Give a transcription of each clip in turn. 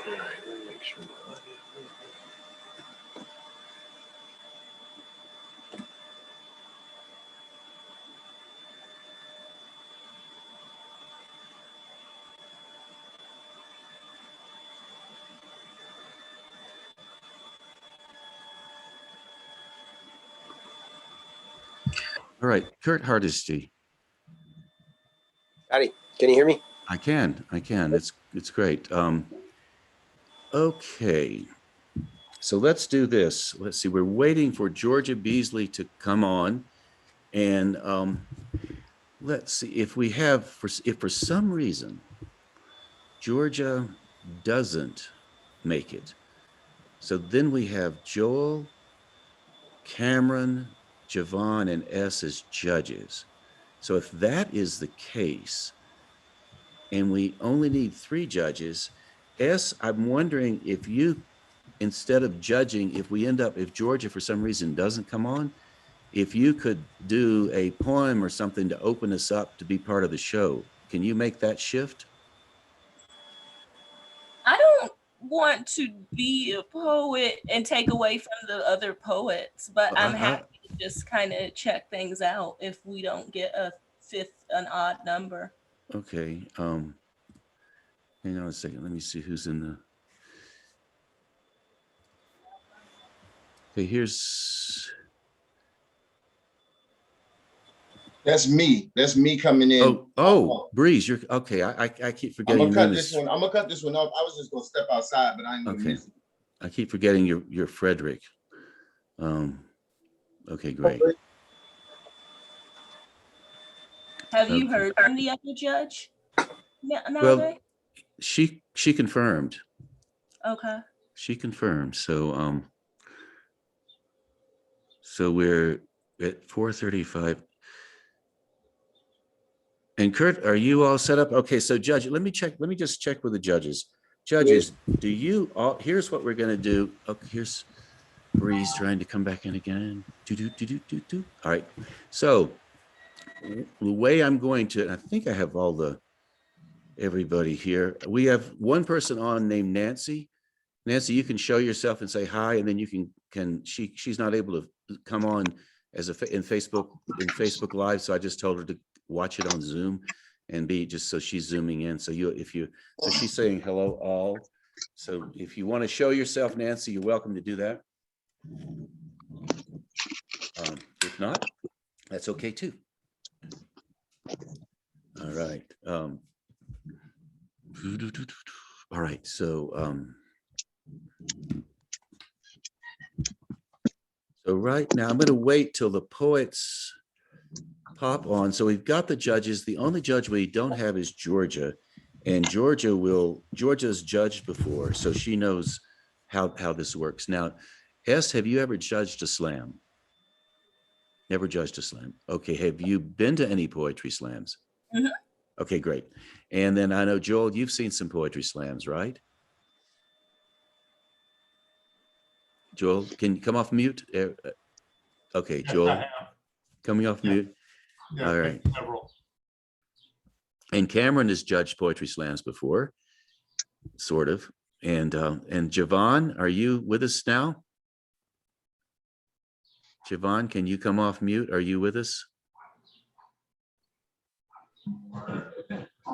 All right, let me make sure. All right, Kurt Hardesty. Howdy, can you hear me? I can. It's great. Okay, so let's do this. Let's see. We're waiting for Georgia Beasley to come on, and let's see if we have. If for some reason Georgia doesn't make it, so then we have Joel, Cameron, Javon, and S as judges. So if that is the case, and we only need 3 judges, S, I'm wondering if you, instead of judging, if Georgia for some reason doesn't come on, if you could do a poem or something to open us up to be part of the show. Can you make that shift? I don't want to be a poet and take away from the other poets, but I'm happy to just kind of check things out if we don't get an odd number. Okay. Hang on a second. Let me see who's in the. Okay, here's. That's me. That's me coming in. Oh, Breeze, you're okay. I keep forgetting. I'm gonna cut this one. I'm gonna cut this one off. I was just gonna step outside, but I ain't gonna miss it. I keep forgetting you're Frederick. Okay, great. Have you heard from the other judge? Well, she confirmed. Okay. She confirmed. So so we're at 4:35. And Kurt, are you all set up? Okay, so Judge, let me just check with the judges. Judges, do you all, here's what we're gonna do. Okay, here's Breeze trying to come back in again. All right, so the way I'm going to, I think I have everybody here. We have one person on named Nancy. Nancy, you can show yourself and say hi, and then you she's not able to come on as in Facebook Live, so I just told her to watch it on Zoom and be just so she's zooming in. So so she's saying hello all. So if you want to show yourself, Nancy, you're welcome to do that. If not, that's okay too. All right. All right. So so right now I'm going to wait till the poets pop on. So we've got the judges. The only judge we don't have is Georgia, and Georgia's judged before, so she knows how this works. Now, S, have you ever judged a slam? Never judged a slam. Okay. Have you been to any poetry slams? Mm-hmm. Okay, great. And then I know, Joel, you've seen some poetry slams, right? Joel, can you come off mute? Okay, Joel, coming off mute. Yeah, all right. And Cameron has judged poetry slams before, sort of. And Javon, are you with us now? Javon, can you come off mute? Are you with us?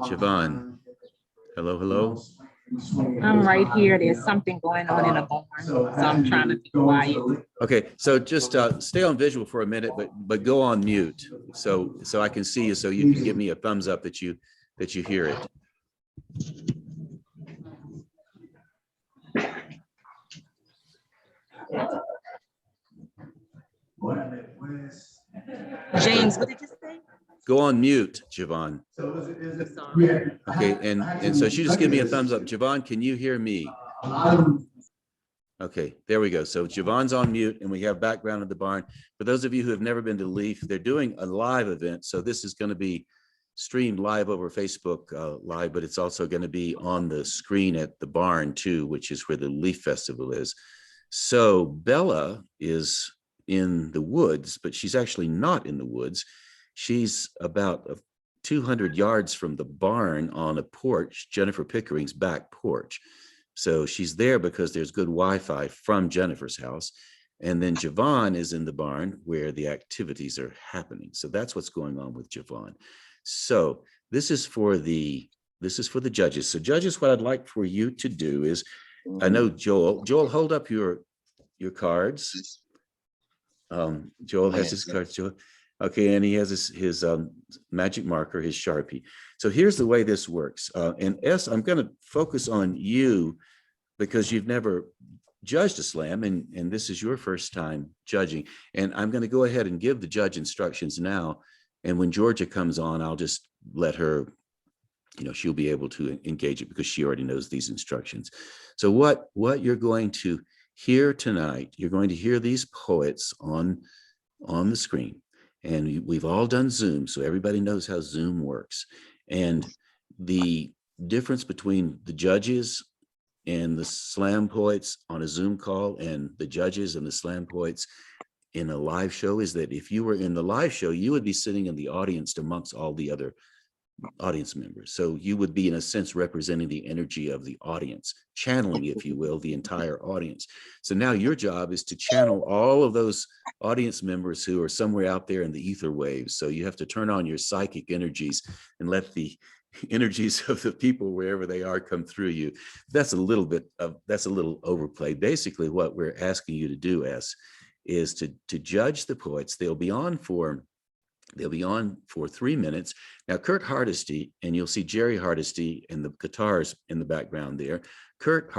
Javon, hello. I'm right here. There's something going on in the barn, so I'm trying to be quiet. Okay, so just stay on visual for a minute, but go on mute so I can see you, so you can give me a thumbs up that you hear it. James, what did you say? Go on mute, Javon. Okay, and so she just give me a thumbs up. Javon, can you hear me? Okay, there we go. So Javon's on mute, and we have background in the barn. For those of you who have never been to LEAF, they're doing a live event. So this is going to be streamed live over Facebook Live, but it's also going to be on the screen at the barn too, which is where the LEAF Festival is. So Bella is in the woods, but she's actually not in the woods. She's about 200 yards from the barn on a porch, Jennifer Pickering's back porch. So she's there because there's good Wi-Fi from Jennifer's house. And then Javon is in the barn where the activities are happening. So that's what's going on with Javon. So this is for the judges. So judges, what I'd like for you to do is, I know Joel, hold up your cards. Joel has his cards, Joel. Okay, and he has his magic marker, his Sharpie. So here's the way this works. And S, I'm going to focus on you because you've never judged a slam, and this is your first time judging. And I'm going to go ahead and give the judge instructions now. And when Georgia comes on, I'll just let her, she'll be able to engage it because she already knows these instructions. So what you're going to hear tonight, you're going to hear these poets on the screen. And we've all done Zoom, so everybody knows how Zoom works. And the difference between the judges and the slam poets on a Zoom call and the judges and the slam poets in a live show is that if you were in the live show, you would be sitting in the audience amongst all the other audience members. So you would be, in a sense, representing the energy of the audience, channeling, if you will, the entire audience. So now your job is to channel all of those audience members who are somewhere out there in the ether waves. So you have to turn on your psychic energies and let the energies of the people wherever they are come through you. That's a little overplay. Basically, what we're asking you to do, is to judge the poets. They'll be on for 3 minutes. Now, Kurt Hardesty, and you'll see Jerry Hardesty and the guitars in the background there. Kirk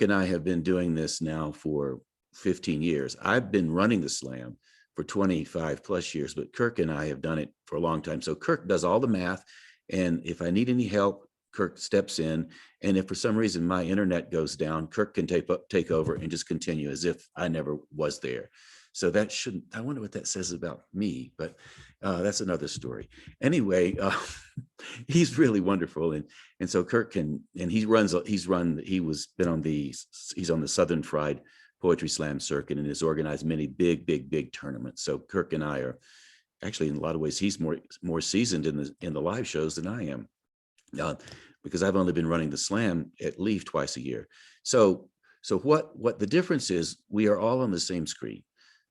and I have been doing this now for 15 years. I've been running the slam for 25 plus years, but Kirk and I have done it for a long time. So Kirk does all the math. And if I need any help, Kirk steps in. And if for some reason my internet goes down, Kirk can take over and just continue as if I never was there. So that shouldn't, I wonder what that says about me, but that's another story. Anyway, he's really wonderful. And so Kirk he's on the Southern Fried Poetry Slam circuit and has organized many big tournaments. So Kirk and I are actually, in a lot of ways, he's more seasoned in the live shows than I am, because I've only been running the slam at LEAF twice a year. So what the difference is, we are all on the same screen.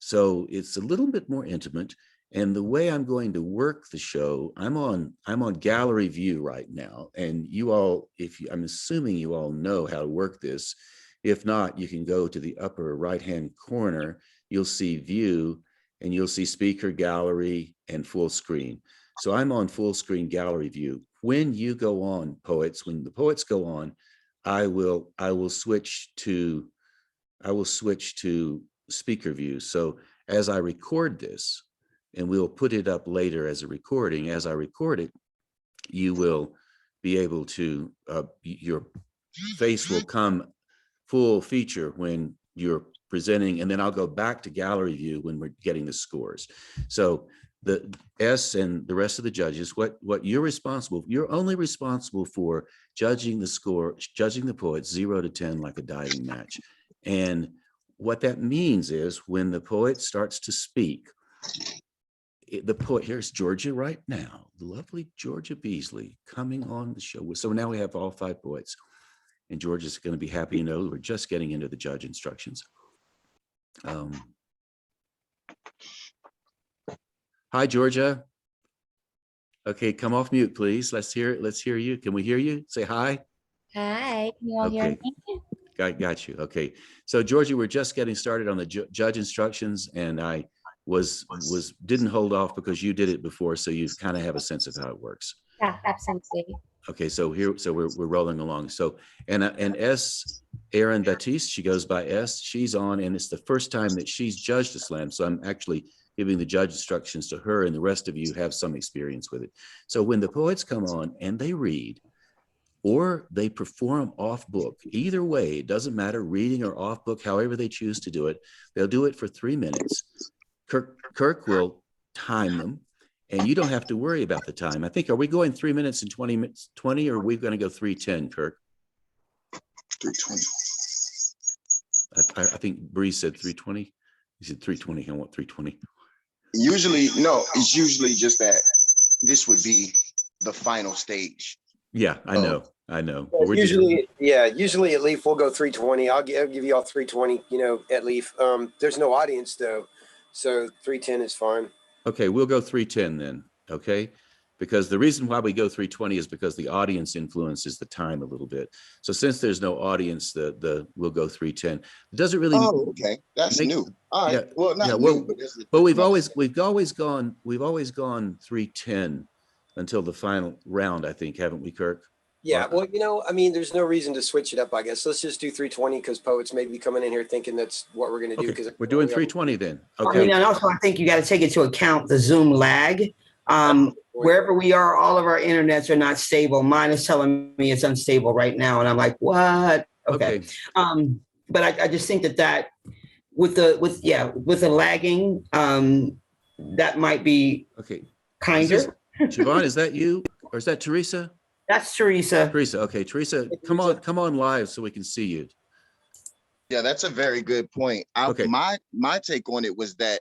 So it's a little bit more intimate. And the way I'm going to work the show, I'm on gallery view right now. And you all, I'm assuming you all know how to work this. If not, you can go to the upper right-hand corner. You'll see view, and you'll see speaker, gallery, and full screen. So I'm on full screen gallery view. When you go on, poets, when the poets go on, I will switch to speaker view. So as I record this, and we'll put it up later as a recording, as I record it, you will be able to, your face will come full feature when you're presenting, and then I'll go back to gallery view when we're getting the scores. So the S and the rest of the judges, what you're only responsible for judging the score, judging the poets 0 to 10 like a diving match. And what that means is when the poet starts to speak, the poet, here's Georgia right now, the lovely Georgia Beasley coming on the show. So now we have all 5 poets, and Georgia's going to be happy to know we're just getting into the judge instructions. Hi, Georgia. Okay, come off mute, please. Let's hear you. Can we hear you? Say hi. Hi, can you all hear me? Got you. Okay. So Georgia, we're just getting started on the judge instructions, and I didn't hold off because you did it before, so you kind of have a sense of how it works. Yeah, absolutely. Okay, so we're rolling along. So and S, Erin Baptiste, she goes by S. She's on, and it's the first time that she's judged a slam. So I'm actually giving the judge instructions to her, and the rest of you have some experience with it. So when the poets come on and they read, or they perform off book, either way, it doesn't matter, reading or off book, however they choose to do it, they'll do it for 3 minutes. Kirk will time them, and you don't have to worry about the time. I think, are we going 3 minutes and 20 minutes, 20, or are we going to go 3:10, Kirk? 3:20. I think Bree said 3:20. He said 3:20. I want 3:20. Usually, no, it's usually just that this would be the final stage. Yeah, I know. I know. But we're Usually, yeah, usually at Leaf we'll go 320. I'll give you all 320, you know, at Leaf. There's no audience though, so 310 is fine. okay, we'll go 310 then, okay? Because the reason why we go 320 is because the audience influences the time a little bit. So since there's no audience, we'll go 310. It doesn't really okay. That's new. All right. Yeah, Well, not yeah, new, but we've always gone 310 until the final round, I think, haven't we, Kirk? Yeah, well, you know, I mean, there's no reason to switch it up, I guess. Let's just do 320 because poets may be coming in here thinking that's what we're going to do. Okay, we're doing 320 then. Okay. I mean, and also I think you got to take into account the Zoom lag. Wherever we are, all of our internets are not stable. Mine is telling me it's unstable right now, and I'm like, what? Okay. But I just think that with the lagging, that might be okay. Kinder. Siobhan, is that you or is that Teresa? That's Teresa. Teresa, okay, Teresa, come on live so we can see you. Yeah, that's a very good point. Okay. My take on it was that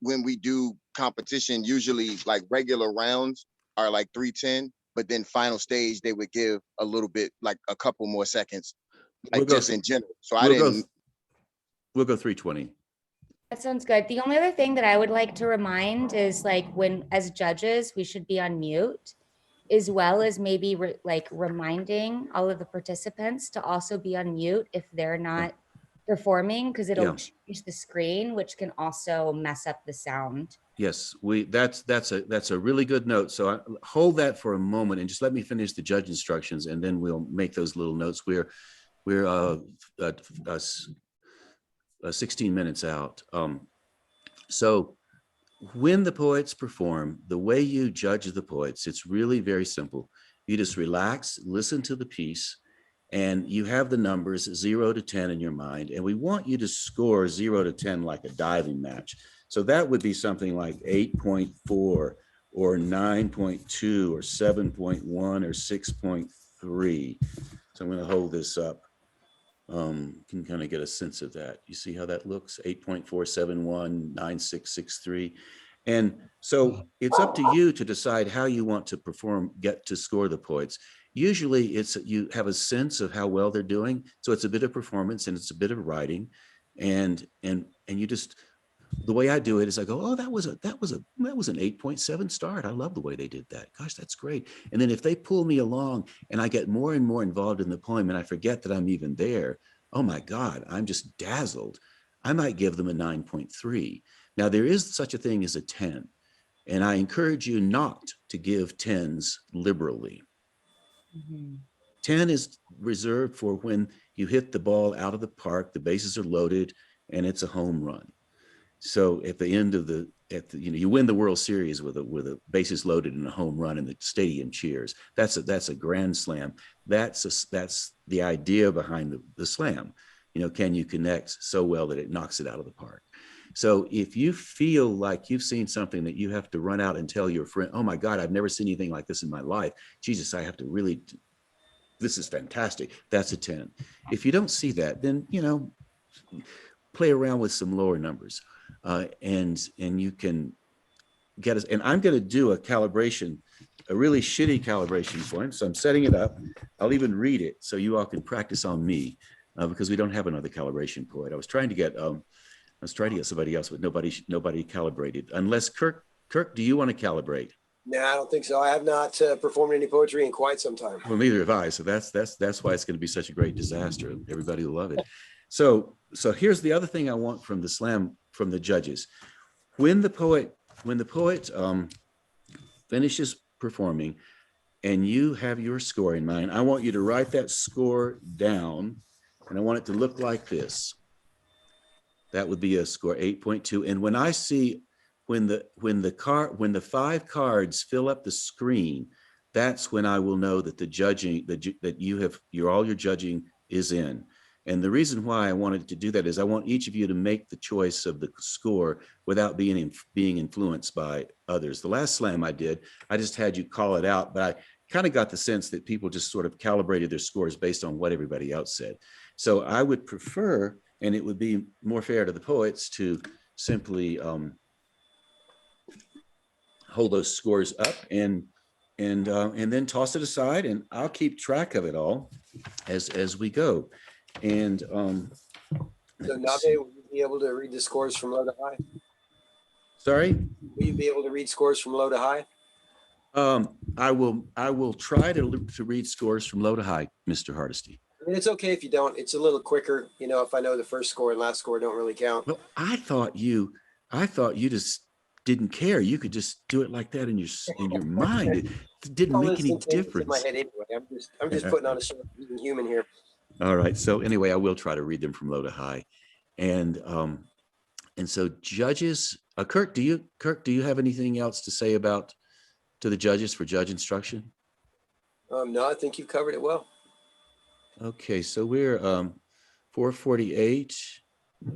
when we do competition, usually like regular rounds are like 310, but then final stage they would give a little bit, like a couple more seconds, like just in general. So we'll go 320. That sounds good. The only other thing that I would like to remind is like when as judges, we should be on mute, as well as maybe reminding all of the participants to also be on mute if they're not performing, because it'll change the screen, which can also mess up the sound. Yes, that's a really good note. So hold that for a moment and just let me finish the judge instructions, and then we'll make those little notes. We're 16 minutes out. So when the poets perform, the way you judge the poets, it's really very simple. You just relax, listen to the piece, and you have the numbers 0 to 10 in your mind. And we want you to score 0 to 10 like a diving match. So that would be something like 8.4 or 9.2 or 7.1 or 6.3. So I'm going to hold this up. Can kind of get a sense of that. You see how that looks? 8.471, 9663. And so it's up to you to decide how you want to perform, get to score the poets. Usually it's you have a sense of how well they're doing. So it's a bit of performance and it's a bit of writing. And you just, the way I do it is I go, oh, that was an 8.7 start. I love the way they did that. Gosh, that's great. And then if they pull me along and I get more and more involved in the poem and I forget that I'm even there, oh my God, I'm just dazzled. I might give them a 9.3. Now there is such a thing as a 10, and I encourage you not to give 10s liberally. 10 is reserved for when you hit the ball out of the park, the bases are loaded, and it's a home run. So at the end of you win the World Series with a bases loaded and a home run and the stadium cheers. That's a grand slam. That's the idea behind the slam. Can you connect so well that it knocks it out of the park? So if you feel like you've seen something that you have to run out and tell your friend, oh my God, I've never seen anything like this in my life. Jesus, I have to really, this is fantastic. That's a 10. If you don't see that, then, play around with some lower numbers. And you can get us, and I'm going to do a really shitty calibration point. So I'm setting it up. I'll even read it so you all can practice on me because we don't have another calibration point. I was trying to get somebody else, but nobody calibrated. Unless Kirk, do you want to calibrate? No, I don't think so. I have not performed any poetry in quite some time. Well, neither have I. So that's why it's going to be such a great disaster. Everybody will love it. So here's the other thing I want from the slam, from the judges. When the poet finishes performing and you have your score in mind, I want you to write that score down, and I want it to look like this. That would be a score 8.2. And when I see when the 5 cards fill up the screen, that's when I will know that the judging that all your judging is in. And the reason why I wanted to do that is I want each of you to make the choice of the score without being influenced by others. The last slam I did, I just had you call it out, but I kind of got the sense that people just sort of calibrated their scores based on what everybody else said. So I would prefer, and it would be more fair to the poets, to simply hold those scores up and and then toss it aside, and I'll keep track of it all as we go. And So Nave, will you be able to read the scores from low to high? sorry. Will you be able to read scores from low to high? I will try to read scores from low to high, Mr. Hardesty. I mean, it's okay if you don't. It's a little quicker, you know, if I know the first score and last score don't really count. Well, I thought you just didn't care. You could just do it like that in your mind. It didn't All make this any contains in my difference. head anyway. I'm just putting on a show of being human here. All right. So anyway, I will try to read them from low to high. And so judges, Kirk, do you have anything else to say to the judges for judge instruction? No, I think you covered it well. Okay, so we're 448.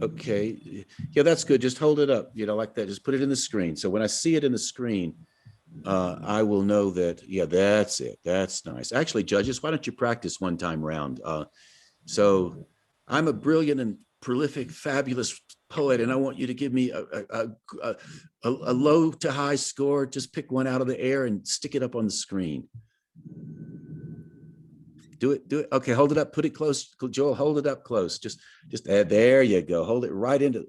Okay, yeah, that's good. Just hold it up, like that. Just put it in the screen. So when I see it in the screen, I will know that, yeah, that's it. That's nice. Actually, judges, why don't you practice one time round? So I'm a brilliant and prolific, fabulous poet, and I want you to give me a low to high score. Just pick one out of the air and stick it up on the screen. Do it. Okay, hold it up. Put it close. Joel, hold it up close. Just there you go. Hold it right into.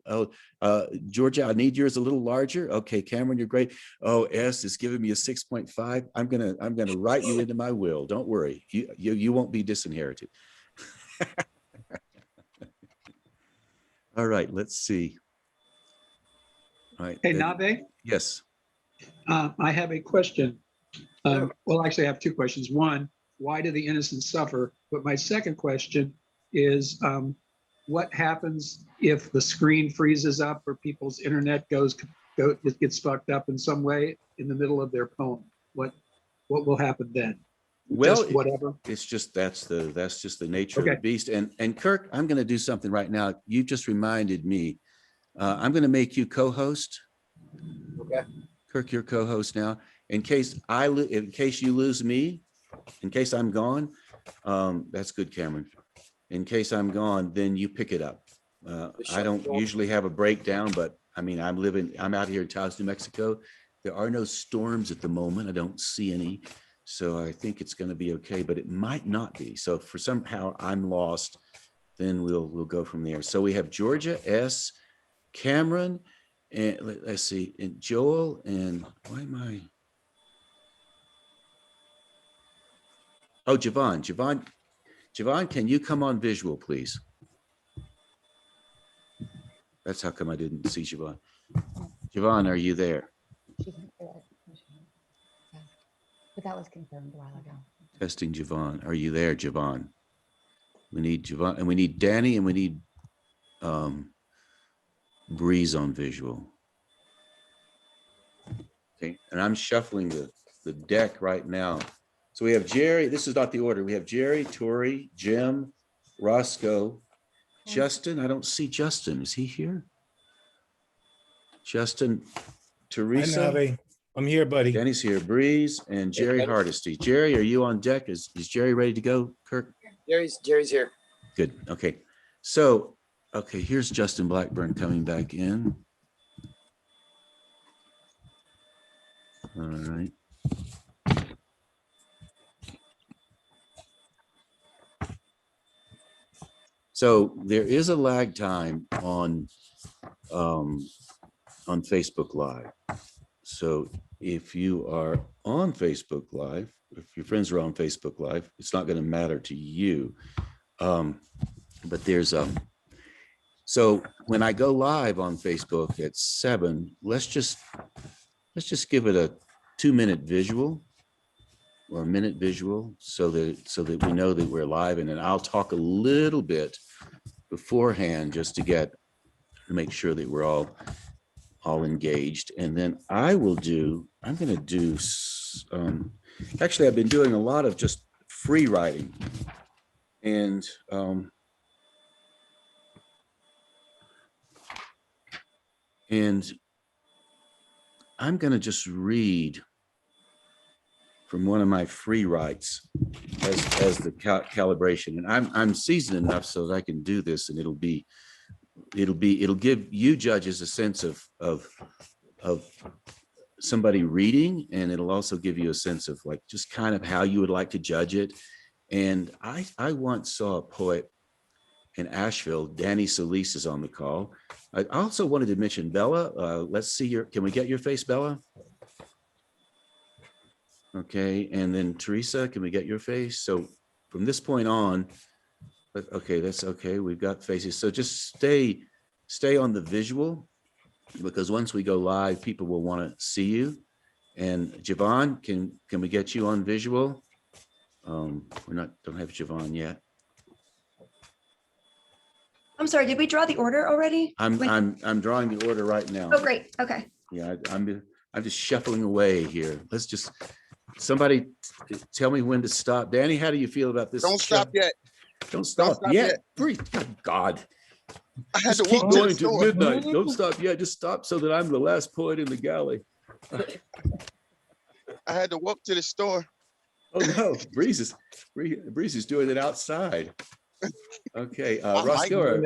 Georgia, I need yours a little larger. Okay, Cameron, you're great. Oh, S is giving me a 6.5. I'm gonna write you into my will. Don't worry. You won't be disinherited. All right, let's see. All right. Hey, Nave, Yes. I have a question. Well, actually, I have two questions. One, why do the innocent suffer? But my second question is, what happens if the screen freezes up or people's internet gets fucked up in some way in the middle of their poem? What will happen then? Well, just whatever. It's just that's just the nature of the beast. And Kirk, I'm going to do something right now. You just reminded me. I'm going to make you co-host. Okay. Kirk, you're co-host now. In case you lose me, in case I'm gone, that's good, Cameron. In case I'm gone, then you pick it up. I don't usually have a breakdown, but I mean, I'm out here in Taos, New Mexico. There are no storms at the moment. I don't see any. So I think it's going to be okay, but it might not be. So for somehow I'm lost, then we'll go from there. So we have Georgia, S, Cameron, and let's see, and Joel, and why am I? Oh, Javon, can you come on visual, please? That's how come I didn't see Javon. Javon, are you there? But that was confirmed a while ago. Testing Javon. Are you there, Javon? We need Javon, and we need Danny, and we need Breeze on visual. Okay, and I'm shuffling the deck right now. So we have Jerry. This is not the order. We have Jerry, Tori, Jim, Roscoe, Justin. I don't see Justin. Is he here? Justin, Teresa. Hi, I'm here, buddy. Danny's here. Breeze and Jerry Hardesty. Jerry, are you on deck? Is Jerry ready to go, Kirk? Jerry's here. Good. Okay. So, okay, here's Justin Blackburn coming back in. All right. So there is a lag time on Facebook Live. So if you are on Facebook Live, if your friends are on Facebook Live, it's not going to matter to you. But there's so when I go live on Facebook at 7, let's just give it a 2-minute visual or a minute visual so that we know that we're live, and then I'll talk a little bit beforehand just to make sure that we're all engaged. And then I'm going to do actually I've been doing a lot of just free writing, and I'm going to just read from one of my free writes as the calibration. And I'm seasoned enough so that I can do this, and it'll give you judges a sense of somebody reading, and it'll also give you a sense of like just kind of how you would like to judge it. And I once saw a poet in Asheville. Danny Solis is on the call. I also wanted to mention Bella. Let's see can we get your face, Bella? Okay, and then Teresa, can we get your face? So from this point on, okay, that's okay. We've got faces. So just stay on the visual, because once we go live, people will want to see you. And Javon, can we get you on visual? Don't have Javon yet. I'm sorry, did we draw the order already? I'm drawing the order right now. Oh, great. Okay. Yeah, I'm just shuffling away here. Let's just, somebody tell me when to stop. Danny, how do you feel about this? Don't stop yet. Don't stop yet. Breathe. Oh, God. I had Just to keep walk to going the to store. midnight. Don't stop yet. Just stop so that I'm the last poet in the galley. I had to walk to the store. Oh no, Breeze is doing it outside. Okay, Roscoe.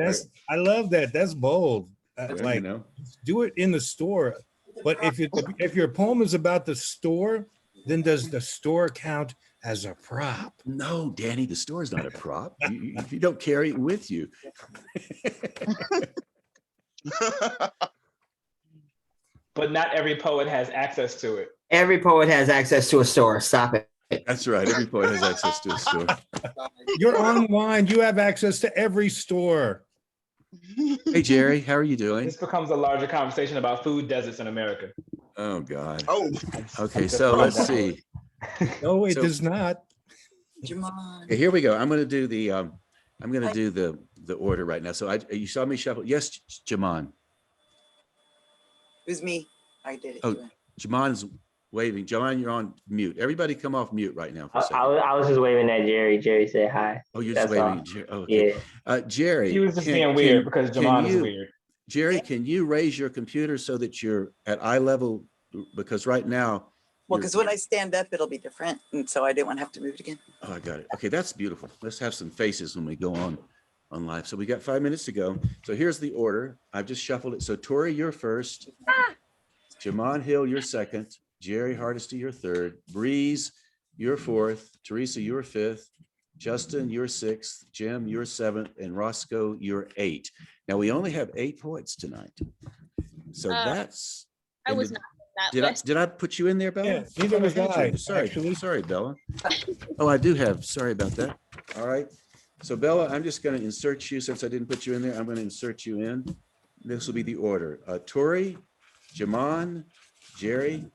I love that. That's bold. Like, you know, do it in the store. But if your poem is about the store, then does the store count as a prop? No, Danny, the store is not a prop. You don't carry it with you. But not every poet has access to it. Every poet has access to a store. Stop it. That's right. Every poet has access to a store. You're online. You have access to every store. Hey, Jerry, how are you doing? This becomes a larger conversation about food deserts in America. Oh, God. Oh. Okay, so let's see. No, it does not. Okay, here we go. I'm going to do the order right now. So you saw me shuffle. Yes, Jaman. It was me. I did it. Oh, Jaman's waving. Jaman, you're on mute. Everybody come off mute right now for a second. I was just waving at Jerry. Jerry said hi. Oh, you're just waving at Jerry. Oh, okay. Yeah. Jerry. He was just being weird because Jaman is weird. Jerry, can you raise your computer so that you're at eye level? Because right now. Well, because when I stand up, it'll be different. And so I didn't want to have to move it again. Oh, I got it. Okay, that's beautiful. Let's have some faces when we go on live. So we got 5 minutes to go. So here's the order. I've just shuffled it. So Tori, you're first. Jaman Hill, you're second. Jerry Hardesty, you're third. Breeze, you're fourth. Teresa, you're fifth. Justin, you're sixth. Jim, you're seventh. And Roscoe, you're eighth. Now we only have 8 poets tonight. So that's. I was not that list. Did I put you in there, Bella? Yeah, neither was I. Sorry, Bella. Oh, I do have. Sorry about that. All right. So Bella, I'm just going to insert you since I didn't put you in there. I'm going to insert you in. This will be the order. Tori, Jaman, Jerry,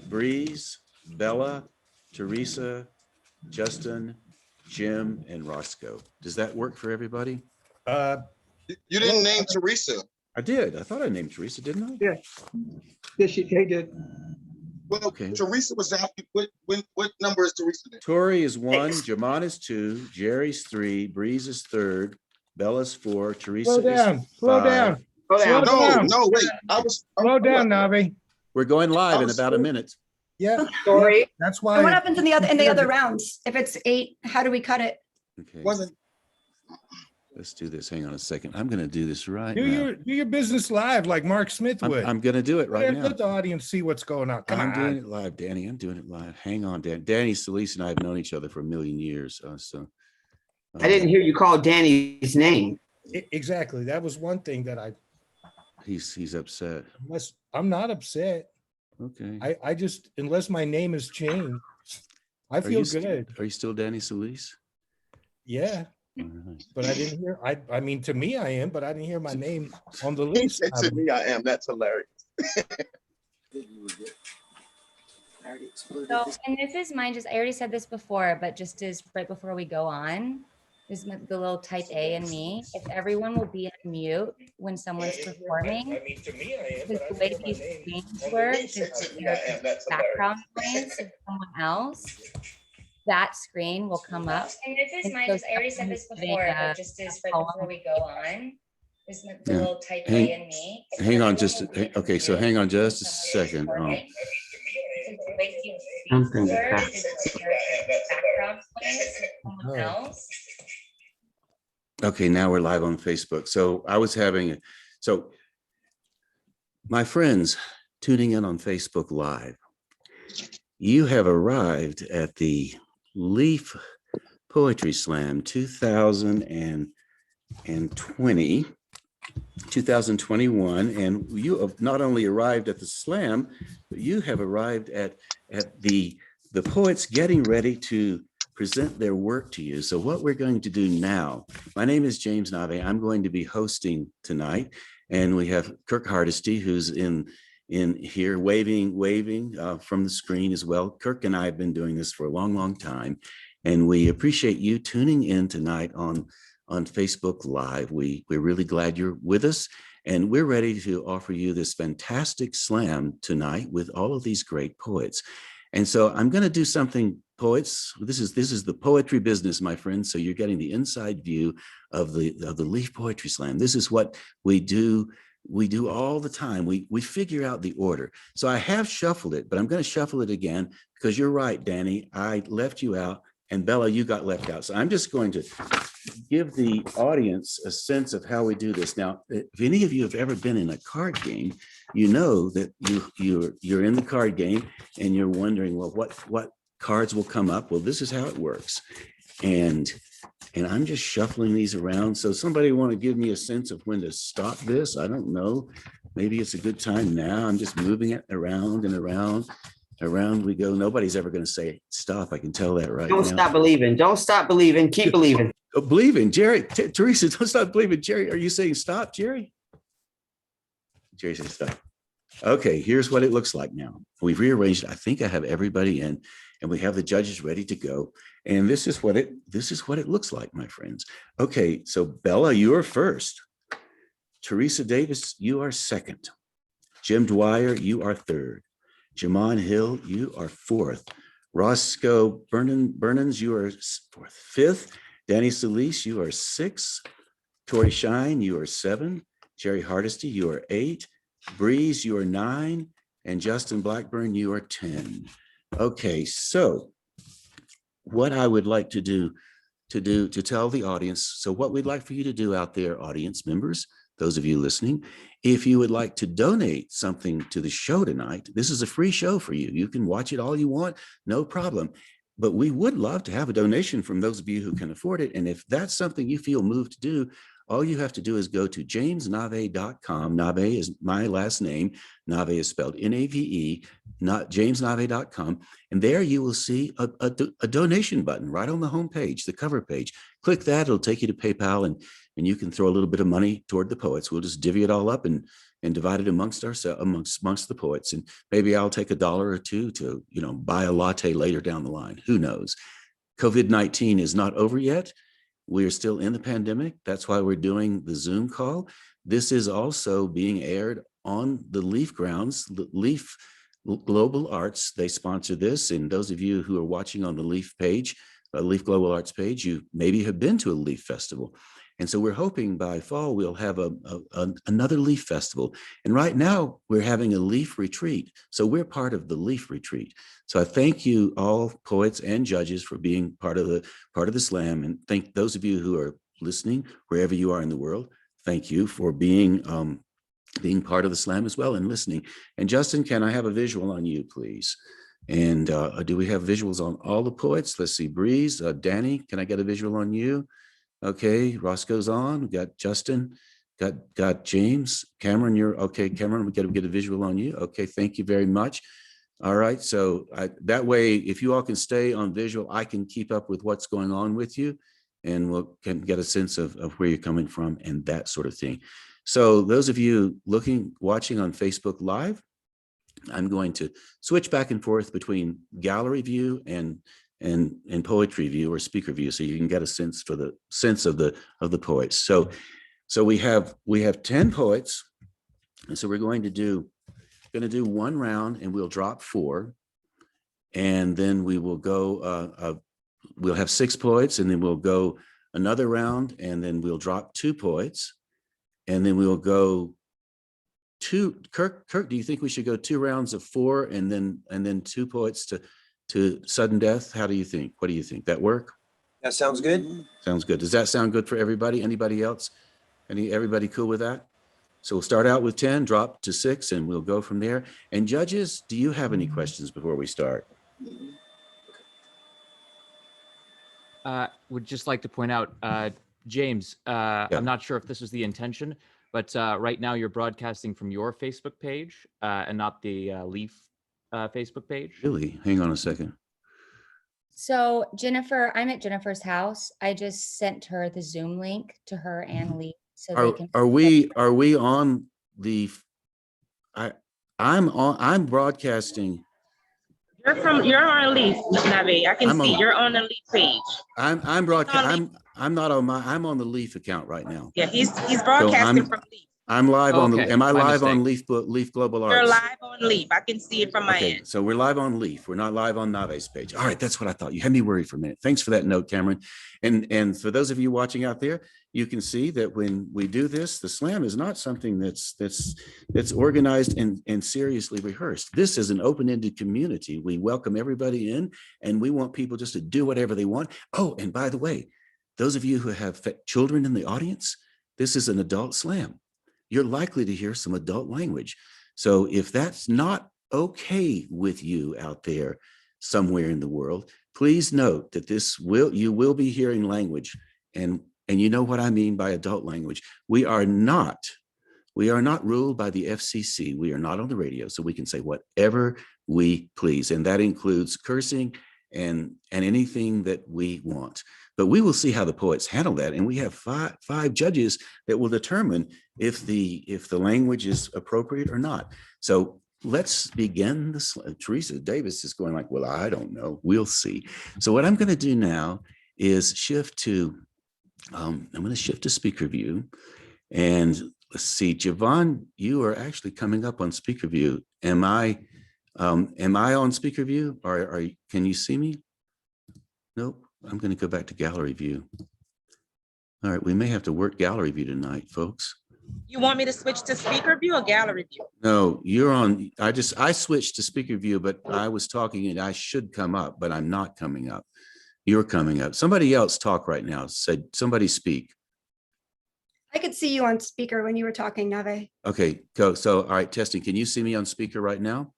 Breeze, Bella, Teresa, Justin, Jim, and Roscoe. Does that work for everybody? You didn't name Teresa. I did. I thought I named Teresa, didn't I? Yeah. Yes, she did. Well, okay. Teresa was after. What number is Teresa? Tori is 1, Jaman is 2, Jerry's 3, Breeze is 3rd, Bella's 4, Teresa Slow down. is 5. Slow down. No, wait. Slow down, Navi. We're going live in about a minute. Yeah. Sorry. That's why. And what happens in the other rounds? If it's 8, how do we cut it? Okay. Wasn't. Let's do this. Hang on a second. I'm going to do this right do now. Do your business live like Mark Smith would. I'm going to do it right now. Let the audience see what's going on. I'm doing it live, Danny. I'm doing it live. Hang on, Dan. Danny Solis and I have known each other for a million years. I didn't hear you call Danny's name. Exactly. That was one thing that He's upset. Unless I'm not upset. Okay. I just, unless my name has changed, I feel good. Are you still Danny Solis? Yeah. Right. But I didn't hear, I mean, to me I am, but I didn't hear my name on the list. He said to me I am. That's hilarious. So, and this is mine, I already said this before, but just as right before we go on, is the little type A in me. If everyone will be on mute when someone's performing, I mean, to me I am, the way these screens work is background noise of someone else. That screen will come up. And this is mine, I already said this before, but just as right before we go on, is the little type A in me. Hang on just, okay, so hang on just a second. Okay, now we're live on Facebook. So I was having, so my friends tuning in on Facebook Live. You have arrived at the Leaf Poetry Slam 2021, and you have not only arrived at the slam, but you have arrived at the poets getting ready to present their work to you. So what we're going to do now, my name is James Nave. I'm going to be hosting tonight, and we have Kirk Hardesty, who's in here waving from the screen as well. Kirk and I have been doing this for a long time, and we appreciate you tuning in tonight on Facebook Live. We're really glad you're with us, and we're ready to offer you this fantastic slam tonight with all of these great poets. And so I'm going to do something, poets. This is the poetry business, my friends. So you're getting the inside view of the Leaf Poetry Slam. This is what we do. We do all the time. We figure out the order. So I have shuffled it, but I'm going to shuffle it again because you're right, Danny. I left you out, and Bella, you got left out. So I'm just going to give the audience a sense of how we do this. Now, if any of you have ever been in a card game, you know that you're in the card game and you're wondering, well, what cards will come up? Well, this is how it works. And I'm just shuffling these around. So somebody want to give me a sense of when to stop this? I don't know. Maybe it's a good time now. I'm just moving it around and around. Around we go. Nobody's ever going to say stop. I can tell that right now. Don't stop believing. Don't stop believing. Keep believing. Believing. Jerry, Teresa, don't stop believing. Jerry, are you saying stop, Jerry? Jerry says stop. Okay, here's what it looks like now. We've rearranged it. I think I have everybody in, and we have the judges ready to go. And this is what it looks like, my friends. Okay, so Bella, you are first. Teresa Davis, you are second. Jim Dwyer, you are third. Jamon Hill, you are fourth. Roscoe Burnens, you are fourth. Fifth. Danny Solis, you are sixth. Tori Shine, you are seven. Jerry Hardesty, you are eight. Breeze, you are nine. And Justin Blackburn, you are 10. Okay, so what I would like to tell the audience, so what we'd like for you to do out there, audience members, those of you listening, if you would like to donate something to the show tonight, this is a free show for you. You can watch it all you want, no problem. But we would love to have a donation from those of you who can afford it. And if that's something you feel moved to do, all you have to do is go to jamesnave.com. Nave is my last name. Nave is spelled N-A-V-E, not jamesnave.com. And there you will see a donation button right on the home page, the cover page. Click that, it'll take you to PayPal, and you can throw a little bit of money toward the poets. We'll just divvy it all up and divide it amongst the poets. And maybe I'll take $1 or $2 to, buy a latte later down the line. Who knows? COVID-19 is not over yet. We are still in the pandemic. That's why we're doing the Zoom call. This is also being aired on the Leaf grounds. Leaf Global Arts, they sponsor this. And those of you who are watching on the Leaf page, Leaf Global Arts page, you maybe have been to a Leaf festival. And so we're hoping by fall we'll have another Leaf festival. And right now we're having a Leaf retreat. So we're part of the Leaf retreat. So I thank you all, poets and judges, for being part of the slam, and thank those of you who are listening wherever you are in the world. Thank you for being part of the slam as well and listening. And Justin, can I have a visual on you, please? And do we have visuals on all the poets? Let's see, Breeze, Danny, can I get a visual on you? Okay, Roscoe's on. We got Justin, got James. Cameron, you're okay. Cameron, we got to get a visual on you. Okay, thank you very much. All right, so that way, if you all can stay on visual, I can keep up with what's going on with you, and can get a sense of where you're coming from and that sort of thing. So those of you watching on Facebook Live, I'm going to switch back and forth between gallery view and poetry view or speaker view, so you can get a sense of the poets. So we have 10 poets, and so we're going to do one round, and we'll drop 4, and then we will go. We'll have 6 poets, and then we'll go another round, and then we'll drop 2 poets, and then we'll go 2. Kirk, do you think we should go 2 rounds of 4, and then 2 poets to sudden death? How do you think? What do you think? That work? That sounds good. Sounds good. Does that sound good for everybody? Anybody else? Everybody cool with that? So we'll start out with 10, drop to 6, and we'll go from there. And judges, do you have any questions before we start? Would just like to point out, James, I'm not sure if this was the intention, but right now you're broadcasting from your Facebook page and not the LEAF Facebook page. Really? Hang on a second. So Jennifer, I'm at Jennifer's house. I just sent her the Zoom link to her and Lee, so they can. Are we on the? I'm broadcasting. You're on LEAF, Navi. I can see you're on the LEAF page. I'm broadcasting. I'm not on I'm on the LEAF account right now. Yeah, he's broadcasting from LEAF. I'm live on the. Am I live mistake. on LEAF Global Arts? You're live on LEAF. I can see it from my end. So we're live on LEAF. We're not live on Nave's page. All right, that's what I thought. You had me worried for a minute. Thanks for that note, Cameron. And for those of you watching out there, you can see that when we do this, the slam is not something that's organized and seriously rehearsed. This is an open-ended community. We welcome everybody in, and we want people just to do whatever they want. Oh, and by the way, those of you who have children in the audience, this is an adult slam. You're likely to hear some adult language. So if that's not okay with you out there somewhere in the world, please note that you will be hearing language. And you know what I mean by adult language. We are not ruled by the FCC. We are not on the radio, so we can say whatever we please. And that includes cursing and anything that we want. But we will see how the poets handle that. And we have five judges that will determine if the language is appropriate or not. So let's begin Teresa Davis is going like, well, I don't know. We'll see. So what I'm going to do now is shift to, I'm going to shift to speaker view. And let's see, Javon, you are actually coming up on speaker view. Am I on speaker view? Or can you see me? Nope. I'm going to go back to gallery view. All right, we may have to work gallery view tonight, folks. You want me to switch to speaker view or gallery view? No, you're on. I switched to speaker view, but I was talking and I should come up, but I'm not coming up. You're coming up. Somebody else talk right now. Somebody speak. I could see you on speaker when you were talking, Nave. Okay, go. So, all right, testing. Can you see me on speaker right now?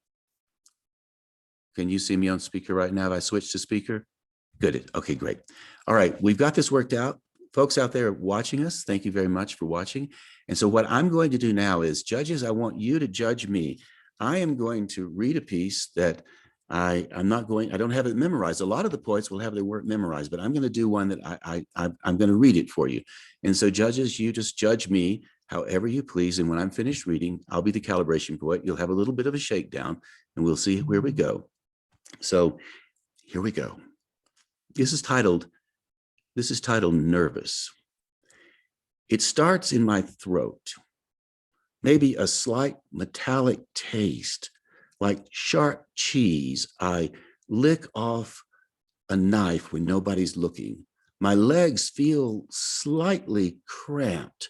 Can you see me on speaker right now? Have I switched to speaker? Good. Okay, great. All right, we've got this worked out. Folks out there watching us, thank you very much for watching. And so what I'm going to do now is, judges, I want you to judge me. I am going to read a piece that I don't have it memorized. A lot of the poets will have their work memorized, but I'm going to do one that I'm going to read it for you. And so judges, you just judge me however you please. And when I'm finished reading, I'll be the calibration poet. You'll have a little bit of a shakedown and we'll see where we go. So here we go. This is titled Nervous. It starts in my throat, maybe a slight metallic taste, like sharp cheese I lick off a knife when nobody's looking. My legs feel slightly cramped,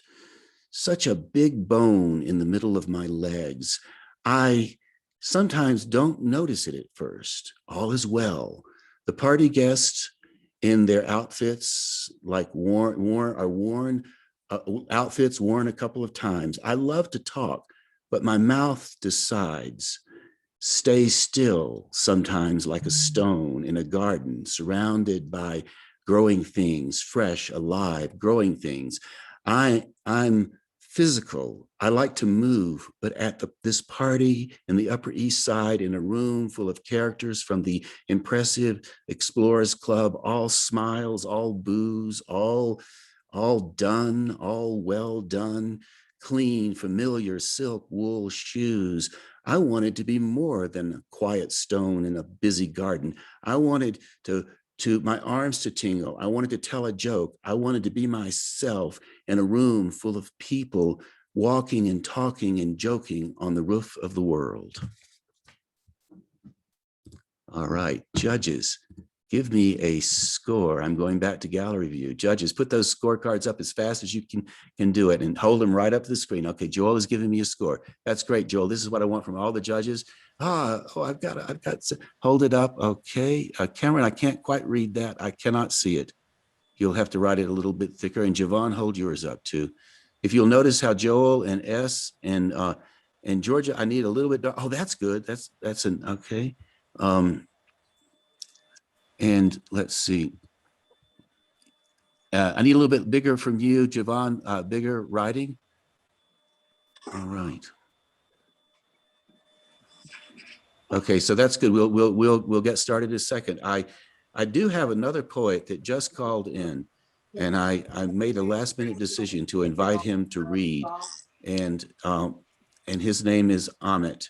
such a big bone in the middle of my legs. I sometimes don't notice it at first. All is well. The party guests in their outfits, like outfits worn a couple of times. I love to talk, but my mouth decides. Stay still, sometimes like a stone in a garden, surrounded by growing things, fresh, alive, growing things. I'm physical. I like to move, but at this party in the Upper East Side, in a room full of characters from the impressive Explorers Club, all smiles, all booze, all done, all well done, clean, familiar silk wool shoes. I wanted to be more than a quiet stone in a busy garden. I wanted to my arms to tingle. I wanted to tell a joke. I wanted to be myself in a room full of people walking and talking and joking on the roof of the world. All right, judges, give me a score. I'm going back to gallery view. Judges, put those scorecards up as fast as you can do it and hold them right up to the screen. Okay, Joel is giving me a score. That's great, Joel. This is what I want from all the judges. I've got to hold it up. Okay, Cameron, I can't quite read that. I cannot see it. You'll have to write it a little bit thicker. And Javon, hold yours up too. if you'll notice how Joel and S and Georgia, I need a little bit. Oh, that's good. That's an okay. And let's see. I need a little bit bigger from you, Javon. Bigger writing. All right. Okay, so that's good. We'll get started in a second. I do have another poet that just called in, and I made a last minute decision to invite him to read, and his name is Ahmet.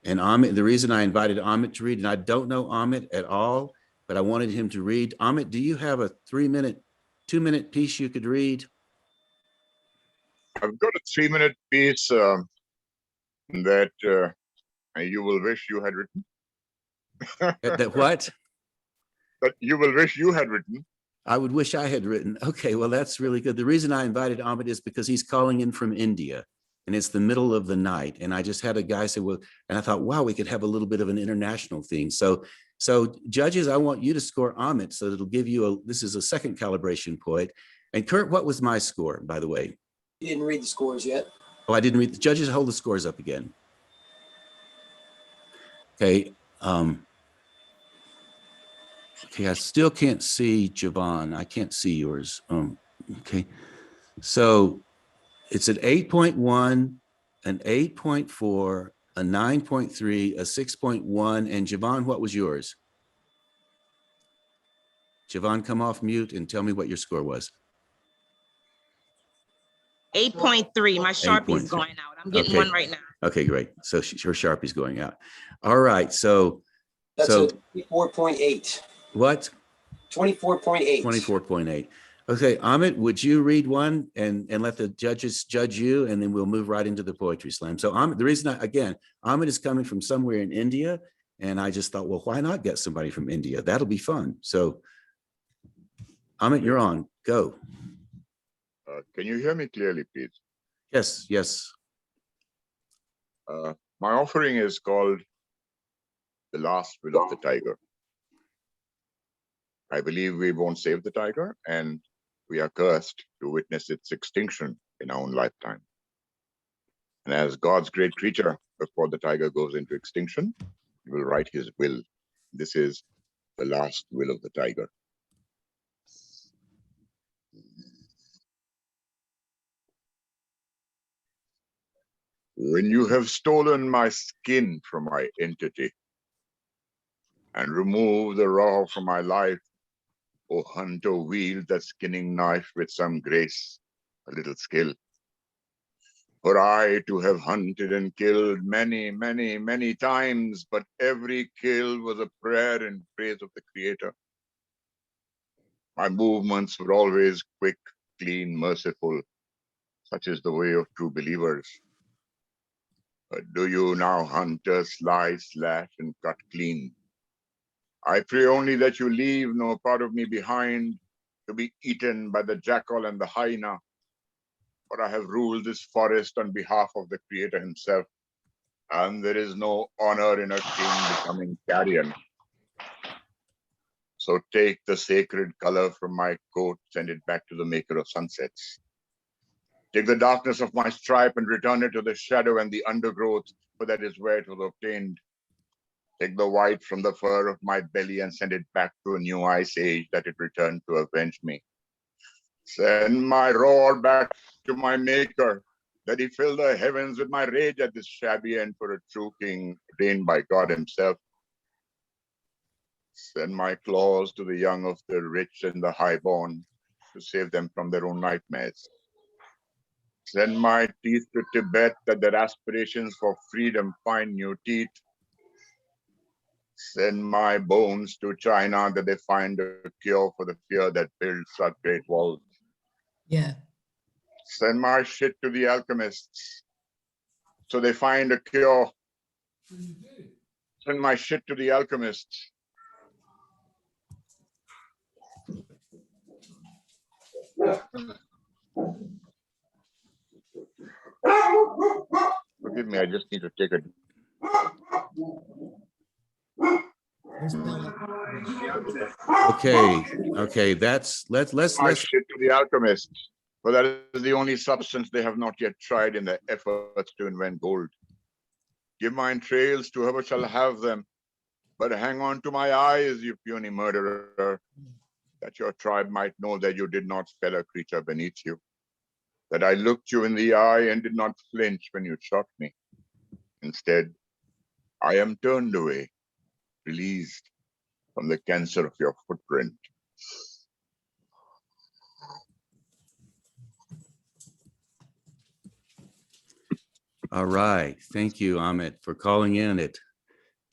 And Ahmet, the reason I invited Ahmet to read, and I don't know Ahmet at all, but I wanted him to read. Ahmet, do you have a 2-minute piece you could read? I've got a 3-minute piece that you will wish you had written. That what? That you will wish you had written. I would wish I had written. Okay, well, that's really good. The reason I invited Ahmet is because he's calling in from India, and it's the middle of the night. And I just had a guy say, well, and I thought, wow, we could have a little bit of an international theme. So judges, I want you to score Ahmet, so it'll give you this is a second calibration poet. And Kurt, what was my score, by the way? You didn't read the scores yet. Oh, I didn't read. The judges, hold the scores up again. Okay. Okay, I still can't see Javon. I can't see yours. Okay. So it's an 8.1, an 8.4, a 9.3, a 6.1. And Javon, what was yours? Javon, come off mute and tell me what your score was. 8.3. My Sharpie's going out. I'm getting one right now. Okay, great. So her Sharpie's going out. All right. So that's a 24.8. What? 24.8. 24.8. Okay, Ahmet, would you read one and let the judges judge you, and then we'll move right into the poetry slam. So Ahmet, the reason Ahmet is coming from somewhere in India, and I just thought, well, why not get somebody from India? That'll be fun. So Ahmet, you're on. Go. Can you hear me clearly, please? Yes, yes. My offering is called The Last Will of the Tiger. I believe we won't save the tiger, and we are cursed to witness its extinction in our own lifetime. And as God's great creature, before the tiger goes into extinction, he will write his will. This is the last will of the tiger. When you have stolen my skin from my entity and removed the raw from my life, O hunter, wield that skinning knife with some grace, a little skill. For I to have hunted and killed many, many, many times, but every kill was a prayer in praise of the Creator. My movements were always quick, clean, merciful. Such is the way of true believers. But do you now, hunter, slice, slash, and cut clean? I pray only that you leave no part of me behind to be eaten by the jackal and the hyena. For I have ruled this forest on behalf of the Creator himself, and there is no honor in a king becoming carrion. So take the sacred color from my coat, send it back to the maker of sunsets. Take the darkness of my stripe and return it to the shadow and the undergrowth, for that is where it was obtained. Take the white from the fur of my belly and send it back to a new ice age, that it return to avenge me. Send my roar back to my maker, that he fill the heavens with my rage at this shabby end for a true king, ordained by God himself. Send my claws to the young of the rich and the highborn, to save them from their own nightmares. Send my teeth to Tibet, that their aspirations for freedom find new teeth. Send my bones to China, that they find a cure for the fear that builds such great walls. Yeah. Send my shit to the alchemists, so they find a cure. Send my shit to the alchemists. Forgive me, I just need to take a... Okay, let's My shit to the alchemists. For that is the only substance they have not yet tried in their efforts to invent gold. Give my entrails to whoever shall have them, but hang on to my eyes, you puny murderer, that your tribe might know that you did not fell a creature beneath you, that I looked you in the eye and did not flinch when you shot me. Instead, I am turned away, released from the cancer of your footprint. All right. Thank you, Ahmet, for calling in at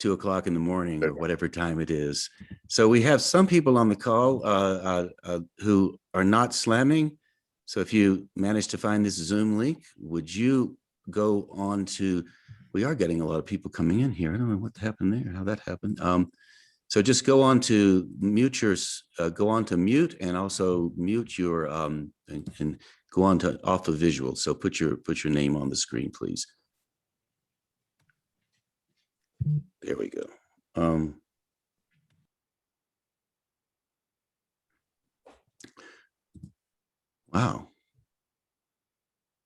2 o'clock in the morning or whatever time it is. So we have some people on the call who are not slamming. So if you manage to find this Zoom link, would you go on to, we are getting a lot of people coming in here. I don't know what happened there, how that happened. So just go on to mute your, go on to mute and also mute your, and go on to off of visual. So put your name on the screen, please. There we go. Wow.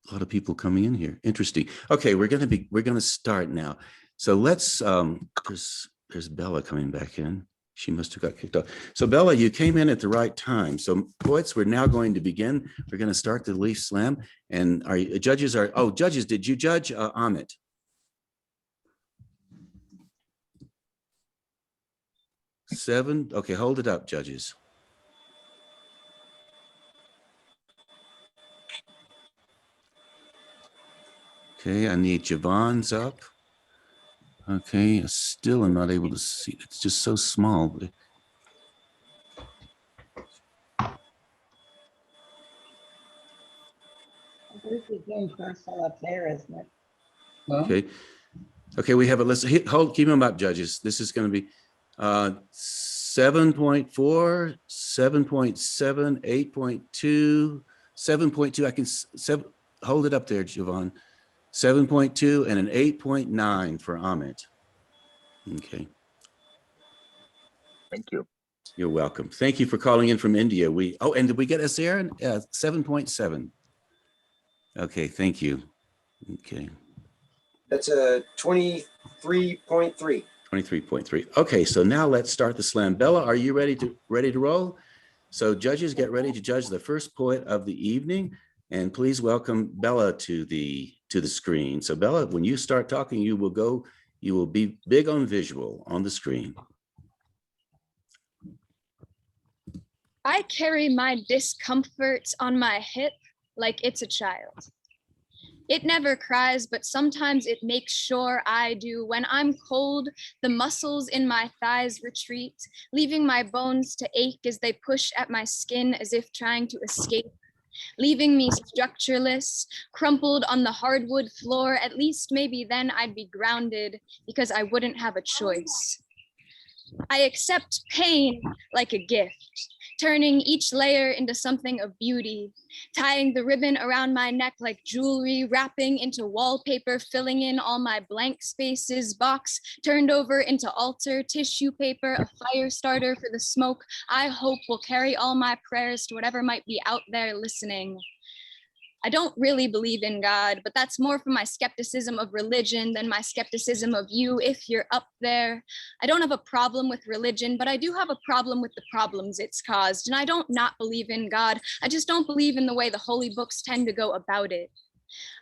A lot of people coming in here. Interesting. Okay, we're gonna start now. So let's there's Bella coming back in. She must have got kicked off. So Bella, you came in at the right time. So poets, we're now going to begin. We're going to start the Leaf Slam. And our judges are, oh, judges, did you judge Ahmet? Seven. Okay, hold it up, judges. Okay, I need Javon's up. Okay, still I'm not able to see. It's just so small. up there, isn't it? Okay. Okay, we have a list. Hold, keep them up, judges. This is going to be 7.4, 7.7, 8.2, 7.2. I can hold it up there, Javon. 7.2 and an 8.9 for Ahmet. Okay. Thank you. You're welcome. Thank you for calling in from India. And did we get us there? 7.7. Okay, thank you. Okay. That's a 23.3. 23.3. Okay, so now let's start the slam. Bella, are you ready to roll? So judges, get ready to judge the first poet of the evening, and please welcome Bella to the screen. So Bella, when you start talking, you will be big on visual on the screen. I carry my discomfort on my hip like it's a child. It never cries, but sometimes it makes sure I do. When I'm cold, the muscles in my thighs retreat, leaving my bones to ache as they push at my skin as if trying to escape, leaving me structureless, crumpled on the hardwood floor. At least maybe then I'd be grounded because I wouldn't have a choice. I accept pain like a gift, turning each layer into something of beauty, tying the ribbon around my neck like jewelry, wrapping into wallpaper, filling in all my blank spaces, box turned over into altar, tissue paper, a fire starter for the smoke I hope will carry all my prayers to whatever might be out there listening. I don't really believe in God, but that's more from my skepticism of religion than my skepticism of you if you're up there. I don't have a problem with religion, but I do have a problem with the problems it's caused. And I don't not believe in God. I just don't believe in the way the holy books tend to go about it.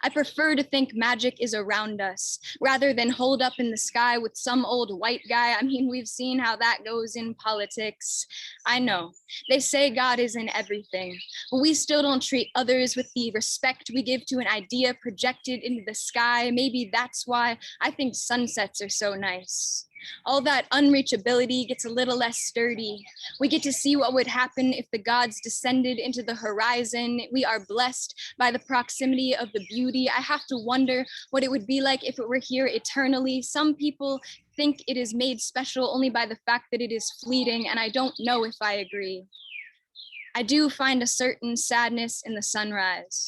I prefer to think magic is around us rather than hold up in the sky with some old white guy. I mean, we've seen how that goes in politics. I know they say God is in everything, but we still don't treat others with the respect we give to an idea projected into the sky. Maybe that's why I think sunsets are so nice. All that unreachability gets a little less sturdy. We get to see what would happen if the gods descended into the horizon. We are blessed by the proximity of the beauty. I have to wonder what it would be like if it were here eternally. Some people think it is made special only by the fact that it is fleeting, and I don't know if I agree. I do find a certain sadness in the sunrise.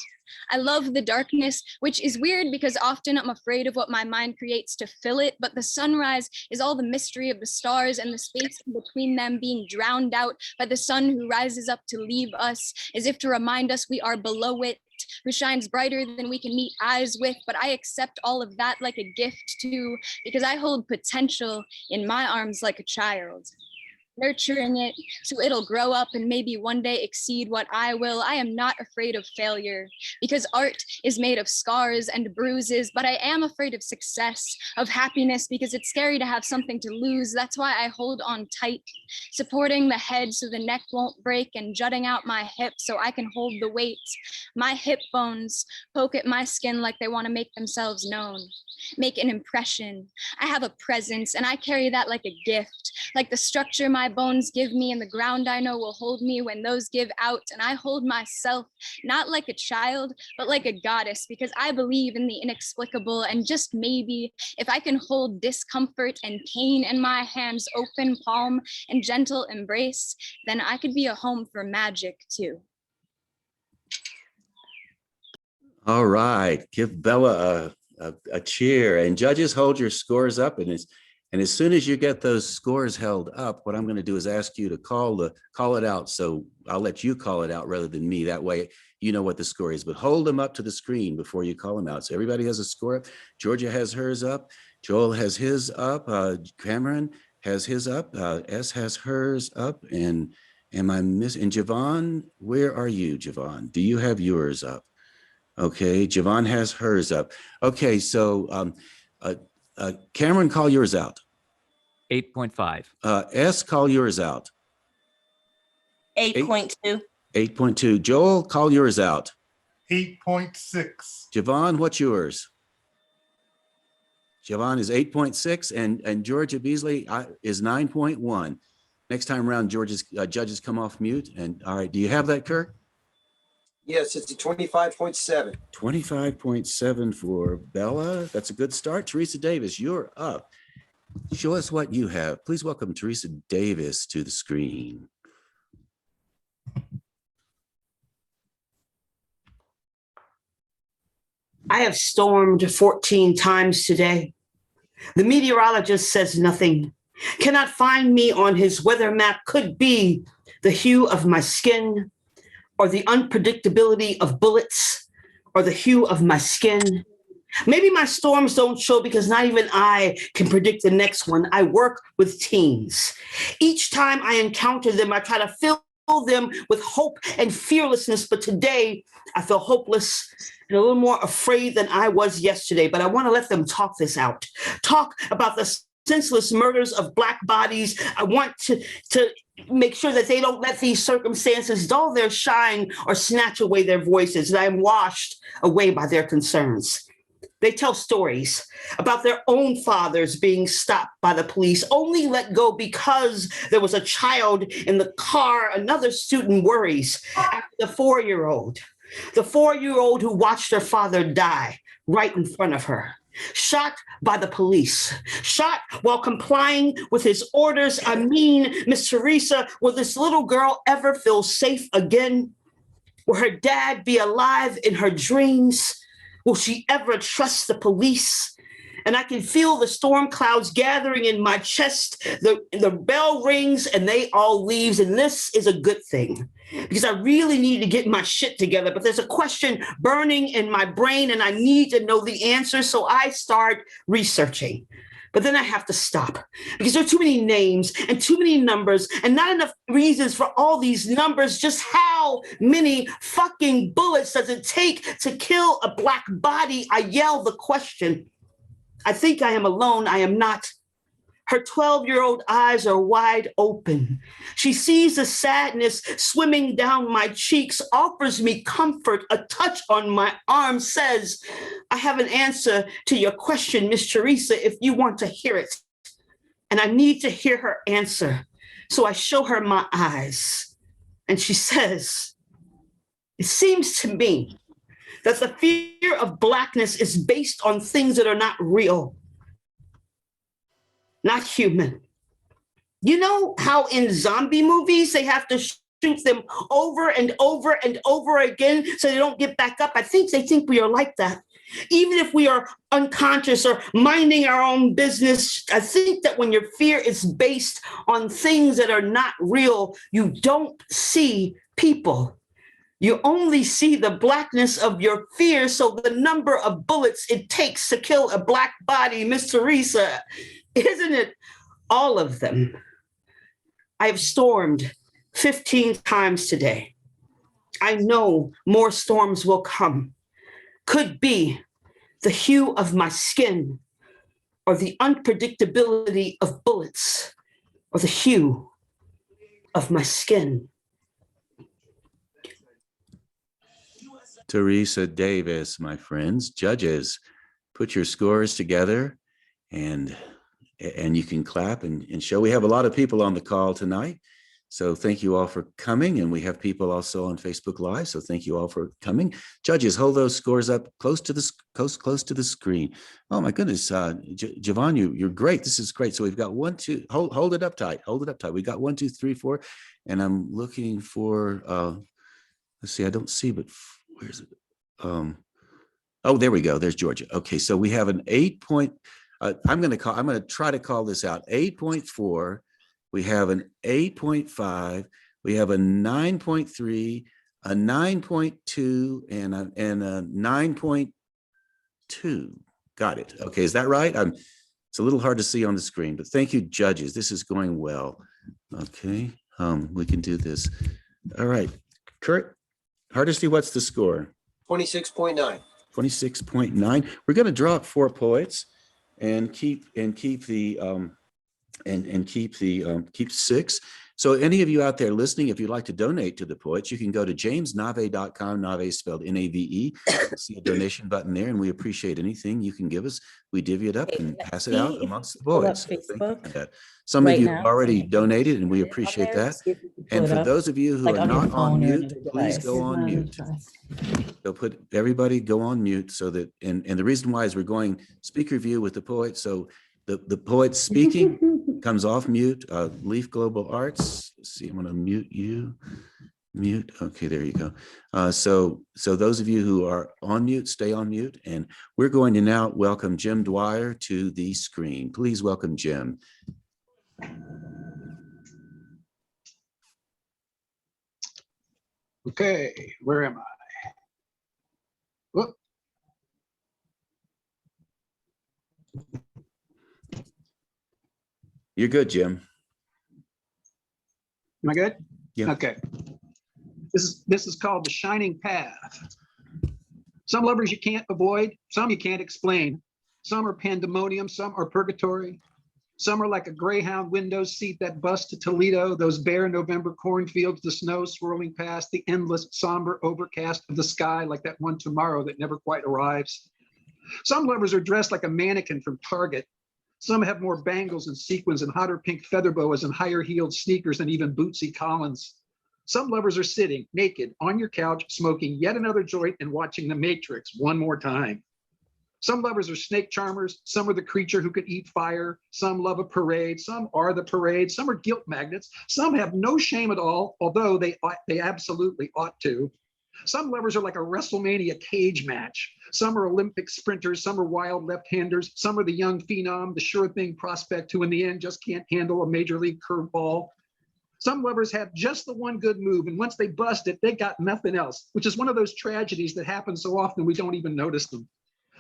I love the darkness, which is weird because often I'm afraid of what my mind creates to fill it, but the sunrise is all the mystery of the stars and the space in between them being drowned out by the sun who rises up to leave us, as if to remind us we are below it, who shines brighter than we can meet eyes with. But I accept all of that like a gift too, because I hold potential in my arms like a child, nurturing it so it'll grow up and maybe one day exceed what I will. I am not afraid of failure because art is made of scars and bruises, but I am afraid of success, of happiness, because it's scary to have something to lose. That's why I hold on tight, supporting the head so the neck won't break and jutting out my hips so I can hold the weight. My hip bones poke at my skin like they want to make themselves known, make an impression. I have a presence and I carry that like a gift, like the structure my bones give me and the ground I know will hold me when those give out. And I hold myself not like a child, but like a goddess, because I believe in the inexplicable. And just maybe if I can hold discomfort and pain in my hands, open palm and gentle embrace, then I could be a home for magic too. All right, give Bella a cheer, and judges, hold your scores up. And as soon as you get those scores held up, what I'm going to do is ask you to call it out. So I'll let you call it out rather than me. That way, you know what the score is. But hold them up to the screen before you call them out. So everybody has a score up. Georgia has hers up. Joel has his up. Cameron has his up. S has hers up. And am I missing? And Javon, where are you, Javon? Do you have yours up? Okay, Javon has hers up. Okay, so Cameron, call yours out. 8.5. S, call yours out. 8.2. 8.2. Joel, call yours out. 8.6. Javon, what's yours? Javon is 8.6, and Georgia Beasley is 9.1. Next time around, Georgia's judges come off mute. And all right, do you have that, Kirk? Yes, it's a 25.7. 25.7 for Bella. That's a good start. Teresa Davis, you're up. Show us what you have. Please welcome Teresa Davis to the screen. I have stormed 14 times today. The meteorologist says nothing. Cannot find me on his weather map. Could be the hue of my skin, or the unpredictability of bullets, or the hue of my skin. Maybe my storms don't show because not even I can predict the next one. I work with teams. Each time I encounter them, I try to fill them with hope and fearlessness. But today I feel hopeless and a little more afraid than I was yesterday. But I want to let them talk this out. Talk about the senseless murders of Black bodies. I want to make sure that they don't let these circumstances dull their shine or snatch away their voices. And I am washed away by their concerns. They tell stories about their own fathers being stopped by the police, only let go because there was a child in the car. Another student worries after the 4-year-old who watched her father die right in front of her. Shot by the police, shot while complying with his orders. I mean, Miss Teresa, will this little girl ever feel safe again? Will her dad be alive in her dreams? Will she ever trust the police? And I can feel the storm clouds gathering in my chest. The bell rings and they all leave. And this is a good thing because I really need to get my shit together. But there's a question burning in my brain and I need to know the answer. So I start researching. But then I have to stop because there are too many names and too many numbers and not enough reasons for all these numbers. Just how many fucking bullets does it take to kill a Black body? I yell the question. I think I am alone. I am not. Her 12-year-old eyes are wide open. She sees the sadness swimming down my cheeks, offers me comfort. A touch on my arm says, I have an answer to your question, Miss Teresa, if you want to hear it. And I need to hear her answer. So I show her my eyes. And she says, it seems to me that the fear of Blackness is based on things that are not real, not human. You know how in zombie movies they have to shoot them over and over and over again so they don't get back up. I think they think we are like that. Even if we are unconscious or minding our own business, I think that when your fear is based on things that are not real, you don't see people. You only see the blackness of your fear. So the number of bullets it takes to kill a Black body, Miss Teresa, isn't it all of them? I've stormed 15 times today. I know more storms will come. Could be the hue of my skin, or the unpredictability of bullets, or the hue of my skin. Teresa Davis, my friends, judges, put your scores together and you can clap and show. We have a lot of people on the call tonight. So thank you all for coming. And we have people also on Facebook Live. So thank you all for coming. Judges, hold those scores up close to the screen. Oh my goodness, Javon, you're great. This is great. So we've got 1, 2, hold it up tight. Hold it up tight. We got 1, 2, 3, 4. And I'm looking for, let's see, I don't see, but where's it? Oh, there we go. There's Georgia. Okay. So we have an 8 point, I'm going to try to call this out. 8.4. We have an 8.5, we have a 9.3, a 9.2, and a 9.2. Got it. Okay, is that right? It's a little hard to see on the screen, but thank you, judges. This is going well. Okay, we can do this. All right, Kurt, Hardesty, what's the score? 26.9. 26.9. We're going to drop 4 poets and keep the keep 6. So any of you out there listening, if you'd like to donate to the poets, you can go to jamesnave.com, Nave spelled N-A-V-E. See a donation button there, and we appreciate anything you can give us. We divvy it up and pass it out amongst the poets. Some of you have already donated, and we appreciate that. And for those of you who are not on mute, please go on mute. So everybody go on mute so that, and the reason why is we're going speaker view with the poet. So the poet speaking comes off mute. Leaf Global Arts. Let's see, I'm going to mute you. Mute. Okay, there you go. So those of you who are on mute, stay on mute. And we're going to now welcome Jim Dwyer to the screen. Please welcome Jim. Okay, where am I? Whoop. You're good, Jim. Am I good? Yeah. Okay. This is called The Shining Path. Some lovers you can't avoid, some you can't explain. Some are pandemonium, some are purgatory. Some are like a Greyhound window seat that bus to Toledo, those bare November cornfields, the snow swirling past, the endless somber overcast of the sky like that one tomorrow that never quite arrives. Some lovers are dressed like a mannequin from Target. Some have more bangles and sequins and hotter pink feather boas and higher heeled sneakers than even Bootsy Collins. Some lovers are sitting naked on your couch, smoking yet another joint and watching The Matrix one more time. Some lovers are snake charmers. Some are the creature who could eat fire. Some love a parade. Some are the parade. Some are guilt magnets. Some have no shame at all, although they absolutely ought to. Some lovers are like a WrestleMania cage match. Some are Olympic sprinters. Some are wild left-handers. Some are the young phenom, the sure thing prospect who in the end just can't handle a major league curveball. Some lovers have just the one good move, and once they bust it, they got nothing else, which is one of those tragedies that happen so often we don't even notice them.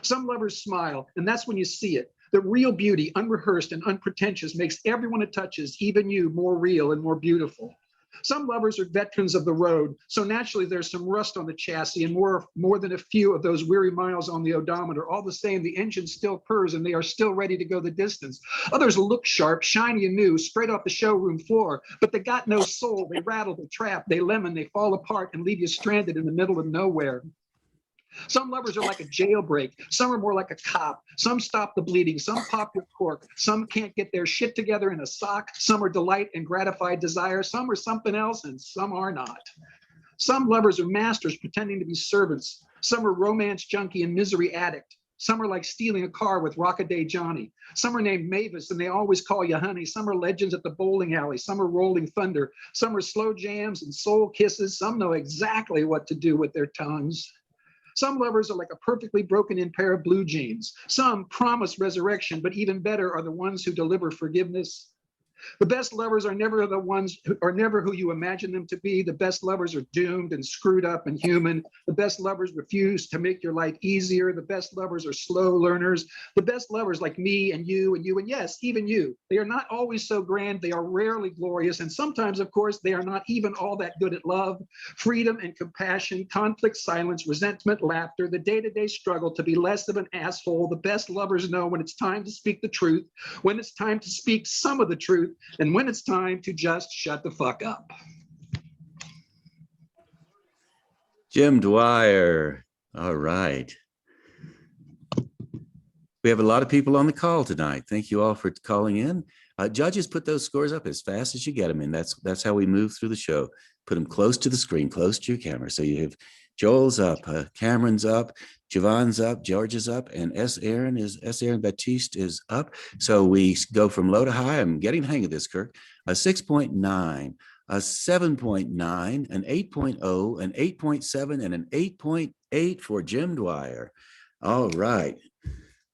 Some lovers smile, and that's when you see it. The real beauty, unrehearsed and unpretentious, makes everyone it touches, even you, more real and more beautiful. Some lovers are veterans of the road, so naturally there's some rust on the chassis and more than a few of those weary miles on the odometer. All the same, the engine still purrs and they are still ready to go the distance. Others look sharp, shiny and new, straight off the showroom floor, but they got no soul. They rattle, they trap, they lemon, they fall apart and leave you stranded in the middle of nowhere. Some lovers are like a jailbreak. Some are more like a cop. Some stop the bleeding. Some pop your cork. Some can't get their shit together in a sock. Some are delight and gratified desire. Some are something else, and some are not. Some lovers are masters pretending to be servants. Some are romance junkie and misery addict. Some are like stealing a car with Rockaday Johnny. Some are named Mavis and they always call you honey. Some are legends at the bowling alley. Some are rolling thunder. Some are slow jams and soul kisses. Some know exactly what to do with their tongues. Some lovers are like a perfectly broken in pair of blue jeans. Some promise resurrection, but even better are the ones who deliver forgiveness. The best lovers are never the ones who are never who you imagine them to be. The best lovers are doomed and screwed up and human. The best lovers refuse to make your life easier. The best lovers are slow learners. The best lovers like me and you, and yes, even you. They are not always so grand. They are rarely glorious. And sometimes, of course, they are not even all that good at love, freedom and compassion, conflict, silence, resentment, laughter, the day-to-day struggle to be less of an asshole. The best lovers know when it's time to speak the truth, when it's time to speak some of the truth, and when it's time to just shut the fuck up. Jim Dwyer. All right. We have a lot of people on the call tonight. Thank you all for calling in. Judges, put those scores up as fast as you get them, and that's how we move through the show. Put them close to the screen, close to your camera. So you have Joel's up, Cameron's up, Javon's up, George is up, and S. Aaron Baptiste is up. So we go from low to high. I'm getting the hang of this, Kirk. A 6.9, a 7.9, an 8.0, an 8.7, and an 8.8 for Jim Dwyer. All right.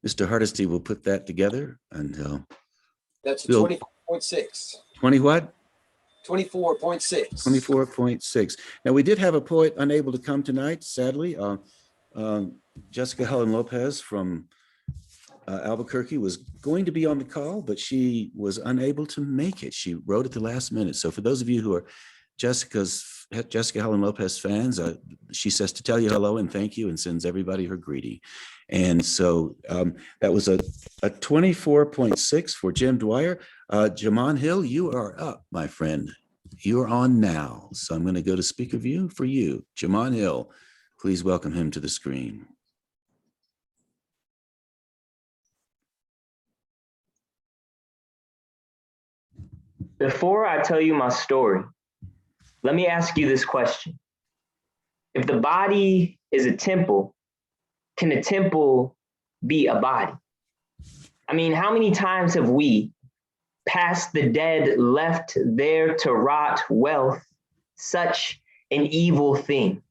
Mr. Hardesty will put that together. And that's 24.6. 20 what? 24.6. 24.6. Now, we did have a poet unable to come tonight, sadly. Jessica Helen Lopez from Albuquerque was going to be on the call, but she was unable to make it. She wrote at the last minute. So for those of you who are Jessica Helen Lopez fans, she says to tell you hello and thank you and sends everybody her greeting. And so that was a 24.6 for Jim Dwyer. Jamon Hill, you are up, my friend. You are on now. So I'm going to go to speaker view for you. Jamon Hill, please welcome him to the screen. Before I tell you my story, let me ask you this question. If the body is a temple, can a temple be a body? I mean, how many times have we, past the dead, left there to rot wealth, such an evil thing,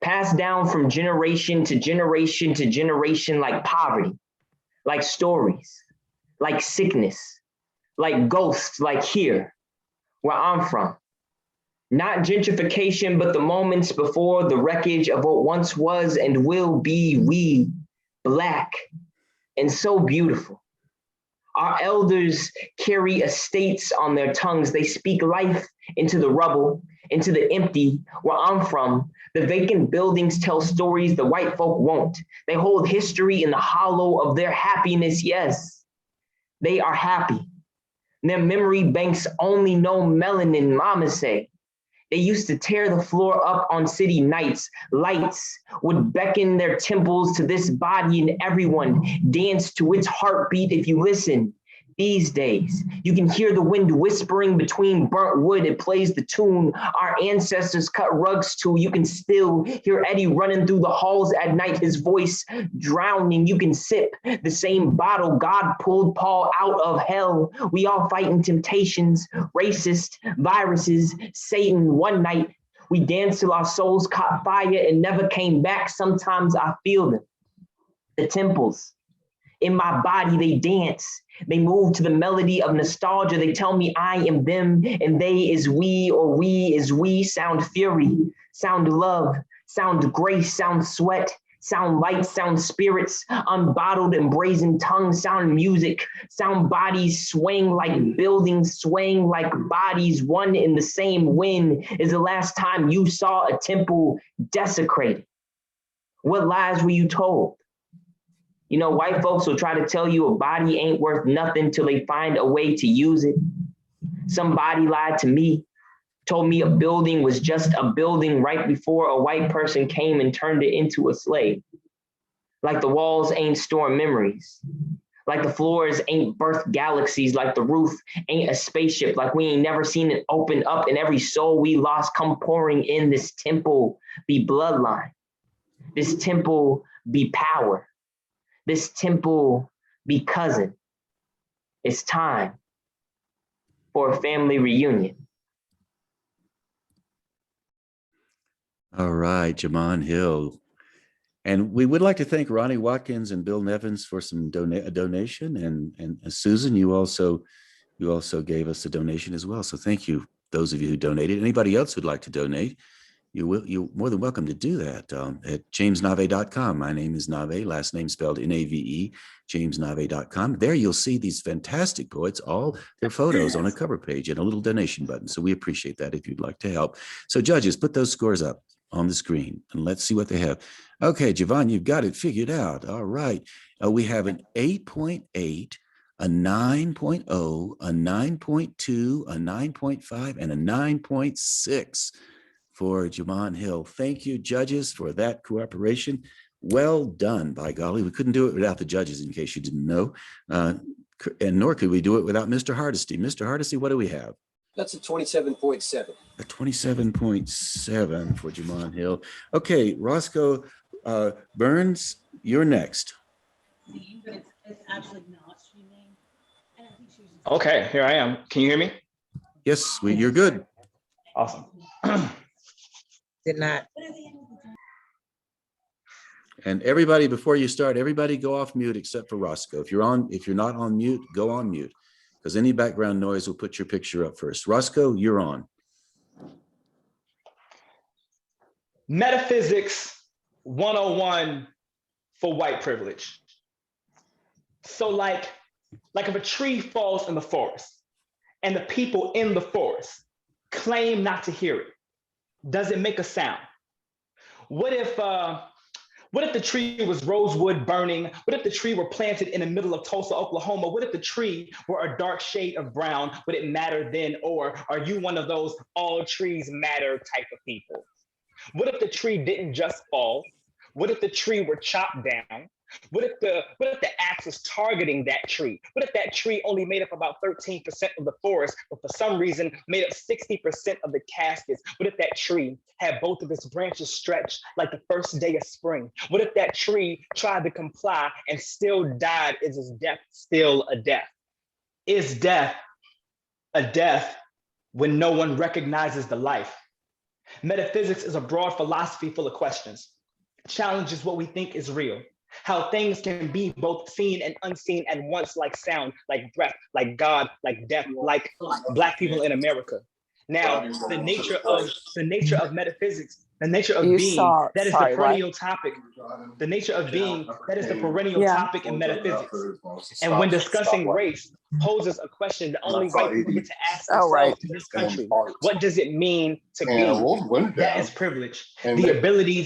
passed down from generation to generation to generation like poverty, like stories, like sickness, like ghosts, like here, where I'm from. Not gentrification, but the moments before the wreckage of what once was and will be, we, Black, and so beautiful. Our elders carry estates on their tongues. They speak life into the rubble, into the empty. Where I'm from, the vacant buildings tell stories the white folk won't. They hold history in the hollow of their happiness. Yes, they are happy. Their memory banks only know melanin, mama say. They used to tear the floor up on city nights. Lights would beckon their temples to this body, and everyone danced to its heartbeat. If you listen, these days, you can hear the wind whispering between burnt wood. It plays the tune our ancestors cut rugs to. You can still hear Eddie running through the halls at night, his voice drowning. You can sip the same bottle God pulled Paul out of hell. We all fighting temptations, racist viruses, Satan. One night, we danced till our souls caught fire and never came back. Sometimes I feel them, the temples. In my body, they dance. They move to the melody of nostalgia. They tell me I am them and they is we, or we is we. Sound fury, sound love, sound grace, sound sweat, sound light, sound spirits, unbottled and brazen tongues, sound music, sound bodies swaying like buildings, swaying like bodies, one in the same. When is the last time you saw a temple desecrated? What lies were you told? You know, white folks will try to tell you a body ain't worth nothing till they find a way to use it. Somebody lied to me, told me a building was just a building right before a white person came and turned it into a slave. Like the walls ain't storing memories. Like the floors ain't birth galaxies. Like the roof ain't a spaceship. Like we ain't never seen it open up and every soul we lost come pouring in. This temple be bloodline. This temple be power. this temple be cousin. It's time for a family reunion. All right, Jamon Hill. And we would like to thank Ronnie Watkins and Bill Nevins for some donation, and Susan, you also gave us a donation as well. So thank you, those of you who donated. Anybody else who'd like to donate, you're more than welcome to do that at jamesnave.com. My name is Nave, last name spelled Nave, jamesnave.com. There you'll see these fantastic poets, all their photos on a cover page and a little donation button. So we appreciate that if you'd like to help. So judges, put those scores up on the screen and let's see what they have. Okay, Javon, you've got it figured out. All right. We have an 8.8, a 9.0, a 9.2, a 9.5, and a 9.6 for Jamon Hill. Thank you, judges, for that cooperation. Well done, by golly. We couldn't do it without the judges, in case you didn't know. And nor could we do it without Mr. Hardesty. Mr. Hardesty, what do we have? That's a 27.7. A 27.7 for Jamon Hill. Okay, Roscoe Burns, you're next. Okay, here I am. Can you hear me? Yes, you're good. Awesome. Did not. And everybody, before you start, everybody go off mute except for Roscoe. If you're not on mute, go on mute, because any background noise will put your picture up first. Roscoe, you're on. Metaphysics 101 for white privilege. So like if a tree falls in the forest and the people in the forest claim not to hear it, does it make a sound? What if the tree was rosewood burning? What if the tree were planted in the middle of Tulsa, Oklahoma? What if the tree were a dark shade of brown? Would it matter then? Or are you one of those all trees matter type of people? What if the tree didn't just fall? What if the tree were chopped down? What if the axe was targeting that tree? What if that tree only made up about 13% of the forest, but for some reason made up 60% of the caskets? What if that tree had both of its branches stretched like the first day of spring? What if that tree tried to comply and still died? Is his death still a death? Is death a death when no one recognizes the life? Metaphysics is a broad philosophy full of questions. Challenges what we think is real. How things can be both seen and unseen at once, like sound, like breath, like God, like death, like Black people in America. Now, the nature of metaphysics, the nature of being, that is the perennial topic. The nature of being, that is the perennial topic in metaphysics. And when discussing race, poses a question that only white people get to ask themselves in this country. What does it mean to be? That is privilege. The ability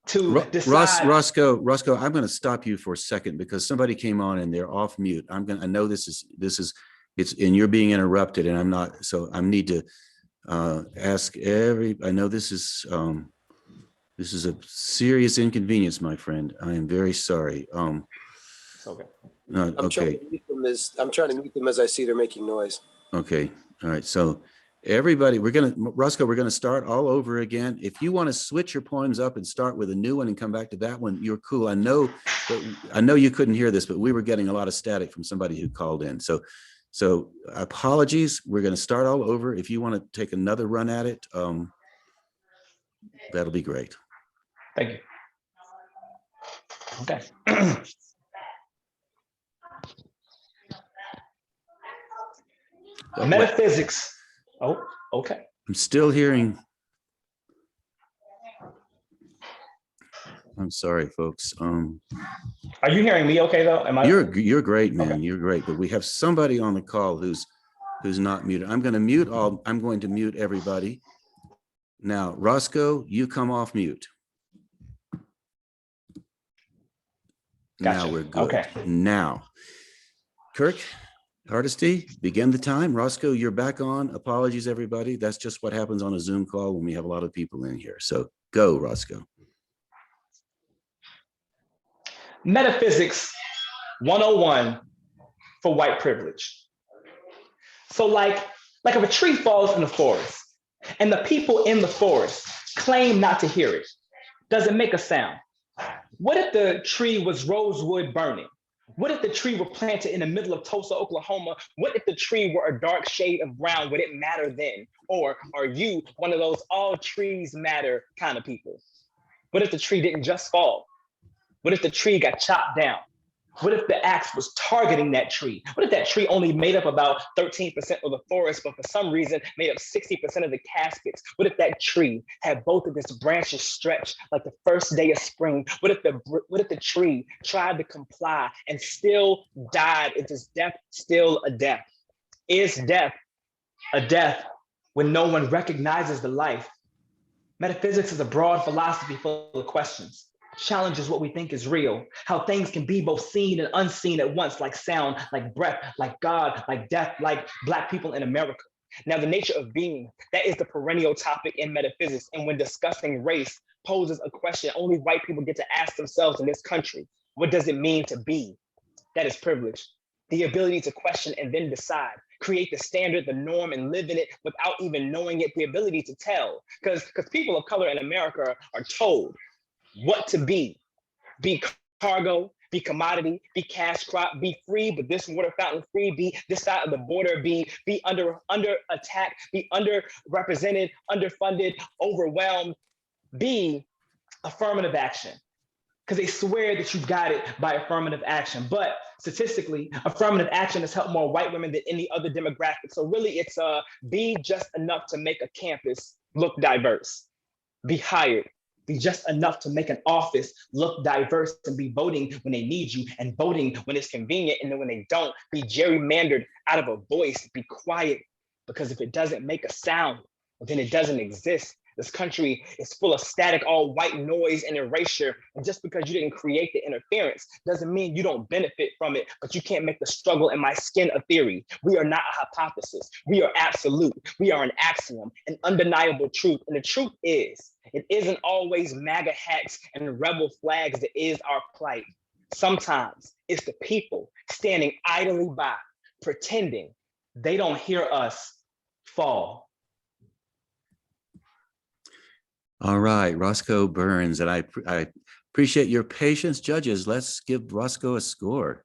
to decide. Roscoe, I'm going to stop you for a second because somebody came on and they're off mute. I know this is and you're being interrupted, and I'm not. So I need to ask I know this is a serious inconvenience, my friend. I am very sorry. It's okay. I'm trying to mute them as I see they're making noise. Okay. All right. So everybody, Roscoe, we're going to start all over again. If you want to switch your poems up and start with a new one and come back to that one, you're cool. I know you couldn't hear this, but we were getting a lot of static from somebody who called in. So apologies. We're going to start all over. If you want to take another run at it, that'll be great. Thank you. Okay. Metaphysics. Oh, okay. I'm still hearing. I'm sorry, folks. Are you hearing me okay though? You're great, man. Okay. You're great. But we have somebody on the call who's not muted. I'm going to mute everybody. Now, Roscoe, you come off mute. Gotcha. Now we're good. Okay. Now, Kirk, Hardesty, begin the time. Roscoe, you're back on. Apologies, everybody. That's just what happens on a Zoom call when we have a lot of people in here. So go, Roscoe. Metaphysics 101 for white privilege. So like if a tree falls in the forest and the people in the forest claim not to hear it, does it make a sound? What if the tree was rosewood burning? What if the tree were planted in the middle of Tulsa, Oklahoma? What if the tree were a dark shade of brown? Would it matter then? Or are you one of those all trees matter kind of people? What if the tree didn't just fall? What if the tree got chopped down? What if the axe was targeting that tree? What if that tree only made up about 13% of the forest, but for some reason made up 60% of the caskets? What if that tree had both of its branches stretched like the first day of spring? What if the tree tried to comply and still died? Is death still a death? Is death a death when no one recognizes the life? Metaphysics is a broad philosophy full of questions. Challenges what we think is real, how things can be both seen and unseen at once, like sound, like breath, like God, like death, like Black people in America. Now, the nature of being, that is the perennial topic in metaphysics. And when discussing race, poses a question only white people get to ask themselves in this country. What does it mean to be? That is privilege. The ability to question and then decide, create the standard, the norm, and live in it without even knowing it, the ability to tell. Because people of color in America are told what to be cargo, be commodity, be cash crop, be free, but this water fountain free, be this side of the border, be under attack, be underrepresented, underfunded, overwhelmed, be affirmative action. Because they swear that you got it by affirmative action. But statistically, affirmative action has helped more white women than any other demographic. So really it's be just enough to make a campus look diverse, be hired, be just enough to make an office look diverse, and be voting when they need you and voting when it's convenient. And then when they don't, be gerrymandered out of a voice, be quiet, because if it doesn't make a sound, well, then it doesn't exist. This country is full of static, all white noise and erasure. And just because you didn't create the interference doesn't mean you don't benefit from it, but you can't make the struggle in my skin a theory. We are not a hypothesis. We are absolute. We are an axiom, an undeniable truth. And the truth is, it isn't always MAGA hats and rebel flags that is our plight. Sometimes it's the people standing idly by, pretending they don't hear us fall. All right, Roscoe Burns, and I appreciate your patience. Judges, let's give Roscoe a score.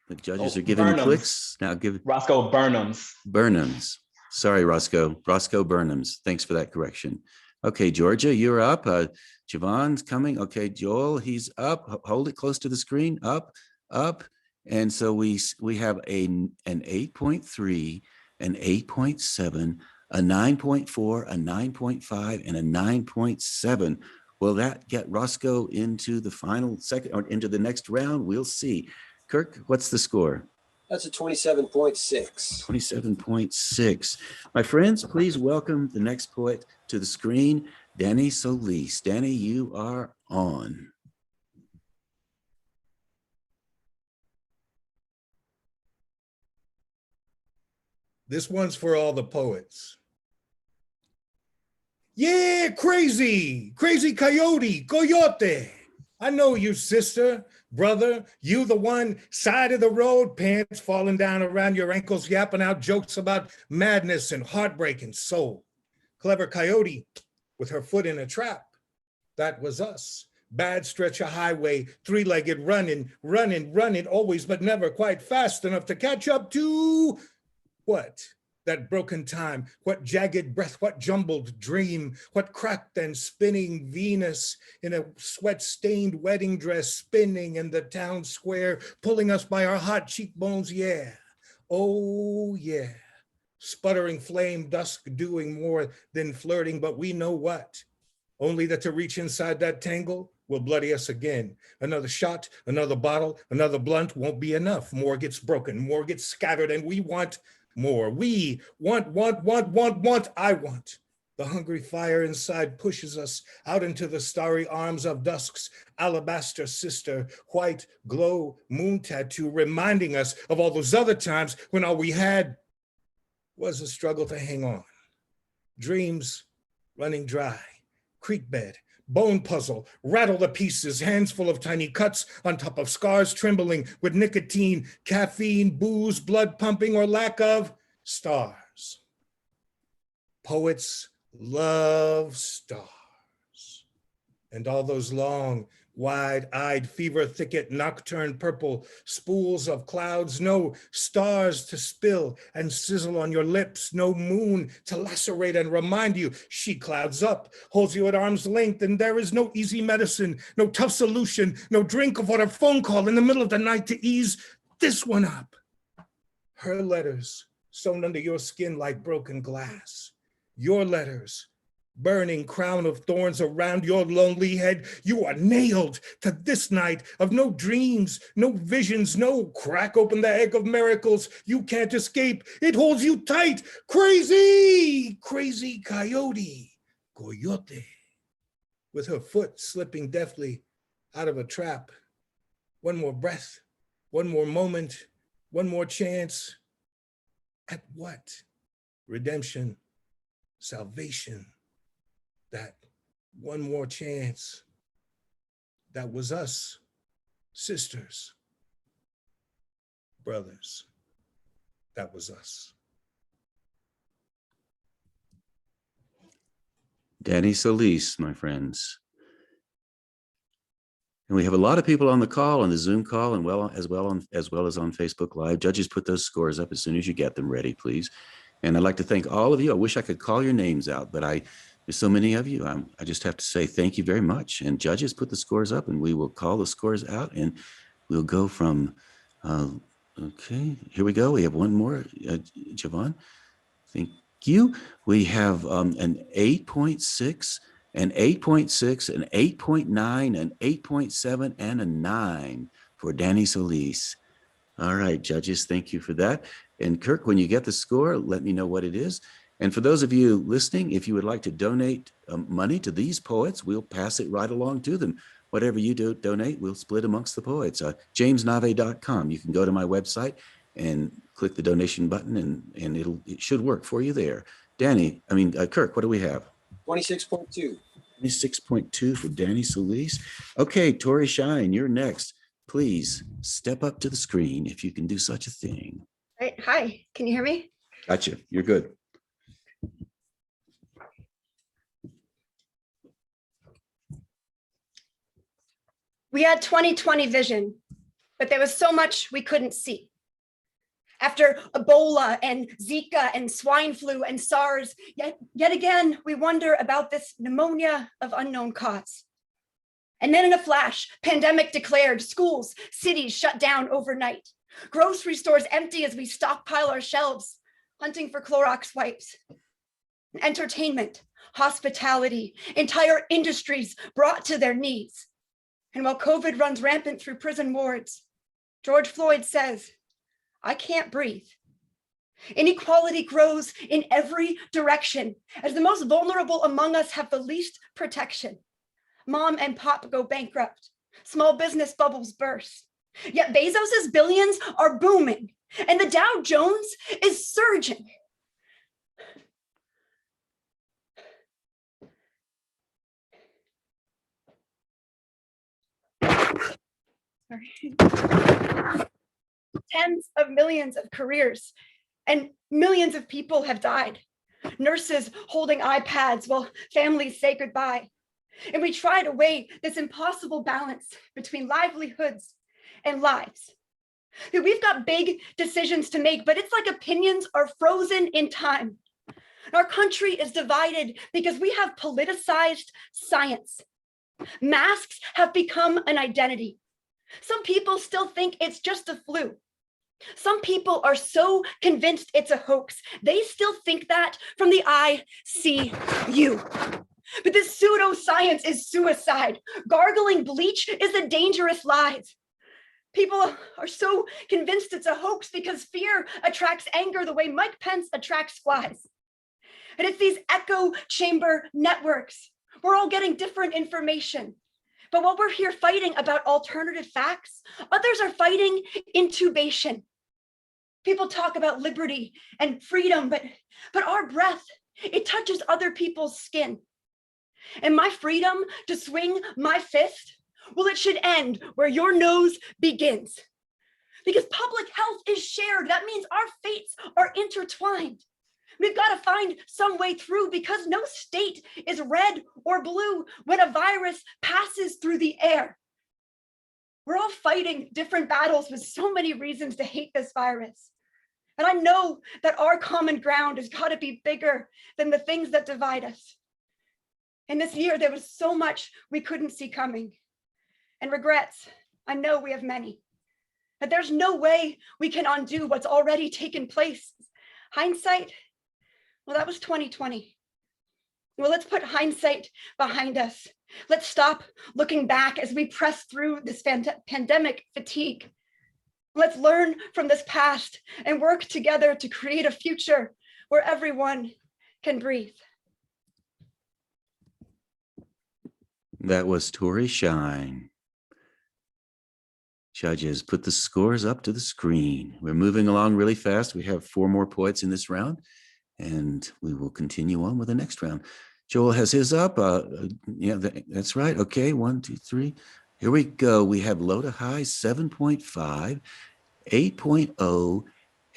The judges are giving Burnhams. clicks. Now give Roscoe Burnhams. Burnhams. Sorry, Roscoe. Roscoe Burnhams. Thanks for that correction. Okay, Georgia, you're up. Javon's coming. Okay, Joel, he's up. Hold it close to the screen. Up, up. And so we have an 8.3, an 8.7, a 9.4, a 9.5, and a 9.7. Will that get Roscoe into the final second or into the next round? We'll see. Kirk, what's the score? That's a 27.6. 27.6. My friends, please welcome the next poet to the screen, Danny Solis. Danny, you are on. This one's for all the poets. Yeah, crazy coyote. I know you, sister, brother, you the one side of the road, pants falling down around your ankles, yapping out jokes about madness and heartbreak and soul. Clever coyote with her foot in a trap. That was us. Bad stretch of highway, three-legged running, always but never quite fast enough to catch up to what? That broken time, what jagged breath, what jumbled dream, what cracked and spinning Venus in a sweat-stained wedding dress spinning in the town square, pulling us by our hot cheekbones, yeah. Oh, yeah. Sputtering flame, dusk doing more than flirting, but we know what? Only that to reach inside that tangle will bloody us again. Another shot, another bottle, another blunt won't be enough. More gets broken, more gets scattered, and we want more. We want. I want. The hungry fire inside pushes us out into the starry arms of dusk's alabaster sister, white glow moon tattoo, reminding us of all those other times when all we had was a struggle to hang on. Dreams running dry, creek bed, bone puzzle, rattle the pieces, hands full of tiny cuts on top of scars trembling with nicotine, caffeine, booze, blood pumping, or lack of stars. Poets love stars and all those long Wide-eyed fever thicket, nocturne purple, spools of clouds, no stars to spill and sizzle on your lips, no moon to lacerate and remind you she clouds up, holds you at arm's length, and there is no easy medicine, no tough solution, no drink of water, phone call in the middle of the night to ease this one up. Her letters sewn under your skin like broken glass. Your letters, burning crown of thorns around your lonely head. You are nailed to this night of no dreams, no visions, no crack open the egg of miracles. You can't escape. It holds you tight. Crazy, crazy coyote, coyote, with her foot slipping deftly out of a trap. One more breath, one more moment, one more chance. At what? Redemption, salvation. That one more chance. That was us, sisters, brothers. That was us. Danny Solis, my friends. And we have a lot of people on the call, on the Zoom call, and as well as on Facebook Live. Judges, put those scores up as soon as you get them ready, please. And I'd like to thank all of you. I wish I could call your names out, but there's so many of you. I just have to say thank you very much. And judges, put the scores up, and we will call the scores out, and we'll go from, okay, here we go. We have one more, Javon. Thank you. We have an 8.6, an 8.6, an 8.9, an 8.7, and a 9 for Danny Solis. All right, judges, thank you for that. And Kirk, when you get the score, let me know what it is. And for those of you listening, if you would like to donate money to these poets, we'll pass it right along to them. Whatever you do donate, we'll split amongst the poets. JamesNave.com. You can go to my website and click the donation button, and it should work for you there. Kirk, what do we have? 26.2. 26.2 for Danny Solis. Okay, Tori Shine, you're next. Please step up to the screen if you can do such a thing. Right. Hi, can you hear me? Gotcha. You're good. We had 20/20 vision, but there was so much we couldn't see. After Ebola and Zika and swine flu and SARS, yet again, we wonder about this pneumonia of unknown cause. And then in a flash, pandemic declared, schools, cities shut down overnight. Grocery stores empty as we stockpile our shelves, hunting for Clorox wipes. Entertainment, hospitality, entire industries brought to their knees. And while COVID runs rampant through prison wards, George Floyd says, I can't breathe. Inequality grows in every direction as the most vulnerable among us have the least protection. Mom and pop go bankrupt. Small business bubbles burst. Yet Bezos's billions are booming and the Dow Jones is surging. Tens of millions of careers and millions of people have died. Nurses holding iPads while families say goodbye. And we try to weigh this impossible balance between livelihoods and lives. We've got big decisions to make, but it's like opinions are frozen in time. Our country is divided because we have politicized science. Masks have become an identity. Some people still think it's just a flu. Some people are so convinced it's a hoax, they still think that from the ICU. But this pseudoscience is suicide. Gargling bleach is a dangerous lie. People are so convinced it's a hoax because fear attracts anger the way Mike Pence attracts flies. And it's these echo chamber networks. We're all getting different information. But while we're here fighting about alternative facts, others are fighting intubation. People talk about liberty and freedom, but our breath, it touches other people's skin. And my freedom to swing my fist, well, it should end where your nose begins. Because public health is shared. That means our fates are intertwined. We've got to find some way through because no state is red or blue when a virus passes through the air. We're all fighting different battles with so many reasons to hate this virus. And I know that our common ground has got to be bigger than the things that divide us. And this year, there was so much we couldn't see coming. And regrets, I know we have many. But there's no way we can undo what's already taken place. Hindsight, well, that was 2020. Well, let's put hindsight behind us. Let's stop looking back as we press through this pandemic fatigue. Let's learn from this past and work together to create a future where everyone can breathe. That was Tori Shine. Judges, put the scores up to the screen. We're moving along really fast. We have 4 more poets in this round, and we will continue on with the next round. Joel has his up. Yeah, that's right. Okay, 1, 2, 3. Here we go. We have low to high 7.5, 8.0,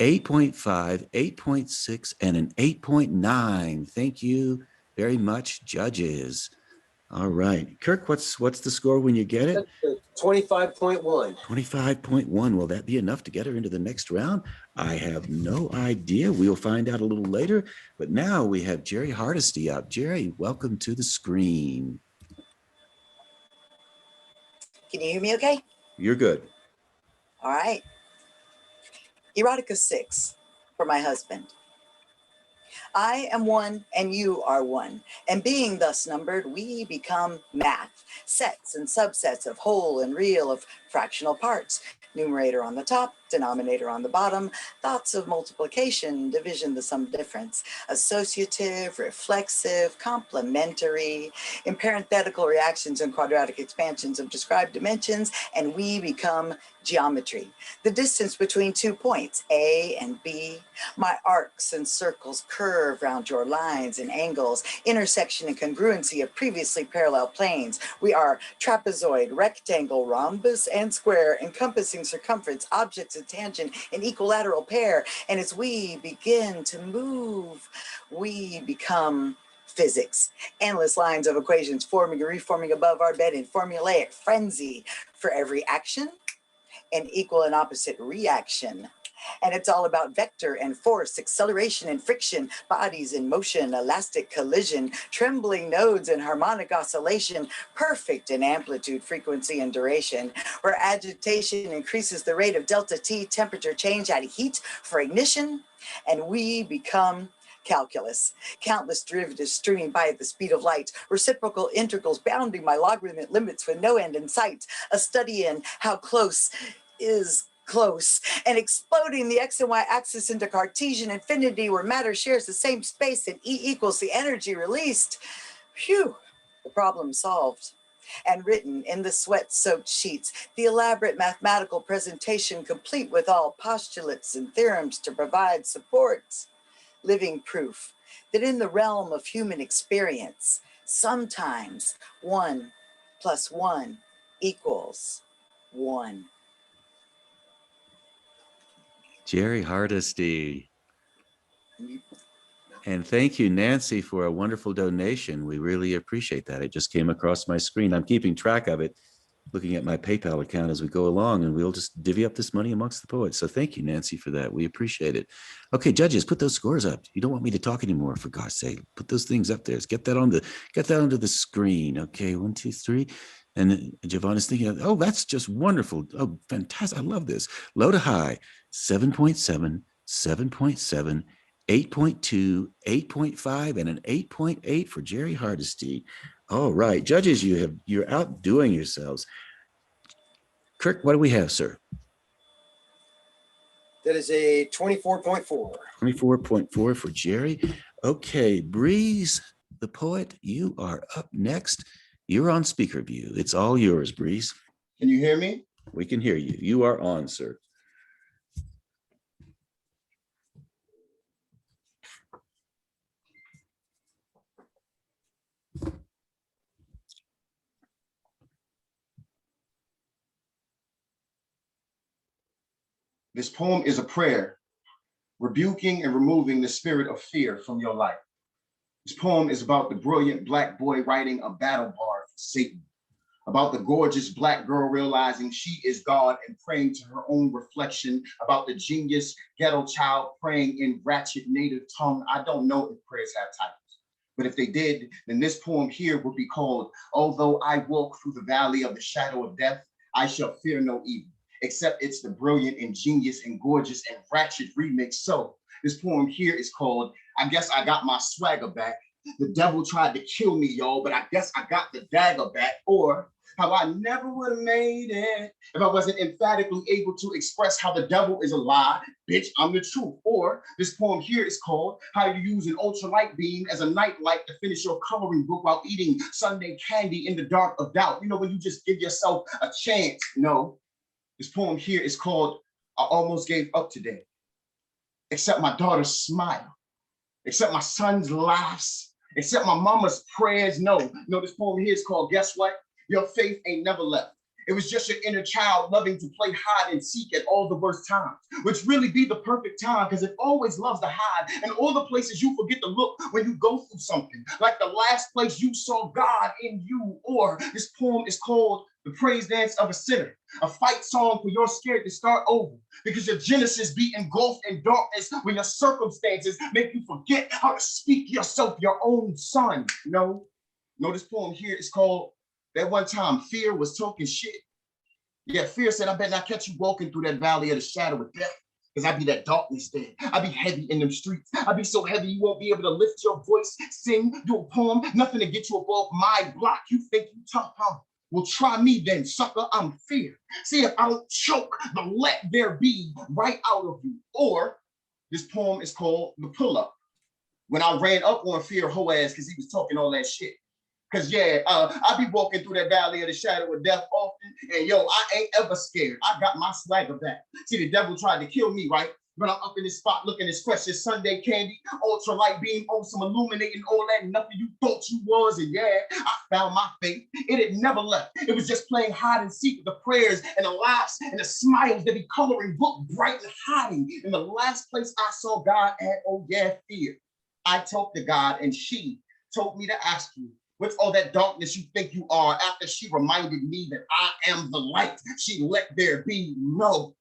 8.5, 8.6, and an 8.9. Thank you very much, judges. All right. Kirk, what's the score when you get it? 25.1. 25.1. Will that be enough to get her into the next round? I have no idea. We'll find out a little later. But now we have Jerry Hardesty up. Jerry, welcome to the screen. Can you hear me okay? You're good. All right. Erotica 6 for my husband. I am one and you are one, and being thus numbered, we become math, sets and subsets of whole and real, of fractional parts, numerator on the top, denominator on the bottom, thoughts of multiplication, division, the sum difference, associative, reflexive, complementary, in parenthetical reactions and quadratic expansions of described dimensions, and we become geometry, the distance between 2 points, A and B, my arcs and circles curve round your lines and angles, intersection and congruency of previously parallel planes. We are trapezoid, rectangle, rhombus, and square, encompassing circumference, objects and tangent, an equilateral pair. And as we begin to move, we become physics, endless lines of equations forming and reforming above our bed in formulaic frenzy for every action, an equal and opposite reaction. And it's all about vector and force, acceleration and friction, bodies in motion, elastic collision, trembling nodes and harmonic oscillation, perfect in amplitude, frequency, and duration, where agitation increases the rate of delta T, temperature change at heat for ignition, and we become calculus, countless derivatives streaming by at the speed of light, reciprocal integrals bounding my logarithmic limits with no end in sight, a study in how close is close, and exploding the X and Y axis into Cartesian infinity where matter shares the same space and E equals the energy released. Phew, the problem solved. And written in the sweat-soaked sheets, the elaborate mathematical presentation complete with all postulates and theorems to provide support. Living proof that in the realm of human experience, sometimes 1 + 1 = 1. Jerry Hardesty. And thank you, Nancy, for a wonderful donation. We really appreciate that. It just came across my screen. I'm keeping track of it, looking at my PayPal account as we go along, and we'll just divvy up this money amongst the poets. So thank you, Nancy, for that. We appreciate it. Okay, judges, put those scores up. You don't want me to talk anymore, for God's sake. Put those things up there. Let's get that onto the screen. Okay, 1, 2, 3. And Javon is thinking, oh, that's just wonderful. Oh, fantastic. I love this. Low to high, 7.7, 7.7, 8.2, 8.5, and an 8.8 for Jerry Hardesty. All right, judges, you're outdoing yourselves. Kirk, what do we have, sir? That is a 24.4. 24.4 for Jerry. Okay, Breeze, the poet, you are up next. You're on speaker view. It's all yours, Breeze. Can you hear me? We can hear you. You are on, sir. This poem is a prayer, rebuking and removing the spirit of fear from your life. This poem is about the brilliant Black boy writing a battle bar for Satan, about the gorgeous Black girl realizing she is God and praying to her own reflection, about the genius ghetto child praying in ratchet native tongue. I don't know if prayers have titles, but if they did, then this poem here would be called, Although I Walk Through the Valley of the Shadow of Death, I Shall Fear No Evil, except it's the brilliant and genius and gorgeous and ratchet remix. So this poem here is called, I Guess I Got My Swagger Back. The devil tried to kill me, y'all, but I guess I got the dagger back. Or how I never would have made it if I wasn't emphatically able to express how the devil is a lie. Bitch, I'm the truth. Or this poem here is called How You Use an Ultralight Beam as a Nightlight to Finish Your Coloring Book While Eating Sunday Candy in the Dark of Doubt. You know, when you just give yourself a chance. No, this poem here is called I Almost Gave Up Today. Except my daughter's smile, except my son's laughs, except my mama's prayers. No, this poem here is called Guess What? Your faith ain't never left. It was just your inner child loving to play hide and seek at all the worst times, which really be the perfect time because it always loves to hide and all the places you forget to look when you go through something, like the last place you saw God in you. Or this poem is called The Praise Dance of a Sinner, a fight song for you're scared to start over because your genesis be engulfed in darkness when your circumstances make you forget how to speak yourself your own son. No, this poem here is called That One Time Fear Was Talking Shit. Yeah, fear said, I better not catch you walking through that valley of the shadow of death, because I be that darkness there. I be heavy in them streets. I be so heavy you won't be able to lift your voice, sing, do a poem, nothing to get you above my block. You think you tough, huh? Well, try me then, sucker. I'm fear. See if I don't choke the let there be right out of you. Or this poem is called The Pull-Up. When I ran up on fear hoe ass because he was talking all that shit. Cause yeah, I be walking through that valley of the shadow of death often, and yo, I ain't ever scared. I got my swagger back. See, the devil tried to kill me, right? But I'm up in this spot looking as fresh as Sunday candy, ultralight beam, on some illuminating all that nothing you thought you was. And yeah, I found my faith. It had never left. It was just playing hide and seek with the prayers and the laughs and the smiles that be coloring book bright and hiding. In the last place I saw God at, oh yeah, fear. I talked to God and she told me to ask you, what's all that darkness you think you are? After she reminded me that I am the light, she let there be no.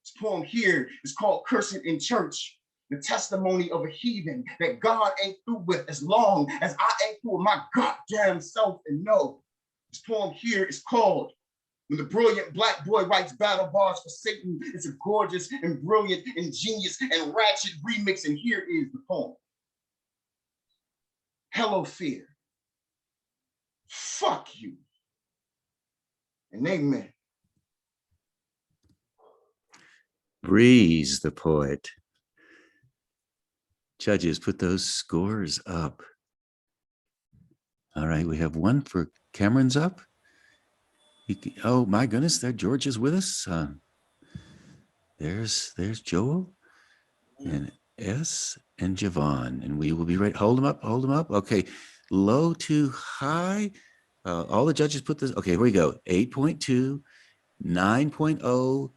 This poem here is called Cursing in Church, the testimony of a heathen that God ain't through with as long as I ain't through with my goddamn self. And no, this poem here is called When the Brilliant Black Boy Writes Battle Bars for Satan. It's a gorgeous and brilliant and genius and ratchet remix. And here is the poem. Hello, fear. Fuck you. And amen. Breeze, the poet. Judges, put those scores up. All right, we have one for Cameron's up. Oh my goodness, there George is with us. There's Joel and S and Javon, and we will be right. Hold them up. Okay, low to high. All the judges put this. Okay, here we go. 8.2, 9.0.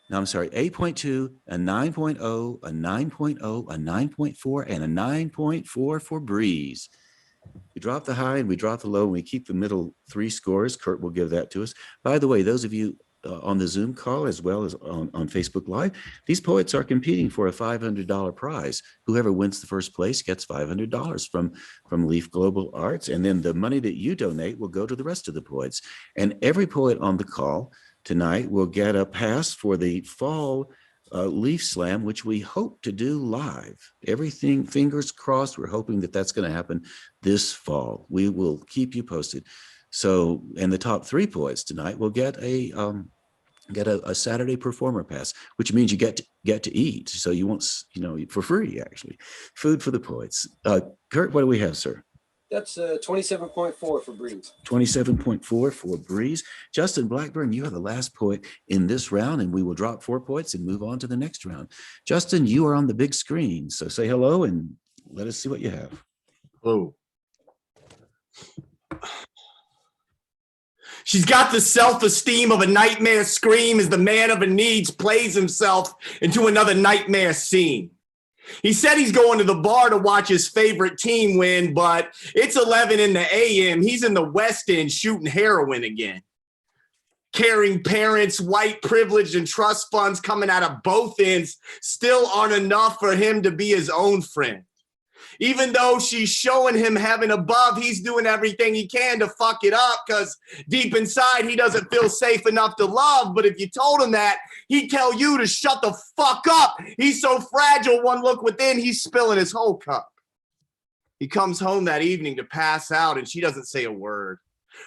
No, I'm sorry. 8.2, a 9.0, a 9.0, a 9.4, and a 9.4 for Breeze. We drop the high and we drop the low, and we keep the middle three scores. Kurt will give that to us. By the way, those of you on the Zoom call as well as on Facebook Live, these poets are competing for a $500 prize. Whoever wins the first place gets $500 from Leaf Global Arts, and then the money that you donate will go to the rest of the poets. And every poet on the call tonight will get a pass for the fall Leaf Slam, which we hope to do live. Everything, fingers crossed, we're hoping that that's going to happen this fall. We will keep you posted. So, and the top three poets tonight will get a Saturday performer pass, which means you get to eat. So you won't, for free, actually. Food for the poets. Kurt, what do we have, sir? That's 27.4 for Breeze. 27.4 for Breeze. Justin Blackburn, you are the last poet in this round, and we will drop 4 poets and move on to the next round. Justin, you are on the big screen, so say hello and let us see what you have. Hello. She's got the self-esteem of a nightmare scream as the man of her needs plays himself into another nightmare scene. He said he's going to the bar to watch his favorite team win, but it's 11 in the AM. He's in the West End shooting heroin again. Caring parents, white privilege, and trust funds coming out of both ends still aren't enough for him to be his own friend. Even though she's showing him heaven above, he's doing everything he can to fuck it up because deep inside, he doesn't feel safe enough to love. But if you told him that, he'd tell you to shut the fuck up. He's so fragile, one look within, he's spilling his whole cup. He comes home that evening to pass out, and she doesn't say a word.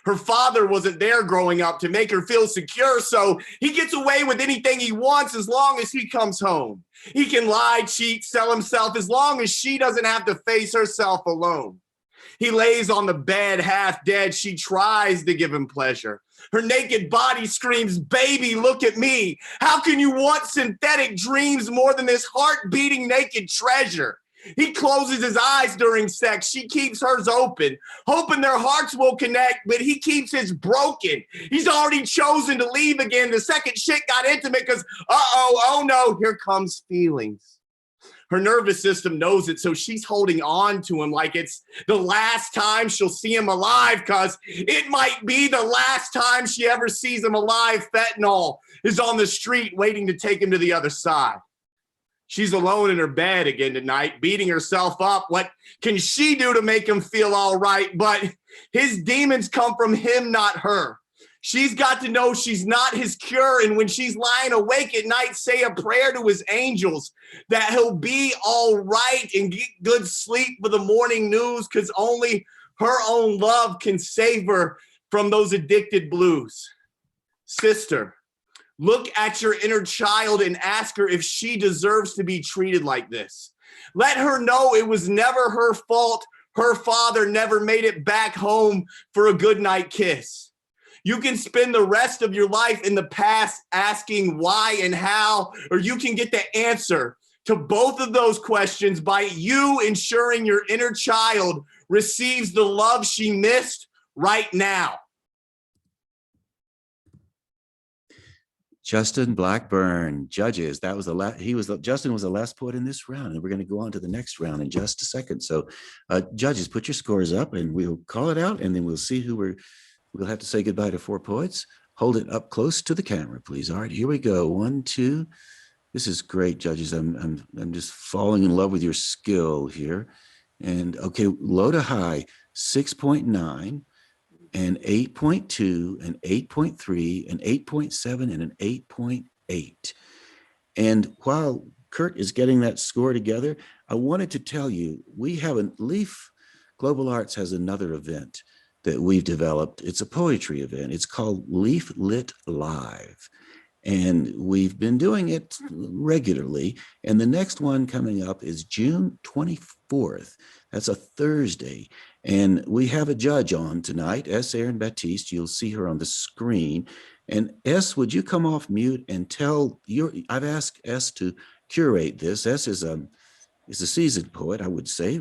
Her father wasn't there growing up to make her feel secure, so he gets away with anything he wants as long as he comes home. He can lie, cheat, sell himself as long as she doesn't have to face herself alone. He lays on the bed half dead. She tries to give him pleasure. Her naked body screams, "Baby, look at me. How can you want synthetic dreams more than this heart-beating naked treasure?" He closes his eyes during sex. She keeps hers open, hoping their hearts will connect, but he keeps his broken. He's already chosen to leave again. The second shit got intimate because, oh no, here comes feelings. Her nervous system knows it, so she's holding on to him like it's the last time she'll see him alive because it might be the last time she ever sees him alive. Fentanyl is on the street waiting to take him to the other side. She's alone in her bed again tonight, beating herself up. What can she do to make him feel all right? But his demons come from him, not her. She's got to know she's not his cure. And when she's lying awake at night, say a prayer to his angels that he'll be all right and get good sleep for the morning news, because only her own love can save her from those addicted blues. Sister, look at your inner child and ask her if she deserves to be treated like this. Let her know it was never her fault. Her father never made it back home for a goodnight kiss. You can spend the rest of your life in the past asking why and how, or you can get the answer to both of those questions by you ensuring your inner child receives the love she missed right now. Justin Blackburn, judges. That was the last. Justin was the last poet in this round, and we're going to go on to the next round in just a second. So, judges, put your scores up, and we'll call it out, and then we'll see who we'll have to say goodbye to 4 poets. Hold it up close to the camera, please. All right, here we go. 1, 2. This is great, judges. I'm just falling in love with your skill here. And okay, low to high, 6.9. and 8.2, and 8.3, and 8.7, and an 8.8. And while Kurt is getting that score together, I wanted to tell you, LEAF Global Arts has another event that we've developed. It's a poetry event. It's called LEAF Lit Live. And we've been doing it regularly. And the next one coming up is June 24th. That's a Thursday. And we have a judge on tonight, S. Erin Baptiste. You'll see her on the screen. And S, would you come off mute and tell I've asked S to curate this. S is a seasoned poet, I would say,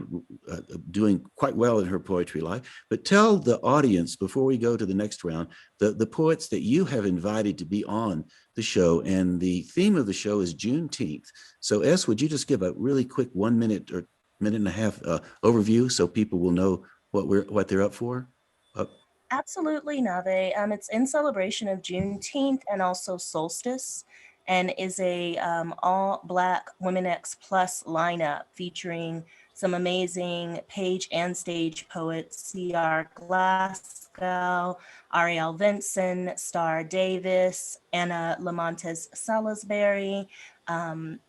doing quite well in her poetry life. But tell the audience before we go to the next round, the poets that you have invited to be on the show. And the theme of the show is Juneteenth. So S, would you just give a really quick 1 minute or minute and a half overview so people will know what they're up for? Absolutely, Nave. It's in celebration of Juneteenth and also solstice, and is a all Black Women X Plus lineup featuring some amazing page and stage poets: C.R. Glasgow, Ariel Vinson, Star Davis, Anna Lamontes Salisbury.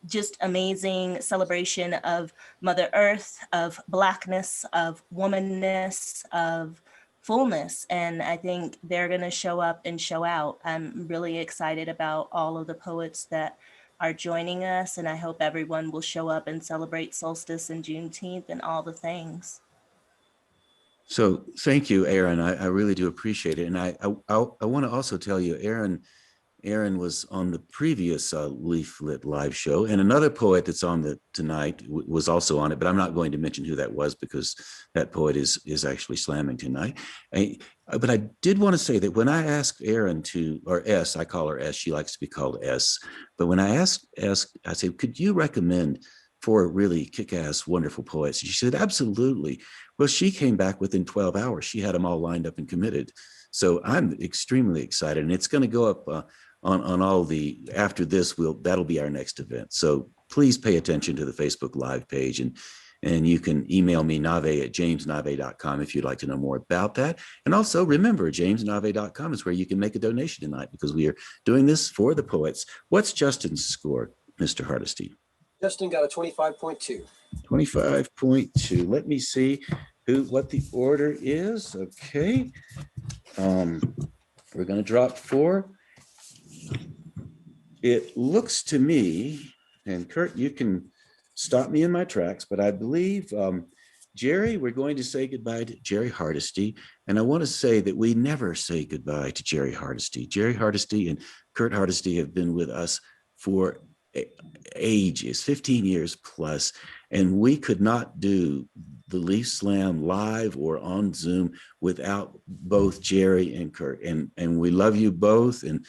Just amazing celebration of Mother Earth, of Blackness, of womanness, of fullness. And I think they're going to show up and show out. I'm really excited about all of the poets that are joining us, and I hope everyone will show up and celebrate solstice and Juneteenth and all the things. So thank you, Erin. I really do appreciate it. And I want to also tell you, Erin was on the previous LEAF Lit live show, and another poet that's on tonight was also on it, but I'm not going to mention who that was because that poet is actually slamming tonight. But I did want to say that when I asked Erin or S, I call her S, she likes to be called S, but when I asked, I said, could you recommend 4 really kick-ass, wonderful poets? She said, absolutely. Well, she came back within 12 hours. She had them all lined up and committed. So I'm extremely excited, and it's going to go up on all the, after this, that'll be our next event. So please pay attention to the Facebook Live page, and you can email me, nave@jamesnave.com, if you'd like to know more about that. And also remember, jamesnave.com is where you can make a donation tonight, because we are doing this for the poets. What's Justin's score, Mr. Hardesty? Justin got a 25.2. 25.2. Let me see what the order is. Okay. We're going to drop 4. It looks to me, and Kurt, you can stop me in my tracks, but I believe, Jerry, we're going to say goodbye to Jerry Hardesty. And I want to say that we never say goodbye to Jerry Hardesty. Jerry Hardesty and Kurt Hardesty have been with us for ages, 15 years plus, and we could not do the Leaf Slam live or on Zoom without both Jerry and Kurt. And we love you both, and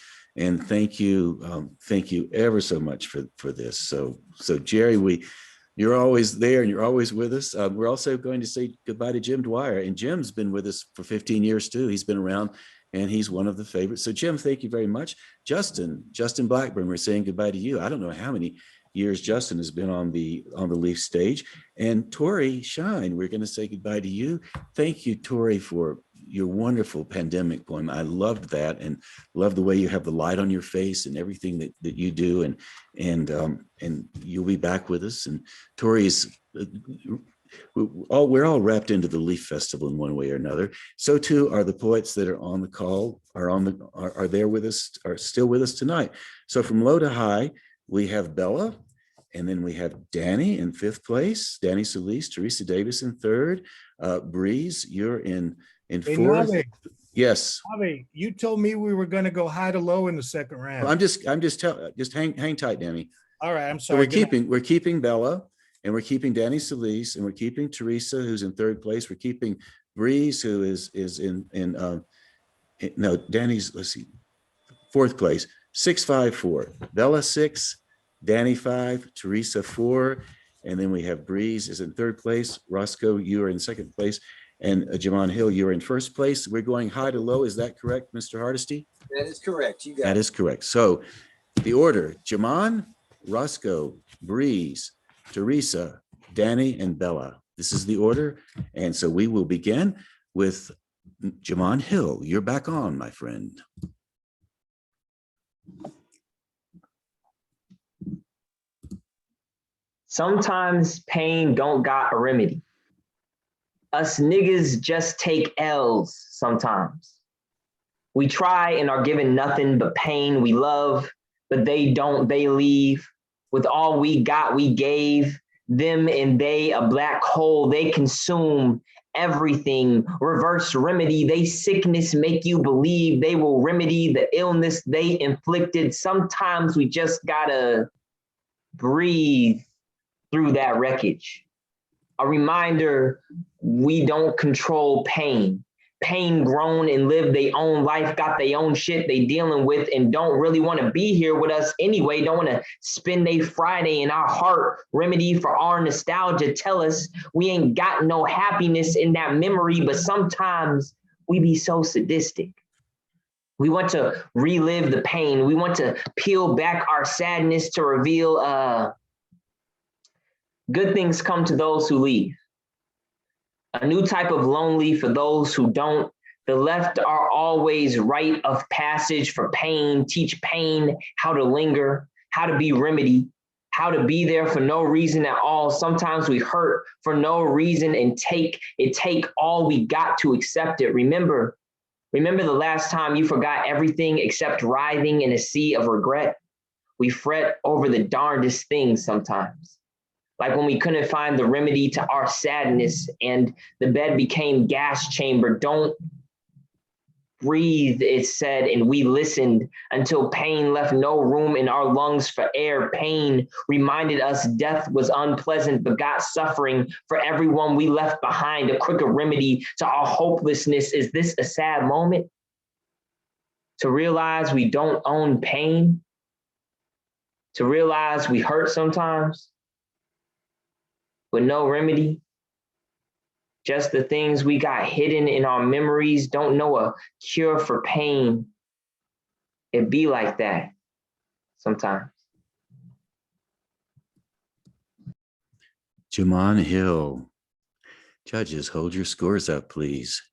thank you ever so much for this. So Jerry, you're always there and you're always with us. We're also going to say goodbye to Jim Dwyer, and Jim's been with us for 15 years too. He's been around, and he's one of the favorites. So Jim, thank you very much. Justin Blackburn, we're saying goodbye to you. I don't know how many years Justin has been on the Leaf stage. And Tori Shine, we're going to say goodbye to you. Thank you, Tori, for your wonderful pandemic poem. I loved that, and love the way you have the light on your face and everything that you do. And you'll be back with us. And Tori's, we're all wrapped into the Leaf Festival in one way or another. So too are the poets that are on the call, are there with us, are still with us tonight. So from low to high, we have Bella, and then we have Danny in 5th place, Danny Solis, Teresa Davis in 3rd, Breeze, you're in 4th. Nave, yes. Nave, you told me we were going to go high to low in the second round. Well, just hang tight, Danny. All right, I'm sorry. So we're keeping Bella, and we're keeping Danny Solis, and we're keeping Teresa, who's in 3rd place. We're keeping Breeze, who is no, Danny's, let's see, 4th place. 6, 5, 4. Bella 6, Danny 5, Teresa 4, and then we have Breeze is in 3rd place. Roscoe, you are in 2nd place, and Jamon Hill, you're in 1st place. We're going high to low. Is that correct, Mr. Hardesty? That is correct. You got That it. is correct. So the order: Jamon, Roscoe, Breeze, Teresa, Danny, and Bella. This is the order, and so we will begin with Jamon Hill. You're back on, my friend. Sometimes pain don't got a remedy. Us niggas just take L's sometimes. We try and are given nothing but pain. We love, but they don't, they leave. With all we got, we gave them and they a black hole. They consume everything. Reverse remedy, they sickness make you believe they will remedy the illness they inflicted. Sometimes we just gotta breathe through that wreckage. A reminder, we don't control pain. Pain grown and lived their own life, got their own shit they dealing with, and don't really want to be here with us anyway. Don't want to spend their Friday in our heart. Remedy for our nostalgia. Tell us we ain't got no happiness in that memory, but sometimes we be so sadistic. We want to relive the pain. We want to peel back our sadness to reveal good things come to those who leave. A new type of lonely for those who don't. The left are always rite of passage for pain, teach pain how to linger, how to be remedy, how to be there for no reason at all. Sometimes we hurt for no reason and take all we got to accept it. Remember the last time you forgot everything except writhing in a sea of regret? We fret over the darndest things sometimes. Like when we couldn't find the remedy to our sadness and the bed became gas chamber. Don't breathe, it said, and we listened until pain left no room in our lungs for air. Pain reminded us death was unpleasant, but got suffering for everyone we left behind. A quicker remedy to our hopelessness. Is this a sad moment? To realize we don't own pain? To realize we hurt sometimes? With no remedy, just the things we got hidden in our memories, don't know a cure for pain. It be like that sometimes. Jamon Hill. Judges, hold your scores up, please.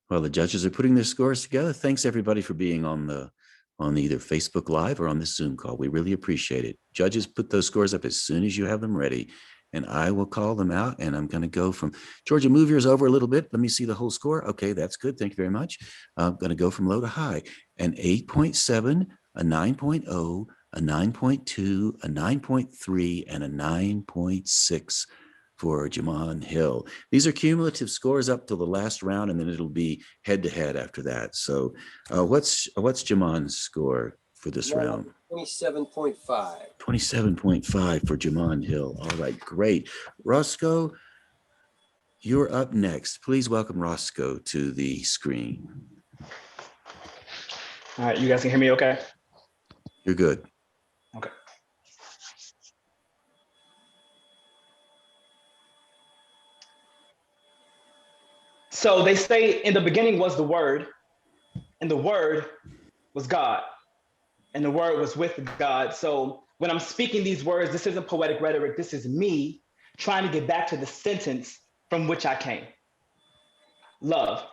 While the judges are putting their scores together, thanks everybody for being on either Facebook Live or on this Zoom call. We really appreciate it. Judges, put those scores up as soon as you have them ready, and I will call them out. And I'm going to go from Georgia, move yours over a little bit. Let me see the whole score. Okay, that's good. Thank you very much. I'm going to go from low to high. An 8.7, a 9.0, a 9.2, a 9.3, and a 9.6 for Jamon Hill. These are cumulative scores up to the last round, and then it'll be head to head after that. So what's Jamon's score for this round? 27.5. 27.5 for Jamon Hill. All right, great. Roscoe, you're up next. Please welcome Roscoe to the screen. All right, you guys can hear me okay? You're good. Okay. So they say in the beginning was the Word, and the Word was God, and the Word was with God. So when I'm speaking these words, this isn't poetic rhetoric. This is me trying to get back to the sentence from which I came. Love.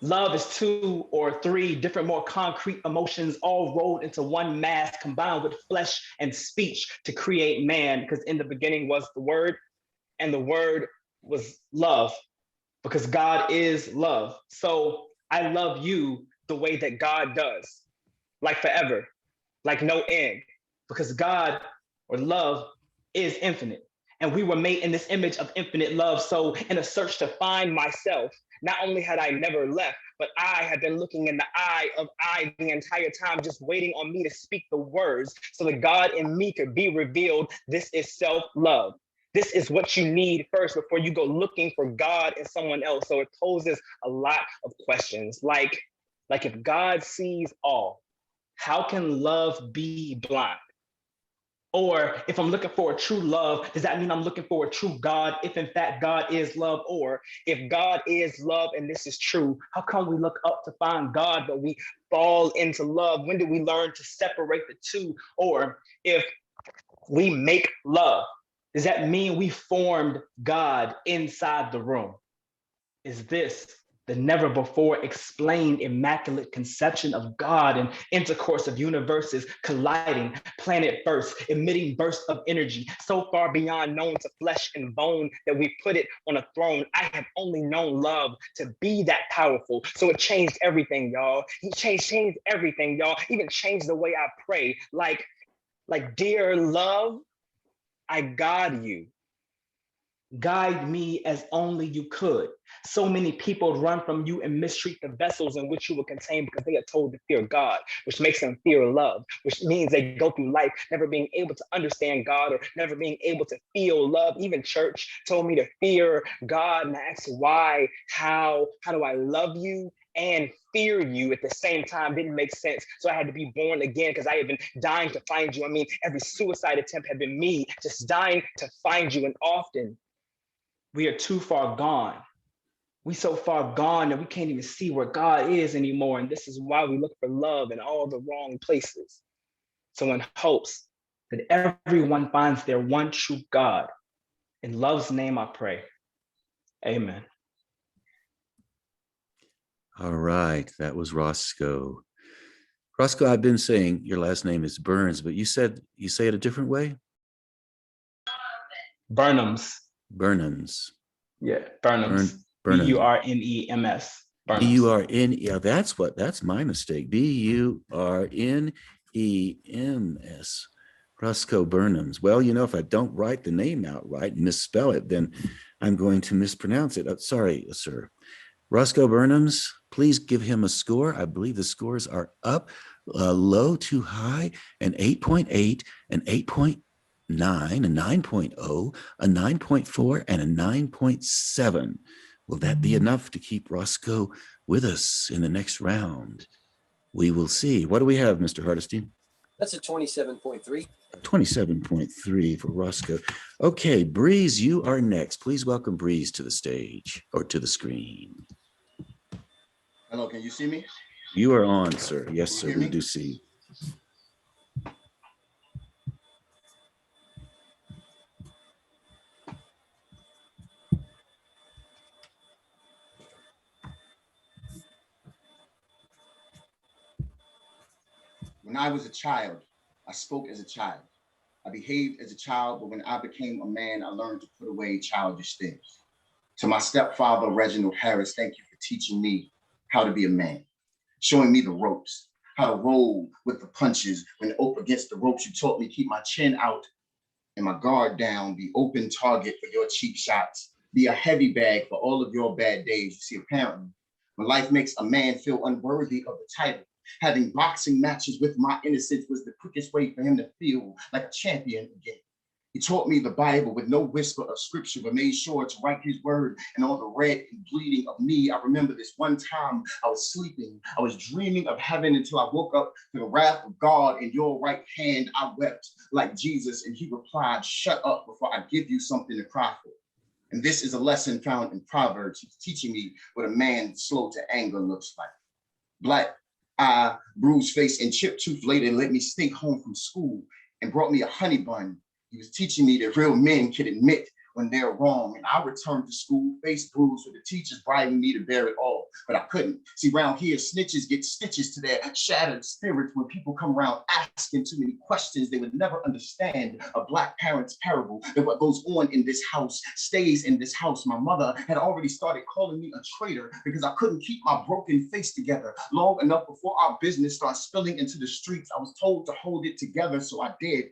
Love is two or three different, more concrete emotions all rolled into one mass, combined with flesh and speech to create man, because in the beginning was the Word, and the Word was love, because God is love. So I love you the way that God does, like forever, like no end, because God or love is infinite. And we were made in this image of infinite love. So in a search to find myself, not only had I never left, but I had been looking in the eye of I the entire time, just waiting on me to speak the words so that God in me could be revealed. This is self-love. This is what you need first before you go looking for God in someone else. So it poses a lot of questions, like if God sees all, how can love be blind? Or if I'm looking for a true love, does that mean I'm looking for a true God if in fact God is love? Or if God is love and this is true, how come we look up to find God, but we fall into love? When do we learn to separate the two? Or if we make love, does that mean we formed God inside the room? Is this the never before explained immaculate conception of God and intercourse of universes colliding, planet first, emitting bursts of energy so far beyond known to flesh and bone that we put it on a throne? I have only known love to be that powerful. So it changed everything, y'all. He changed everything, y'all. Even changed the way I pray. Like, dear love, I God you. Guide me as only you could. So many people run from you and mistreat the vessels in which you will contain because they are told to fear God, which makes them fear love, which means they go through life never being able to understand God or never being able to feel love. Even church told me to fear God, and I asked why, how do I love you and fear you at the same time? Didn't make sense. So I had to be born again because I had been dying to find you. I mean, every suicide attempt had been me just dying to find you. And often we are too far gone. We so far gone that we can't even see where God is anymore. And this is why we look for love in all the wrong places. So in hopes that everyone finds their one true God, in love's name I pray. Amen. All right, that was Roscoe. Roscoe, I've been saying your last name is Burns, but you say it a different way? Burnhams. Burnhams. Yeah, Burnhams. Burnhams. B-U-R-N-E-M-S. B-U-R-N, yeah, that's my mistake. B-U-R-N-E-M-S. Roscoe Burnhams. Well, if I don't write the name out right and misspell it, then I'm going to mispronounce it. Sorry, sir. Roscoe Burnhams, please give him a score. I believe the scores are up, low to high, an 8.8, an 8.9, a 9.0, a 9.4, and a 9.7. Will that be enough to keep Roscoe with us in the next round? We will see. What do we have, Mr. Hardesty? That's a 27.3. 27.3 for Roscoe. Okay, Breeze, you are next. Please welcome Breeze to the stage or to the screen. Hello, can you see me? You are on, sir. Yes, Can sir, you hear we me? do see you. When I was a child, I spoke as a child. I behaved as a child, but when I became a man, I learned to put away childish things. To my stepfather, Reginald Harris, thank you for teaching me how to be a man, showing me the ropes, how to roll with the punches. When up against the ropes, you taught me keep my chin out and my guard down, be open target for your cheap shots, be a heavy bag for all of your bad days. You see, apparently, when life makes a man feel unworthy of the title, having boxing matches with my innocence was the quickest way for him to feel like a champion again. He taught me the Bible with no whisper of scripture, but made sure to write his word and all the red and bleeding of me. I remember this one time I was sleeping. I was dreaming of heaven until I woke up to the wrath of God in your right hand. I wept like Jesus, and he replied, shut up before I give you something to cry for. And this is a lesson found in Proverbs. He's teaching me what a man slow to anger looks like. Black eye, bruised face, and chipped tooth later let me stink home from school and brought me a honey bun. He was teaching me that real men can admit when they're wrong. And I returned to school, face bruised, with the teachers bribing me to bear it all, but I couldn't. See, around here, snitches get stitches to their shattered spirits when people come around asking too many questions they would never understand. A Black parent's parable, that what goes on in this house stays in this house. My mother had already started calling me a traitor because I couldn't keep my broken face together long enough before our business started spilling into the streets. I was told to hold it together, so I did.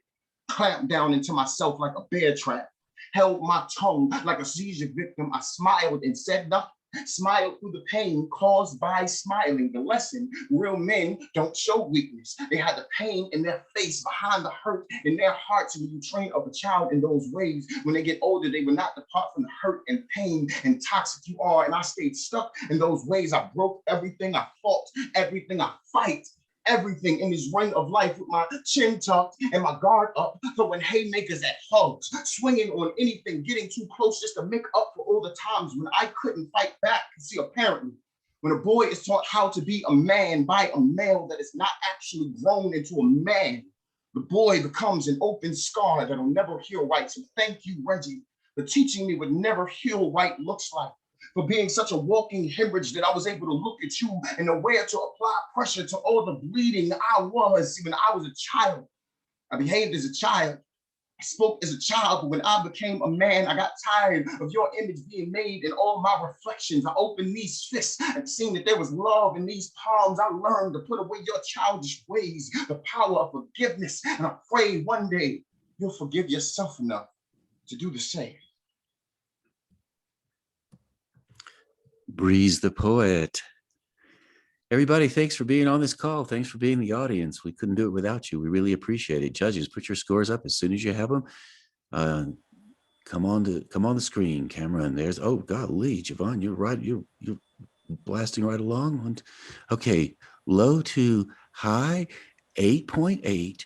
Clamped down into myself like a bear trap, held my tongue like a seizure victim. I smiled and said nothing, smiled through the pain caused by smiling. The lesson, real men don't show weakness. They had the pain in their face, behind the hurt in their hearts. When you train up a child in those ways, when they get older, they will not depart from the hurt and pain and toxic you are. And I stayed stuck in those ways. I broke everything, I fought everything, I fight everything in this ring of life with my chin tucked and my guard up for when haymakers at hugs, swinging on anything, getting too close just to make up for all the times when I couldn't fight back. See, apparently, when a boy is taught how to be a man by a male that is not actually grown into a man, the boy becomes an open scar that'll never heal right. So thank you, Reggie, for teaching me what never heal right looks like, for being such a walking hemorrhage that I was able to look at you and aware to apply pressure to all the bleeding I was. When I was a child, I behaved as a child. I spoke as a child, but when I became a man, I got tired of your image being made in all my reflections. I opened these fists and seen that there was love in these palms. I learned to put away your childish ways, the power of forgiveness, and I pray one day you'll forgive yourself enough to do the same. Breeze the poet. Everybody, thanks for being on this call. Thanks for being in the audience. We couldn't do it without you. We really appreciate it. Judges, put your scores up as soon as you have them. Come on the screen, camera, and there's, oh golly, Javon, you're right. You're blasting right along. Okay, low to high, 8.8,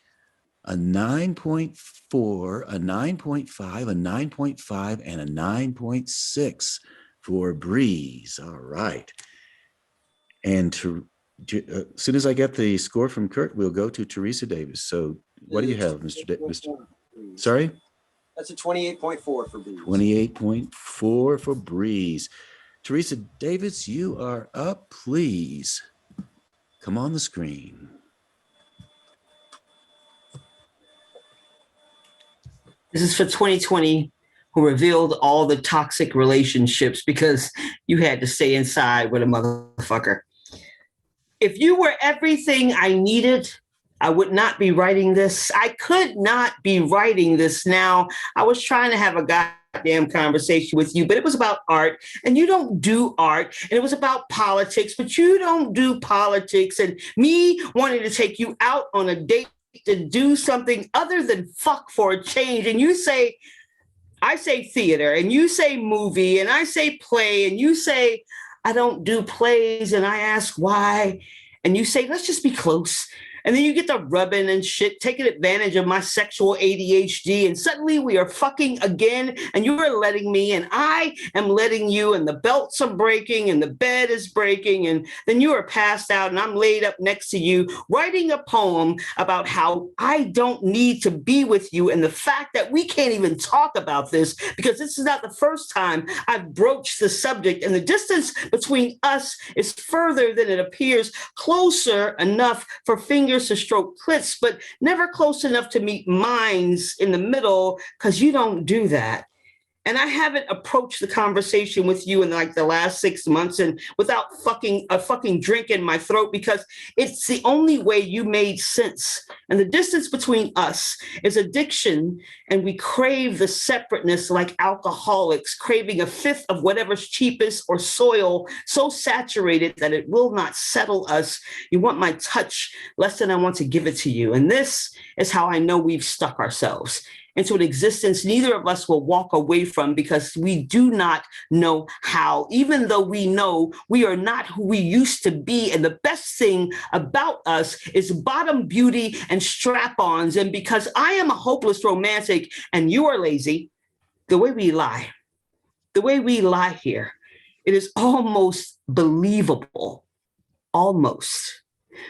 a 9.4, a 9.5, a 9.5, and a 9.6 for Breeze. All right. And as soon as I get the score from Kurt, we'll go to Teresa Davis. So what do you have, Mr. Sorry? That's a 28.4 for Breeze. 28.4 for Breeze. Teresa Davis, you are up. Please come on the screen. This is for 2020, who revealed all the toxic relationships because you had to stay inside with a motherfucker. If you were everything I needed, I would not be writing this. I could not be writing this now. I was trying to have a goddamn conversation with you, but it was about art, and you don't do art. And it was about politics, but you don't do politics. And me wanting to take you out on a date to do something other than fuck for a change. And you say, I say theater, and you say movie, and I say play, and you say, I don't do plays, and I ask why, and you say, let's just be close. And then you get the rubbing and shit, taking advantage of my sexual ADHD. And suddenly we are fucking again. And you are letting me, and I am letting you, and the belts are breaking, and the bed is breaking. And then you are passed out, and I'm laid up next to you, writing a poem about how I don't need to be with you. And the fact that we can't even talk about this, because this is not the first time I've broached the subject. And the distance between us is further than it appears, closer enough for fingers to stroke clits, but never close enough to meet minds in the middle, because you don't do that. And I haven't approached the conversation with you in like the last 6 months and without a fucking drink in my throat, because it's the only way you made sense. And the distance between us is addiction, and we crave the separateness like alcoholics, craving a fifth of whatever's cheapest or soil so saturated that it will not settle us. You want my touch less than I want to give it to you. And this is how I know we've stuck ourselves into an existence neither of us will walk away from, because we do not know how, even though we know we are not who we used to be. And the best thing about us is bottom beauty and strap-ons. And because I am a hopeless romantic and you are lazy, the way we lie here, it is almost believable, almost.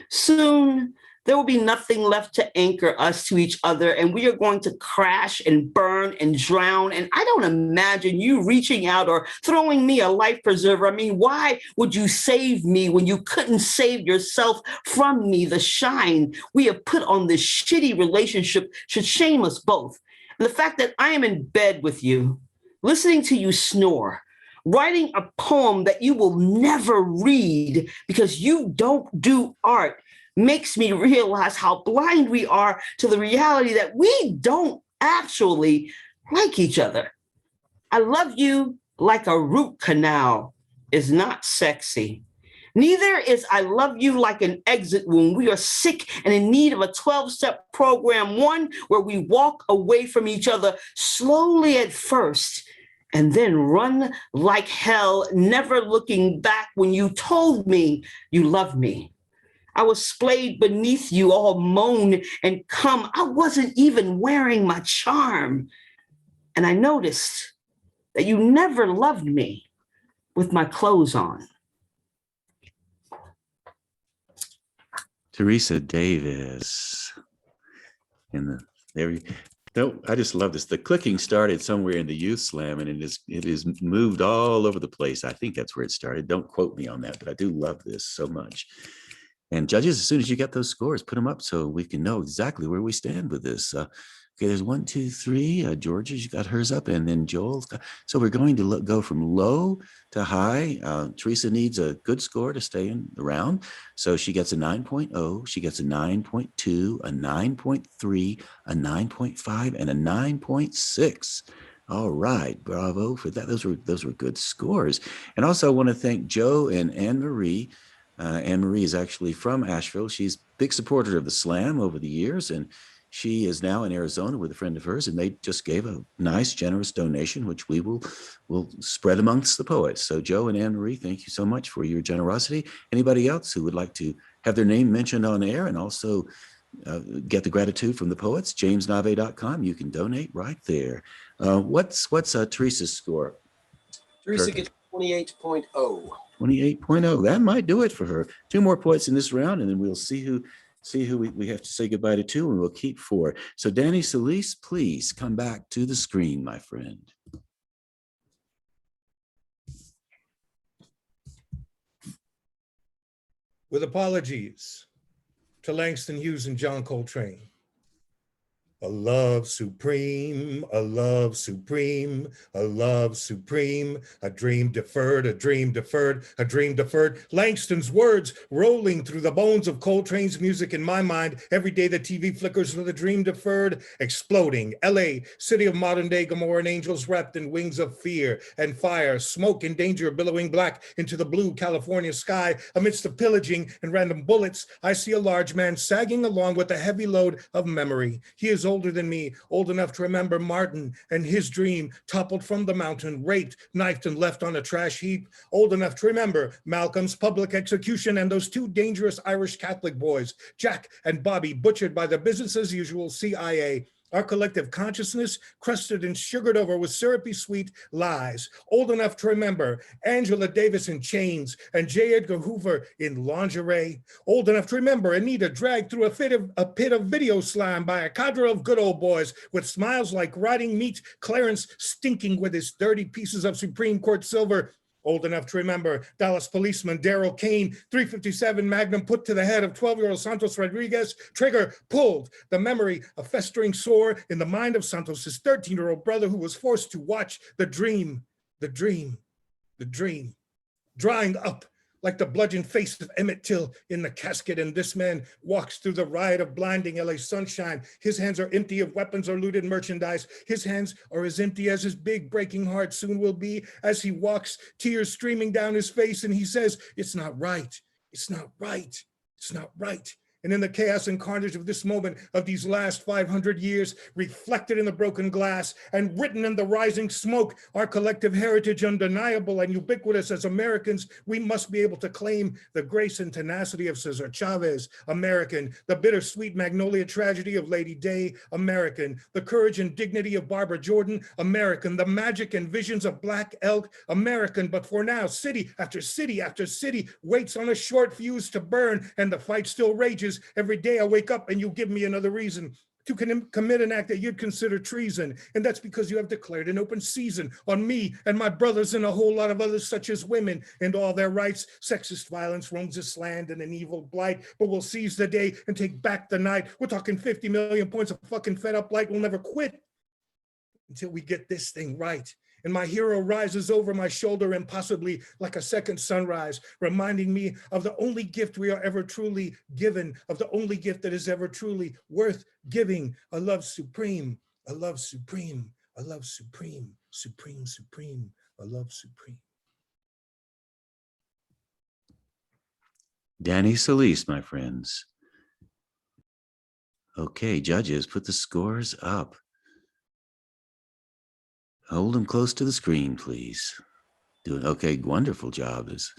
Soon, there will be nothing left to anchor us to each other, and we are going to crash and burn and drown. And I don't imagine you reaching out or throwing me a life preserver. I mean, why would you save me when you couldn't save yourself from me? The shine we have put on this shitty relationship should shame us both. And the fact that I am in bed with you, listening to you snore, writing a poem that you will never read because you don't do art, makes me realize how blind we are to the reality that we don't actually like each other. I love you like a root canal is not sexy. Neither is I love you like an exit wound. We are sick and in need of a 12-step program, one where we walk away from each other slowly at first and then run like hell, never looking back when you told me you loved me. I was splayed beneath you, all moan and come. I wasn't even wearing my charm. And I noticed that you never loved me with my clothes on. Teresa Davis. I just love this. The clicking started somewhere in the Youth Slam, and it is moved all over the place. I think that's where it started. Don't quote me on that, but I do love this so much. And judges, as soon as you get those scores, put them up so we can know exactly where we stand with this. Okay, there's 1, 2, 3. Georgia's got hers up, and then Joel's got. So we're going to go from low to high. Teresa needs a good score to stay in the round. So she gets a 9.0, she gets a 9.2, a 9.3, a 9.5, and a 9.6. All right, bravo for that. Those were good scores. And also I want to thank Joe and Anne Marie. Anne Marie is actually from Asheville. She's a big supporter of the Slam over the years, and she is now in Arizona with a friend of hers, and they just gave a nice, generous donation, which we will spread amongst the poets. So Joe and Anne Marie, thank you so much for your generosity. Anybody else who would like to have their name mentioned on air and also get the gratitude from the poets, jamesnave.com, you can donate right there. What's Teresa's score? Teresa gets 28.0. 28.0. That might do it for her. 2 more points in this round, and then we'll see who we have to say goodbye to 2, and we'll keep 4. So Danny Solis, please come back to the screen, my friend. With apologies to Langston Hughes and John Coltrane. A love supreme, a love supreme, a love supreme, a dream deferred, a dream deferred, a dream deferred. Langston's words rolling through the bones of Coltrane's music in my mind. Every day the TV flickers with a dream deferred, exploding. LA, city of modern day Gomorrah, and angels wrapped in wings of fear and fire, smoke and danger billowing black into the blue California sky. Amidst the pillaging and random bullets, I see a large man sagging along with a heavy load of memory. He is older than me, old enough to remember Martin and his dream, toppled from the mountain, raped, knifed, and left on a trash heap. Old enough to remember Malcolm's public execution and those two dangerous Irish Catholic boys, Jack and Bobby, butchered by the business as usual CIA. Our collective consciousness crusted and sugared over with syrupy sweet lies. Old enough to remember Angela Davis in chains and J. Edgar Hoover in lingerie. Old enough to remember Anita dragged through a pit of video slime by a cadre of good old boys with smiles like rotting meat, Clarence stinking with his dirty pieces of Supreme Court silver. Old enough to remember Dallas policeman Daryl Kane, 357 Magnum put to the head of 12-year-old Santos Rodriguez, trigger pulled, the memory a festering sore in the mind of Santos' 13-year-old brother who was forced to watch the dream, drying up like the bludgeoned face of Emmett Till in the casket. And this man walks through the riot of blinding LA sunshine. His hands are empty of weapons or looted merchandise. His hands are as empty as his big breaking heart soon will be as he walks, tears streaming down his face. And he says, it's not right. It's not right. It's not right. And in the chaos and carnage of this moment of these last 500 years, reflected in the broken glass and written in the rising smoke, our collective heritage undeniable and ubiquitous as Americans, we must be able to claim the grace and tenacity of Cesar Chavez, American, the bittersweet Magnolia tragedy of Lady Day, American, the courage and dignity of Barbara Jordan, American, the magic and visions of Black Elk, American, but for now, city after city after city waits on a short fuse to burn and the fight still rages. Every day I wake up and you give me another reason to commit an act that you'd consider treason. And that's because you have declared an open season on me and my brothers and a whole lot of others such as women and all their rights. Sexist violence roams this land in an evil blight, but we'll seize the day and take back the night. We're talking 50 million points of fucking fed up light. We'll never quit until we get this thing right. And my hero rises over my shoulder impossibly like a second sunrise, reminding me of the only gift we are ever truly given, of the only gift that is ever truly worth giving, a love supreme, a love supreme, a love supreme, supreme, supreme, a love supreme. Danny Solis, my friends. Okay, judges, put the scores up. Hold them close to the screen, please. Doing okay, wonderful job. As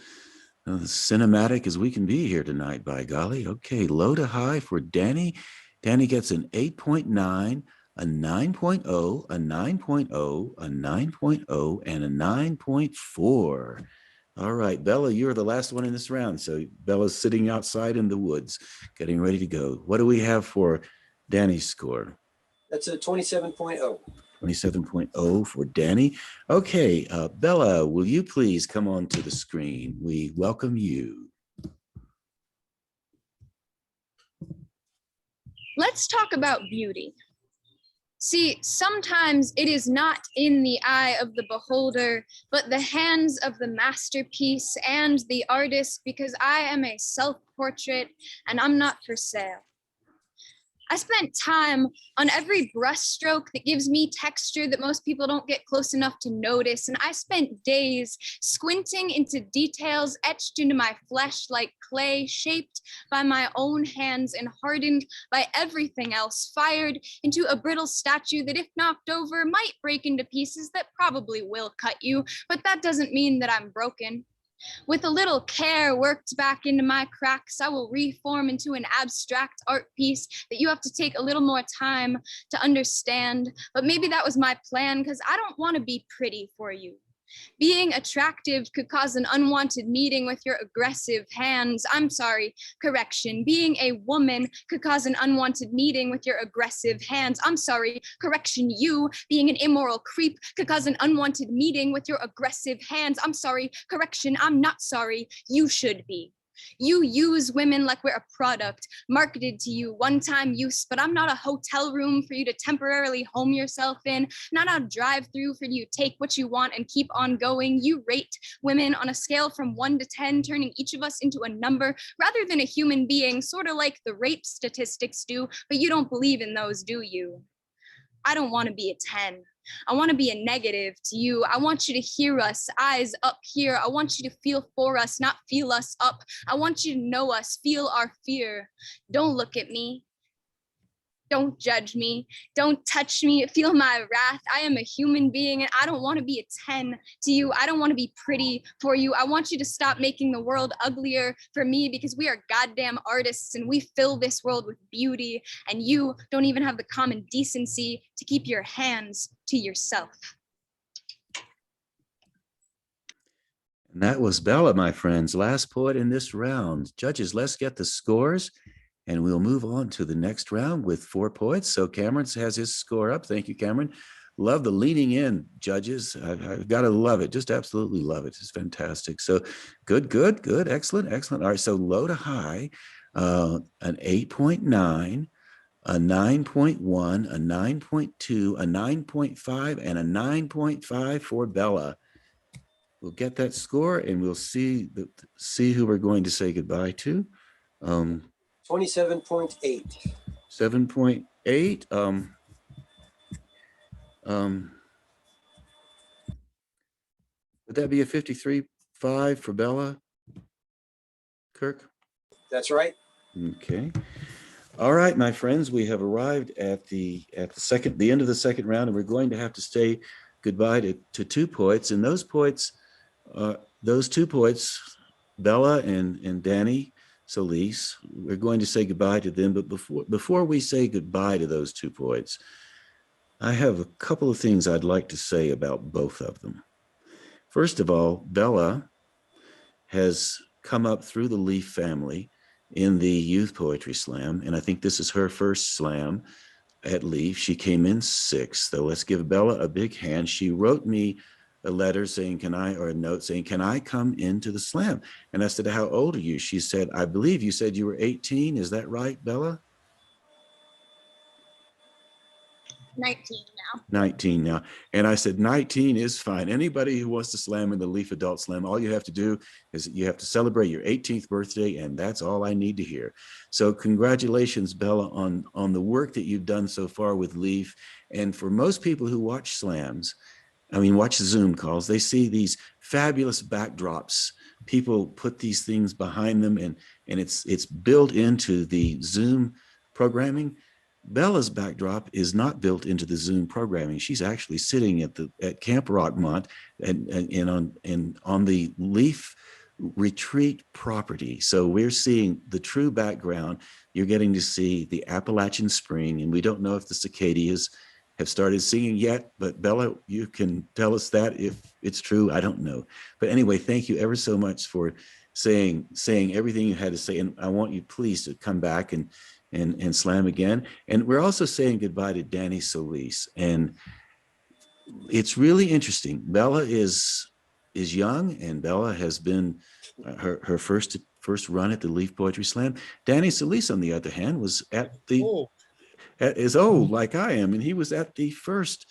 cinematic as we can be here tonight, by golly. Okay, low to high for Danny. Danny gets an 8.9, a 9.0, a 9.0, a 9.0, and a 9.4. All right, Bella, you're the last one in this round. So Bella's sitting outside in the woods, getting ready to go. What do we have for Danny's score? That's a 27.0. 27.0 for Danny. Okay, Bella, will you please come on to the screen? We welcome you. Let's talk about beauty. See, sometimes it is not in the eye of the beholder, but the hands of the masterpiece and the artist, because I am a self-portrait and I'm not for sale. I spent time on every brushstroke that gives me texture that most people don't get close enough to notice. And I spent days squinting into details etched into my flesh like clay, shaped by my own hands and hardened by everything else, fired into a brittle statue that if knocked over might break into pieces that probably will cut you, but that doesn't mean that I'm broken. With a little care worked back into my cracks, I will reform into an abstract art piece that you have to take a little more time to understand. But maybe that was my plan, because I don't want to be pretty for you. Being attractive could cause an unwanted meeting with your aggressive hands. I'm sorry, correction. Being a woman could cause an unwanted meeting with your aggressive hands. I'm sorry, correction. You, being an immoral creep, could cause an unwanted meeting with your aggressive hands. I'm sorry, correction. I'm not sorry. You should be. You use women like we're a product, marketed to you, one-time use, but I'm not a hotel room for you to temporarily home yourself in, not a drive-through for you to take what you want and keep on going. You rate women on a scale from 1 to 10, turning each of us into a number rather than a human being, sort of like the rape statistics do, but you don't believe in those, do you? I don't want to be a 10. I want to be a negative to you. I want you to hear us, eyes up here. I want you to feel for us, not feel us up. I want you to know us, feel our fear. Don't look at me. Don't judge me. Don't touch me. Feel my wrath. I am a human being and I don't want to be a 10 to you. I don't want to be pretty for you. I want you to stop making the world uglier for me because we are goddamn artists and we fill this world with beauty and you don't even have the common decency to keep your hands to yourself. And that was Bella, my friends, last poet in this round. Judges, let's get the scores. And we'll move on to the next round with 4 poets. So Cameron has his score up. Thank you, Cameron. Love the leaning in, judges. I've got to love it. Just absolutely love it. It's fantastic. So good. Excellent. All right. So low to high, an 8.9, a 9.1, a 9.2, a 9.5, and a 9.5 for Bella. We'll get that score and we'll see who we're going to say goodbye to. 27.8. 7.8. Would that be a 53.5 for Bella? Kirk? That's right. Okay. All right, my friends, we have arrived at the end of the second round, and we're going to have to say goodbye to 2 poets. And those two poets, Bella and Danny Solis, we're going to say goodbye to them. But before we say goodbye to those 2 poets, I have a couple of things I'd like to say about both of them. First of all, Bella has come up through the Leaf family in the Youth Poetry Slam, and I think this is her first slam at Leaf. She came in 6th, so let's give Bella a big hand. She wrote me a letter saying, or a note saying, can I come into the slam? And I said, how old are you? She said, I believe you said you were 18. Is that right, Bella? 19 now. 19 now. And I said, 19 is fine. Anybody who wants to slam in the Leaf Adult Slam, all you have to do is you have to celebrate your 18th birthday, and that's all I need to hear. So congratulations, Bella, on the work that you've done so far with Leaf. And for most people who watch slams, watch Zoom calls, they see these fabulous backdrops. People put these things behind them, and it's built into the Zoom programming. Bella's backdrop is not built into the Zoom programming. She's actually sitting at Camp Rockmont and on the Leaf retreat property. So we're seeing the true background. You're getting to see the Appalachian Spring, and we don't know if the cicadas have started singing yet, but Bella, you can tell us that if it's true. I don't know. But anyway, thank you ever so much for saying everything you had to say. And I want you please to come back and slam again. And we're also saying goodbye to Danny Solis. And it's really interesting. Bella is young, and Bella has been her first run at the Leaf Poetry Slam. Danny Solis, on the other hand, was is old like I am, and he was at the first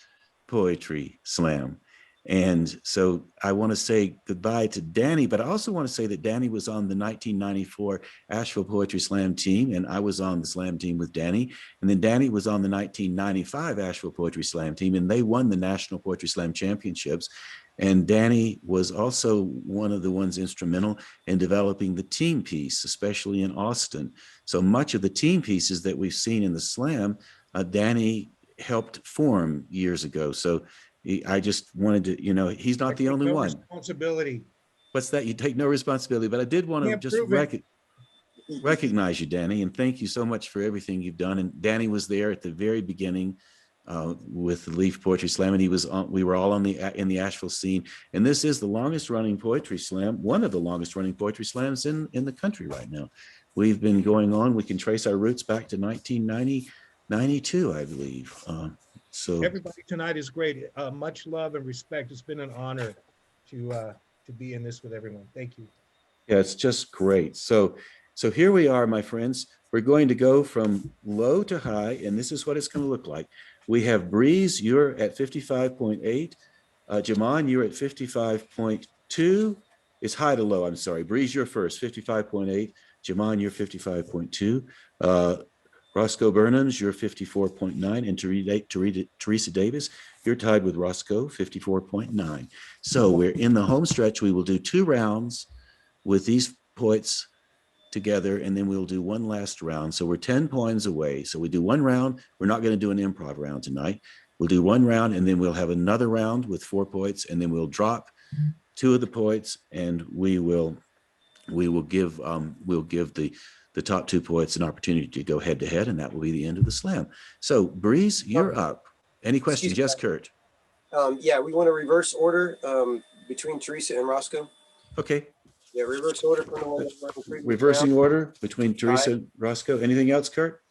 Poetry Slam. And so I want to say goodbye to Danny, but I also want to say that Danny was on the 1994 Asheville Poetry Slam team, and I was on the slam team with Danny. And then Danny was on the 1995 Asheville Poetry Slam team, and they won the National Poetry Slam Championships. And Danny was also one of the ones instrumental in developing the team piece, especially in Austin. So much of the team pieces that we've seen in the slam, Danny helped form years ago. So I just wanted to, he's not the only one. Responsibility. What's that? You take no responsibility, but I did want to just recognize you, Danny, and thank you so much for everything you've done. And Danny was there at the very beginning with the Leaf Poetry Slam, and we were all in the Asheville scene. And this is the longest running poetry slam, one of the longest running poetry slams in the country right now. We've been going on. We can trace our roots back to 1992, I believe. So everybody tonight is great. Much love and respect. It's been an honor to be in this with everyone. Thank you. Yeah, it's just great. So here we are, my friends. We're going to go from low to high, and this is what it's going to look like. We have Breeze, you're at 55.8. Jaman, you're at 55.2. It's high to low, I'm sorry. Breeze, you're first, 55.8. Jaman, you're 55.2. Roscoe Burnhams, you're 54.9, and Teresa Davis, you're tied with Roscoe, 54.9. So we're in the home stretch. We will do 2 rounds with these poets together, and then we'll do one last round. So we're 10 poems away. So we do one round. We're not going to do an improv round tonight. We'll do one round, and then we'll have another round with 4 poets, and then we'll drop 2 of the poets, and we'll give the top 2 poets an opportunity to go head to head, and that will be the end of the slam. So Breeze, you're up. Any questions? Yes, Kurt. Yeah, we want to reverse order between Teresa and Roscoe. Okay. Yeah, reverse order from the one that went previous Reversing round. order between Teresa and Roscoe. Anything else, Kurt?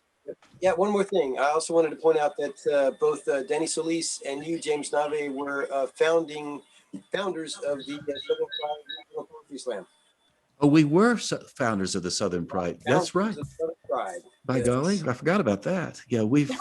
Yeah, one more thing. I also wanted to point out that both Denny Solis and you, James Nave, were founders of the Southern Pride Regional Poetry Slam. Oh, we were founders of the Southern Pride. That's right. Southern Pride. By Yes. golly, I forgot about that. Yeah, we've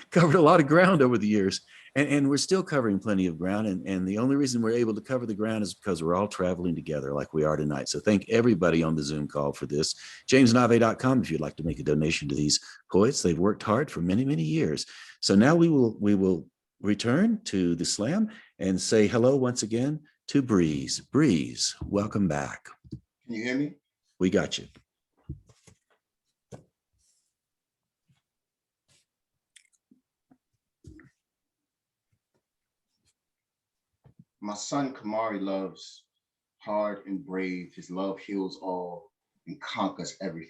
covered a lot of ground over the years, and we're still covering plenty of ground. And the only reason we're able to cover the ground is because we're all traveling together like we are tonight. So thank everybody on the Zoom call for this. JamesNave.com if you'd like to make a donation to these poets. They've worked hard for many, many years. So now we will return to the slam and say hello once again to Breeze. Breeze, welcome back. Can you hear me? We got you. My son Kamari loves hard and brave. His love heals all and conquers everything.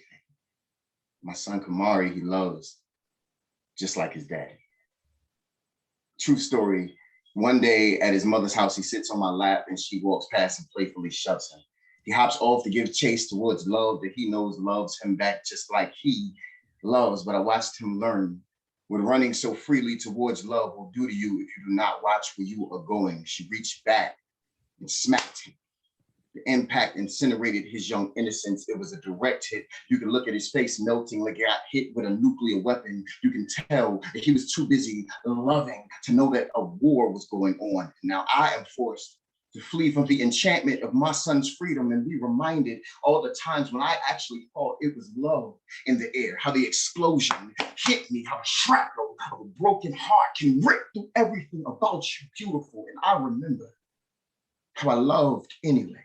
My son Kamari, he loves just like his daddy. True story. One day at his mother's house, he sits on my lap and she walks past and playfully shoves him. He hops off to give chase towards love that he knows loves him back just like he loves. But I watched him learn what running so freely towards love will do to you if you do not watch where you are going. She reached back and smacked him. The impact incinerated his young innocence. It was a direct hit. You can look at his face melting like he got hit with a nuclear weapon. You can tell that he was too busy loving to know that a war was going on. Now I am forced to flee from the enchantment of my son's freedom and be reminded all the times when I actually thought it was love in the air, how the explosion hit me, how the shrapnel of a broken heart can rip through everything about you beautiful. And I remember how I loved anyway,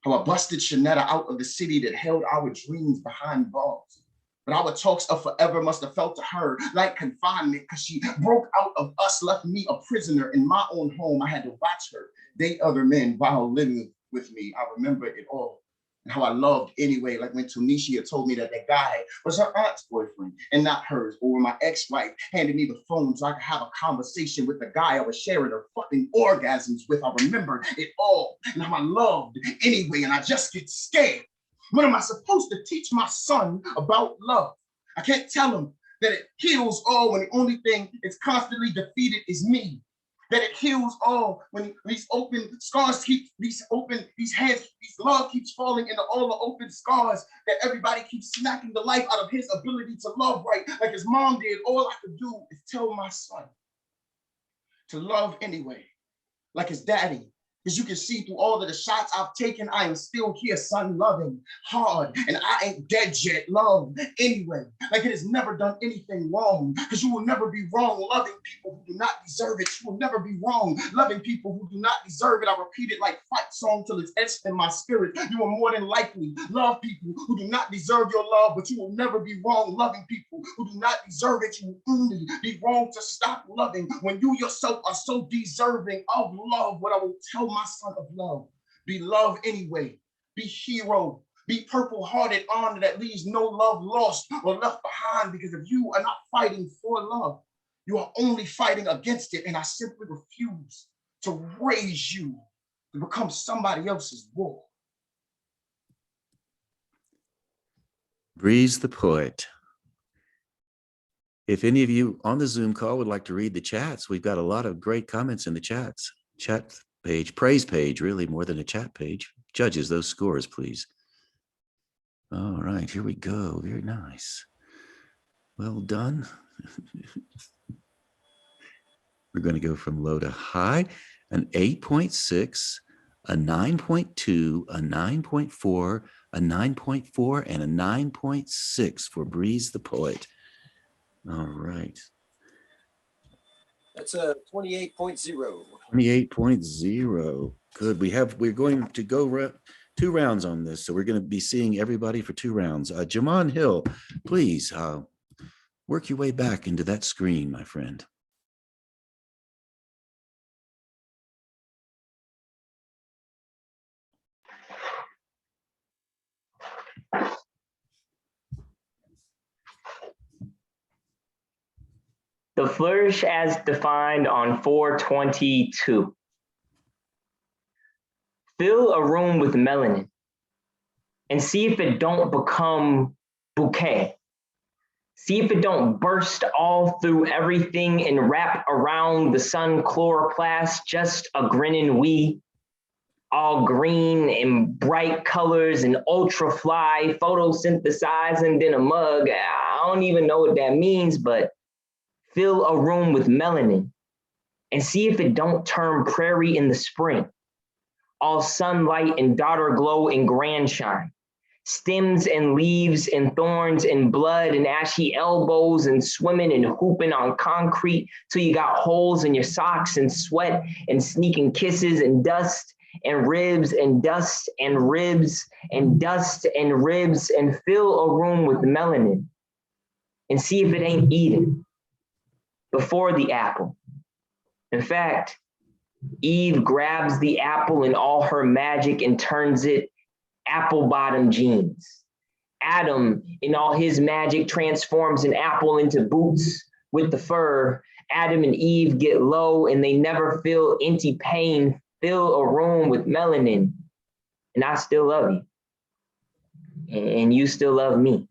how I busted Shanetta out of the city that held our dreams behind bars. But our talks of forever must have felt to her like confinement because she broke out of us, left me a prisoner in my own home. I had to watch her date other men while living with me. I remember it all and how I loved anyway, like when Tunisia told me that guy was her aunt's boyfriend and not hers, or when my ex-wife handed me the phone so I could have a conversation with the guy I was sharing her fucking orgasms with. I remember it all and how I loved anyway, and I just get scared. What am I supposed to teach my son about love? I can't tell him that it heals all when the only thing it's constantly defeated is me. That it heals all when these open scars keep, these love keeps falling into all the open scars, that everybody keeps smacking the life out of his ability to love right, like his mom did. All I could do is tell my son to love anyway, like his daddy. Because you can see through all of the shots I've taken, I am still here, son, loving hard. And I ain't dead yet, love anyway. Like it has never done anything wrong. Because you will never be wrong loving people who do not deserve it. You will never be wrong loving people who do not deserve it. I repeat it like fight song till it's etched in my spirit. You will more than likely love people who do not deserve your love, but you will never be wrong loving people who do not deserve it. You will only be wrong to stop loving when you yourself are so deserving of love. What I will tell my son of love: be love anyway, be hero, be purple-hearted honor that leaves no love lost or left behind, because if you are not fighting for love, you are only fighting against it. And I simply refuse to raise you to become somebody else's war. Breeze the poet. If any of you on the Zoom call would like to read the chats, we've got a lot of great comments in the chats. Chat page, praise page, really more than a chat page. Judges, those scores, please. All right, here we go. Very nice. Well done. We're going to go from low to high. An 8.6, a 9.2, a 9.4, a 9.4, and a 9.6 for Breeze the poet. All right. That's a 28.0. 28.0. Good. We're going to go rounds on this. So we're going to be seeing everybody for 2 rounds. Jamon Hill, please work your way back into that screen, my friend. The flourish as defined on 422. Fill a room with melanin and see if it don't become bouquet. See if it don't burst all through everything and wrap around the sun chloroplast, just a grinning we, all green and bright colors and ultra fly, photosynthesizing in a mug. I don't even know what that means, but fill a room with melanin and see if it don't turn prairie in the spring, all sunlight and daughter glow and grand shine, stems and leaves and thorns and blood and ashy elbows and swimming and hooping on concrete till you got holes in your socks and sweat and sneaking kisses and dust and ribs and dust and ribs and dust and ribs, and fill a room with melanin and see if it ain't Eden before the apple. In fact, Eve grabs the apple in all her magic and turns it apple bottom jeans. Adam, in all his magic, transforms an apple into boots with the fur. Adam and Eve get low and they never feel empty pain. Fill a room with melanin and I still love you. And you still love me.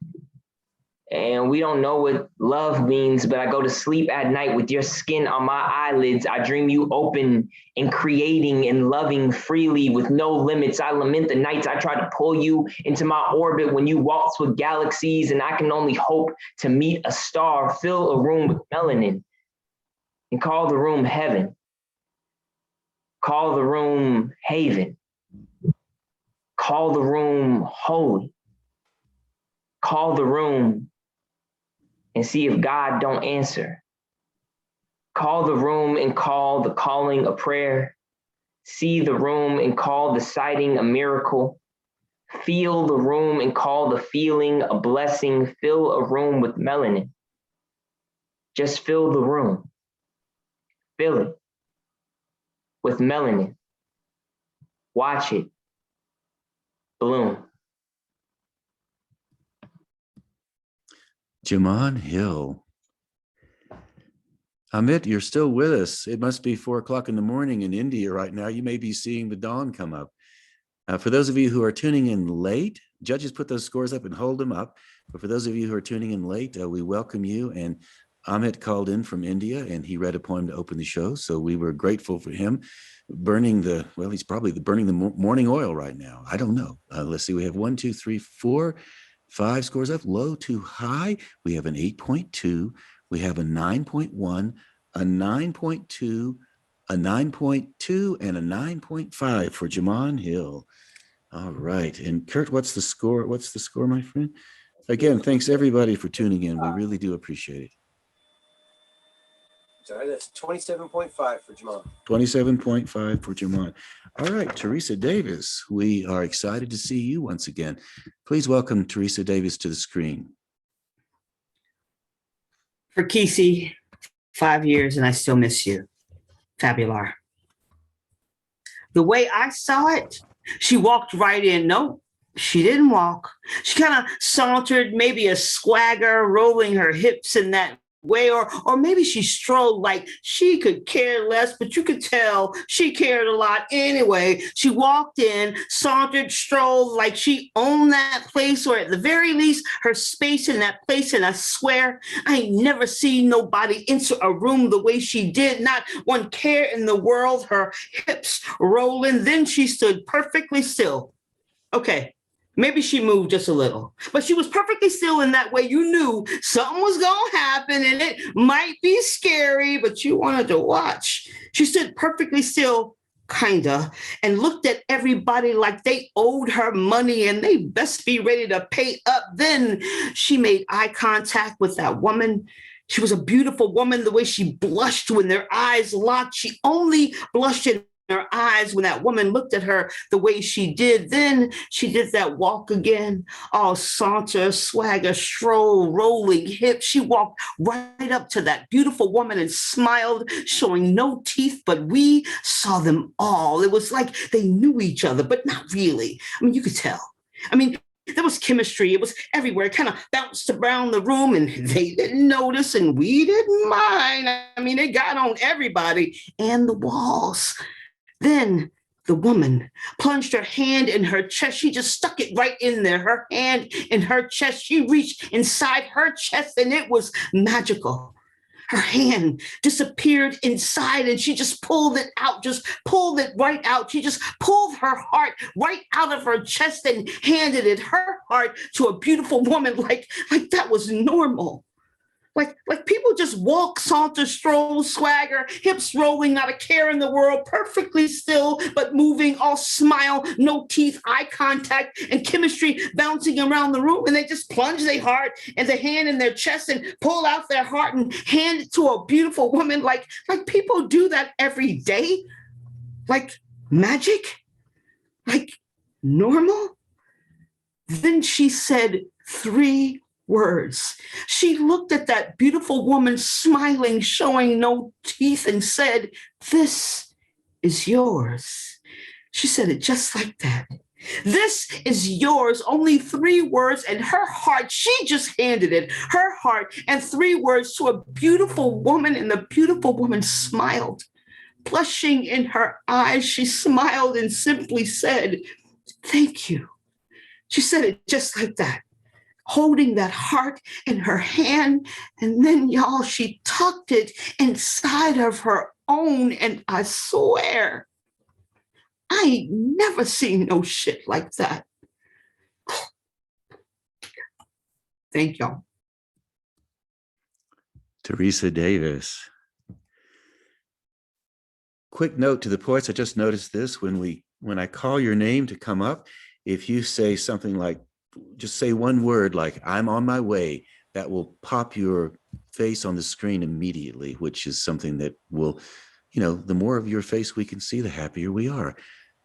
And we don't know what love means, but I go to sleep at night with your skin on my eyelids. I dream you open and creating and loving freely with no limits. I lament the nights I try to pull you into my orbit when you waltz with galaxies, and I can only hope to meet a star. Fill a room with melanin and call the room heaven. Call the room haven. Call the room holy. Call the room and see if God don't answer. Call the room and call the calling a prayer. See the room and call the sighting a miracle. Feel the room and call the feeling a blessing. Fill a room with melanin. Just fill the room. Fill it with melanin. Watch it bloom. Jamon Hill. Ahmet, you're still with us. It must be 4 o'clock in the morning in India right now. You may be seeing the dawn come up. For those of you who are tuning in late, judges put those scores up and hold them up. But for those of you who are tuning in late, we welcome you. And Ahmet called in from India and he read a poem to open the show. So we were grateful for him burning the, well, he's probably burning the morning oil right now. I don't know. Let's see. We have 1, 2, 3, 4, 5 scores up, low to high. We have an 8.2. We have a 9.1, a 9.2, a 9.2, and a 9.5 for Jamon Hill. All right. And Kurt, what's the score? What's the score, my friend? Again, thanks everybody for tuning in. We really do appreciate it. Sorry, that's 27.5 for Jamon. 27.5 for Jamon. All right, Teresa Davis, we are excited to see you once again. Please welcome Teresa Davis to the screen. For Kesey, 5 years and I still miss you. Fabular. The way I saw it, she walked right in. No, she didn't walk. She kind of sauntered, maybe a swagger, rolling her hips in that way, or maybe she strolled like she could care less, but you could tell she cared a lot anyway. She walked in, sauntered, strolled like she owned that place, or at the very least her space in that place. And I swear I ain't never seen nobody enter a room the way she did, not one care in the world, her hips rolling. Then she stood perfectly still. Okay, maybe she moved just a little, but she was perfectly still in that way. You knew something was going to happen and it might be scary, but you wanted to watch. She stood perfectly still, kinda, and looked at everybody like they owed her money and they best be ready to pay up. Then she made eye contact with that woman. She was a beautiful woman, the way she blushed when their eyes locked. She only blushed in her eyes when that woman looked at her the way she did. Then she did that walk again, all saunter, swagger, stroll, rolling hips. She walked right up to that beautiful woman and smiled, showing no teeth, but we saw them all. It was like they knew each other, but not really. I mean, you could tell. I mean, there was chemistry. It was everywhere. It kind of bounced around the room and they didn't notice and we didn't mind. I mean, it got on everybody and the walls. Then the woman plunged her hand in her chest. She just stuck it right in there, her hand in her chest. She reached inside her chest and it was magical. Her hand disappeared inside and she just pulled it out, just pulled it right out. She just pulled her heart right out of her chest and handed it, her heart, to a beautiful woman like that was normal. Like people just walk, saunter, stroll, swagger, hips rolling, not a care in the world, perfectly still, but moving, all smile, no teeth, eye contact, and chemistry bouncing around the room. And they just plunge their heart and their hand in their chest and pull out their heart and hand it to a beautiful woman. Like people do that every day. Like magic, like normal. Then she said 3 words. She looked at that beautiful woman smiling, showing no teeth, and said, "This is yours." She said it just like that. "This is yours." Only 3 words, and her heart, she just handed it, her heart and 3 words to a beautiful woman, and the beautiful woman smiled. Blushing in her eyes, she smiled and simply said, "Thank you." She said it just like that, holding that heart in her hand. And then, y'all, she tucked it inside of her own. And I swear, I ain't never seen no shit like that. Thank y'all. Teresa Davis. Quick note to the poets. I just noticed this when I call your name to come up, if you say something like, just say one word like "I'm on my way," that will pop your face on the screen immediately, which is something that will, the more of your face we can see, the happier we are.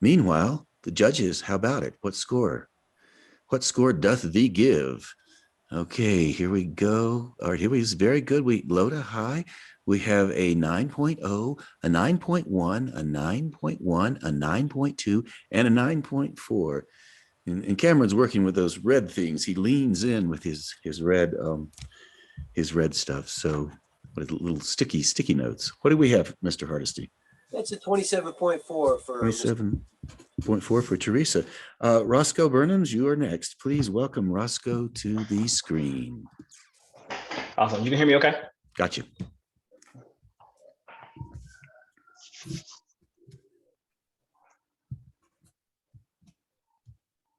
Meanwhile, the judges, how about it? What score? What score doth thee give? Okay, here we go. All right, here we is very good. We low to high. We have a 9.0, a 9.1, a 9.1, a 9.2, and a 9.4. And Cameron's working with those red things. He leans in with his red stuff. So what little sticky notes. What do we have, Mr. Hardesty? That's a 27.4 for 27.4 for Teresa. Roscoe Burnhams, you are next. Please welcome Roscoe to the screen. Awesome. You can hear me okay? Got you.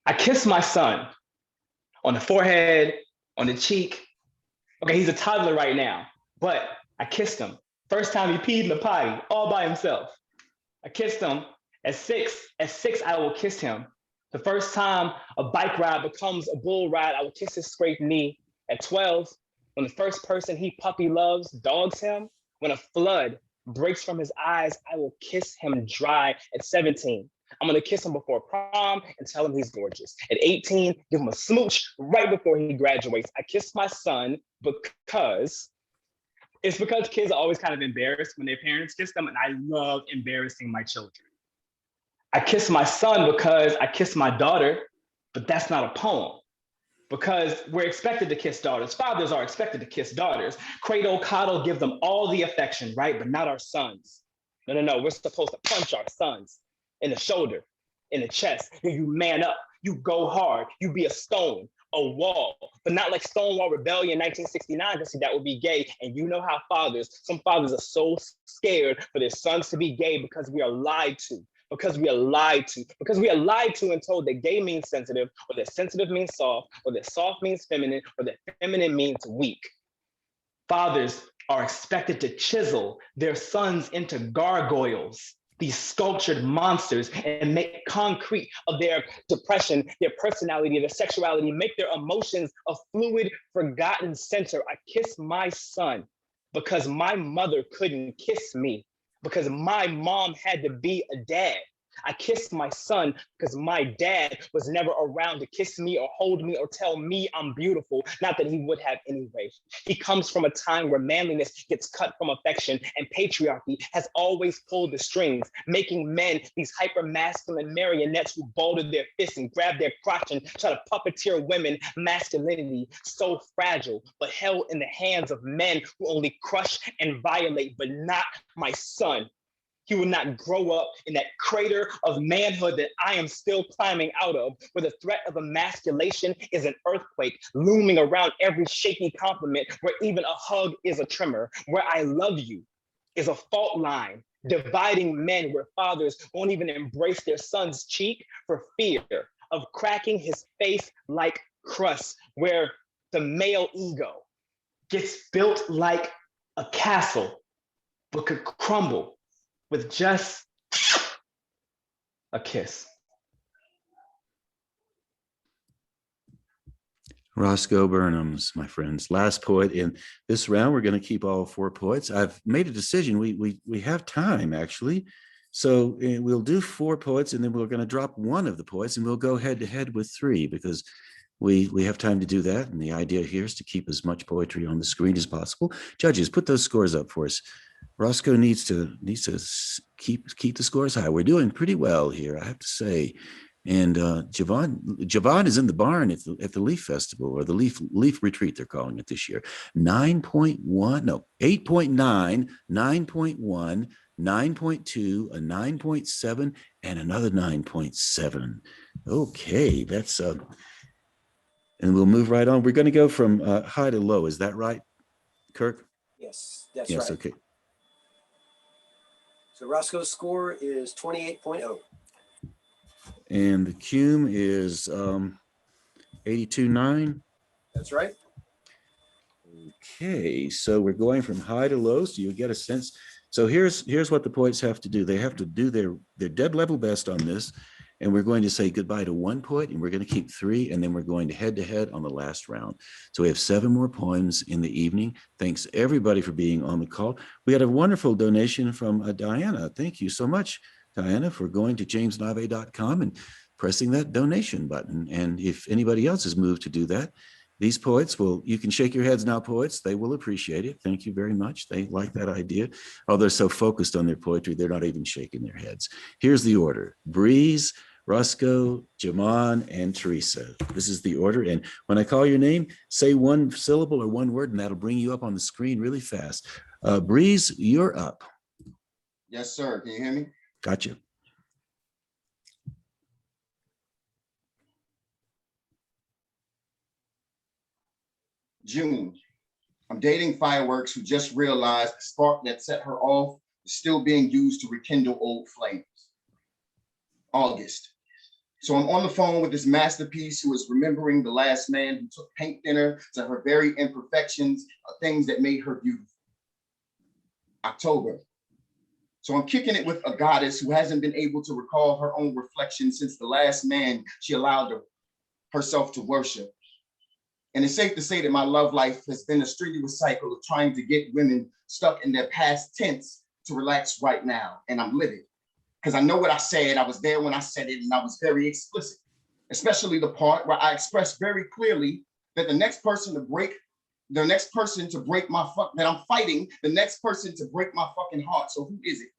I kissed my son on the forehead, on the cheek. Okay, he's a toddler right now, but I kissed him. First time he peed in the potty, all by himself. I kissed him at 6. At 6, I will kiss him. The first time a bike ride becomes a bull ride, I will kiss his scraped knee. At 12, when the first person he puppy loves dogs him, when a flood breaks from his eyes, I will kiss him dry. At 17, I'm gonna kiss him before prom and tell him he's gorgeous. At 18, give him a smooch right before he graduates. I kissed my son because kids are always kind of embarrassed when their parents kiss them, and I love embarrassing my children. I kissed my son because I kissed my daughter, but that's not a poem. Because we're expected to kiss daughters. Fathers are expected to kiss daughters. Cradle, coddle, give them all the affection, right? But not our sons. No. We're supposed to punch our sons in the shoulder, in the chest. You man up, you go hard, you be a stone, a wall, but not like Stonewall Rebellion 1969, because that would be gay. And you know how some fathers are so scared for their sons to be gay because we are lied to. Because we are lied to and told that gay means sensitive, or that sensitive means soft, or that soft means feminine, or that feminine means weak. Fathers are expected to chisel their sons into gargoyles, these sculptured monsters, and make concrete of their depression, their personality, their sexuality, make their emotions a fluid, forgotten center. I kiss my son because my mother couldn't kiss me, because my mom had to be a dad. I kissed my son because my dad was never around to kiss me or hold me or tell me I'm beautiful. Not that he would have anyway. He comes from a time where manliness gets cut from affection, and patriarchy has always pulled the strings, making men these hyper-masculine marionettes who ball to their fists and grab their crotch and try to puppeteer women masculinity, so fragile, but held in the hands of men who only crush and violate, but not my son. He will not grow up in that crater of manhood that I am still climbing out of, where the threat of emasculation is an earthquake looming around every shaky compliment, where even a hug is a tremor, where I love you is a fault line, dividing men, where fathers won't even embrace their son's cheek for fear of cracking his face like crust, where the male ego gets built like a castle, but could crumble with just a kiss. Roscoe Burnham's, my friends, last poet in this round. We're going to keep all 4 poets. I've made a decision. We have time, actually. So we'll do 4 poets, and then we're going to drop one of the poets, and we'll go head to head with 3, because we have time to do that. And the idea here is to keep as much poetry on the screen as possible. Judges, put those scores up for us. Roscoe needs to keep the scores high. We're doing pretty well here, I have to say. And Javon is in the barn at the Leaf Festival, or the Leaf Retreat, they're calling it this year. 9.1, no, 8.9, 9.1, 9.2, a 9.7, and another 9.7. Okay, that's and we'll move right on. We're going to go from high to low. Is that right, Kirk? Yes, that's yes, right. Okay. So Roscoe's score is 28.0. And the cum is 82.9. That's right. Okay, so we're going from high to low, so you get a sense. So here's what the poets have to do. They have to do their dead level best on this, and we're going to say goodbye to 1 poet, and we're going to keep 3, and then we're going to head on the last round. So we have 7 more poems in the evening. Thanks everybody for being on the call. We had a wonderful donation from Diana. Thank you so much, Diana, for going to jamesnave.com and pressing that donation button. And if anybody else is moved to do that, these poets you can shake your heads now, poets. They will appreciate it. Thank you very much. They like that idea. Oh, they're so focused on their poetry, they're not even shaking their heads. Here's the order: Breeze, Roscoe, Jaman, and Teresa. This is the order. And when I call your name, say 1 syllable or 1 word, and that'll bring you up on the screen really fast. Breeze, you're up. Yes, sir. Can you hear me? Gotcha. June. I'm dating Fireworks, who just realized the spark that set her off is still being used to rekindle old flames. August. So I'm on the phone with this masterpiece who is remembering the last man who took paint thinner to her very imperfections, things that made her beautiful. October. So I'm kicking it with a goddess who hasn't been able to recall her own reflection since the last man she allowed herself to worship. And it's safe to say that my love life has been a strenuous cycle of trying to get women stuck in their past tense to relax right now. And I'm livid, because I know what I said. I was there when I said it, and I was very explicit, especially the part where I expressed very clearly that the next person to break my that I'm fighting, the next person to break my fucking heart. So who is it?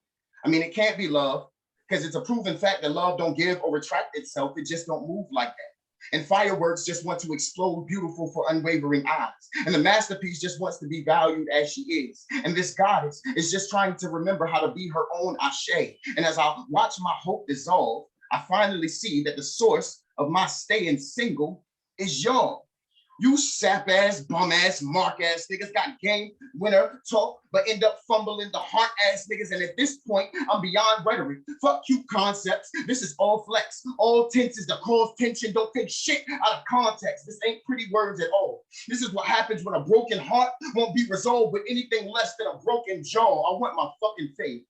I mean, it can't be love, because it's a proven fact that love don't give or retract itself. It just don't move like that. And Fireworks just want to explode beautiful for unwavering eyes. And the masterpiece just wants to be valued as she is. And this goddess is just trying to remember how to be her own Ashe. And as I watch my hope dissolve, I finally see that the source of my staying single is y'all. You sap-ass, bum-ass, mark-ass niggas got game, winner, talk, but end up fumbling the heart-ass niggas. And at this point, I'm beyond rhetoric. Fuck cute concepts. This is all flex. All tenses that cause tension. Don't take shit out of context. This ain't pretty words at all. This is what happens when a broken heart won't be resolved with anything less than a broken jaw. I want my fucking faith.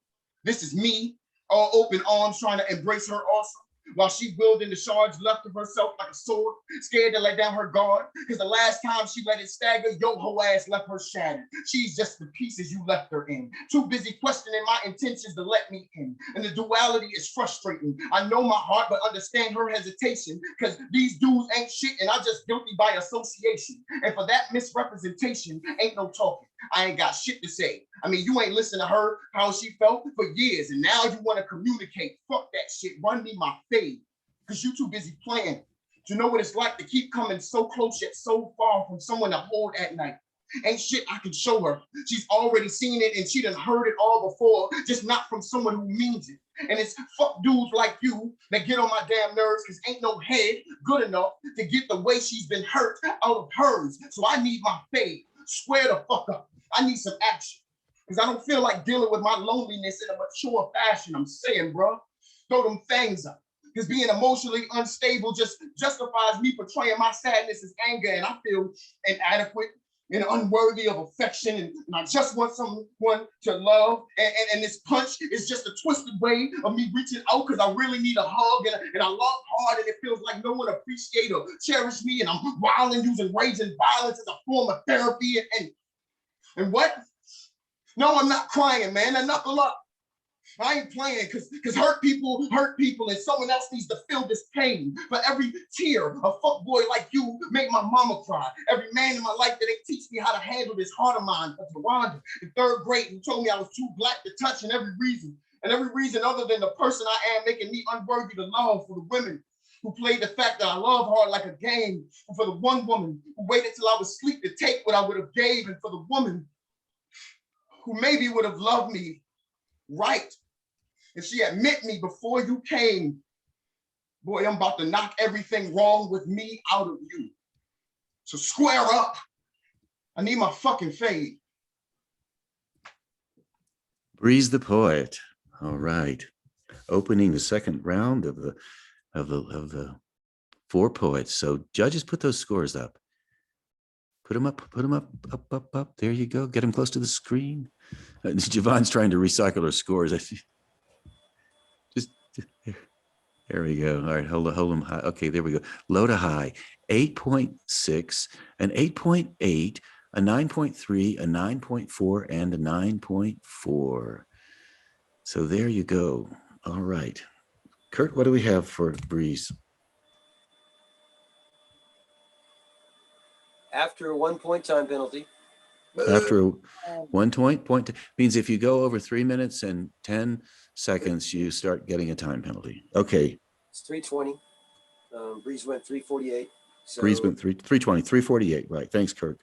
This is me, all open arms, trying to embrace her also. while she wielding the shards left of herself like a sword, scared to let down her guard, because the last time she let it stagger, your whole ass left her shattered. She's just the pieces you left her in, too busy questioning my intentions to let me in, and the duality is frustrating. I know my heart, but understand her hesitation, because these dudes ain't shit, and I'm just guilty by association, and for that misrepresentation, ain't no talking. I ain't got shit to say. I mean, you ain't listened to her, how she felt for years, and now you want to communicate. Fuck that shit. Run me my fade, because you too busy playing to know what it's like to keep coming so close yet so far from someone to hold at night. Ain't shit I can show her. She's already seen it and she done heard it all before, just not from someone who means it. And it's fuck dudes like you that get on my damn nerves, because ain't no head good enough to get the way she's been hurt out of hers. So I need my fade. Square the fuck up. I need some action, because I don't feel like dealing with my loneliness in a mature fashion. I'm saying, bro, throw them fangs up. Because being emotionally unstable just justifies me portraying my sadness as anger, and I feel inadequate and unworthy of affection, and I just want someone to love. And this punch is just a twisted way of me reaching out, because I really need a hug, and I love hard, and it feels like no one appreciates or cherish me, and I'm wilding, using rage and violence as a form of therapy, and what? No, I'm not crying, man. I knuckle up. I ain't playing, because hurt people, and someone else needs to feel this pain. For every tear, a fuckboy like you make my mama cry. Every man in my life that ain't teach me how to handle this heart of mine. That's Rwanda in third grade, who told me I was too black to touch, and every reason other than the person I am, making me unworthy to love. For the women who played the fact that I love hard like a game, and for the one woman who waited till I was asleep to take what I would have gave, and for the woman who maybe would have loved me right if she had met me before you came. Boy, I'm about to knock everything wrong with me out of you. So square up. I need my fucking fade. Breeze the Poet. All right. Opening the second round of the 4 poets. So judges, put those scores up. Put them up. There you go. Get them close to the screen. Javon's trying to recycle her scores. Just there we go. All right, hold them high. Okay, there we go. Low to high, 8.6, an 8.8, a 9.3, a 9.4, and a 9.4. So there you go. All right. Kurt, what do we have for Breeze? After a 1 point time penalty. After 1 point means if you go over 3 minutes and 10 seconds, you start getting a time penalty. Okay. It's 3:20. Breeze went 3:48. So, Breeze went 3:20, 3:48. Right. Thanks, Kurt.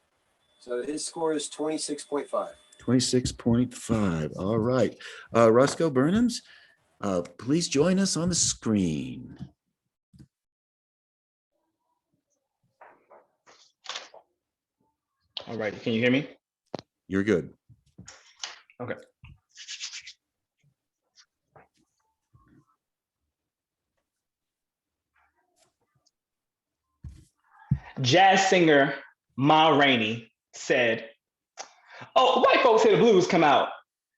So his score is 26.5. 26.5. All right. Roscoe Burnhams, please join us on the screen. All right. Can you hear me? You're good. Okay. Jazz singer Ma Rainey said, "Oh, white folks hear the blues come out,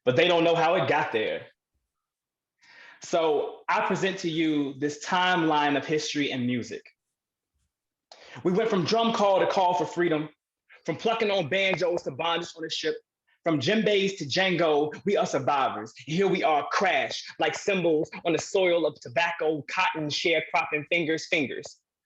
but they don't know how it got there." So I present to you this timeline of history and music. We went from drum call to call for freedom, from plucking on banjos to bondage on a ship, from djembes to Django, we are survivors. Here we are crashed like symbols on the soil of tobacco, cotton, sharecropping fingers,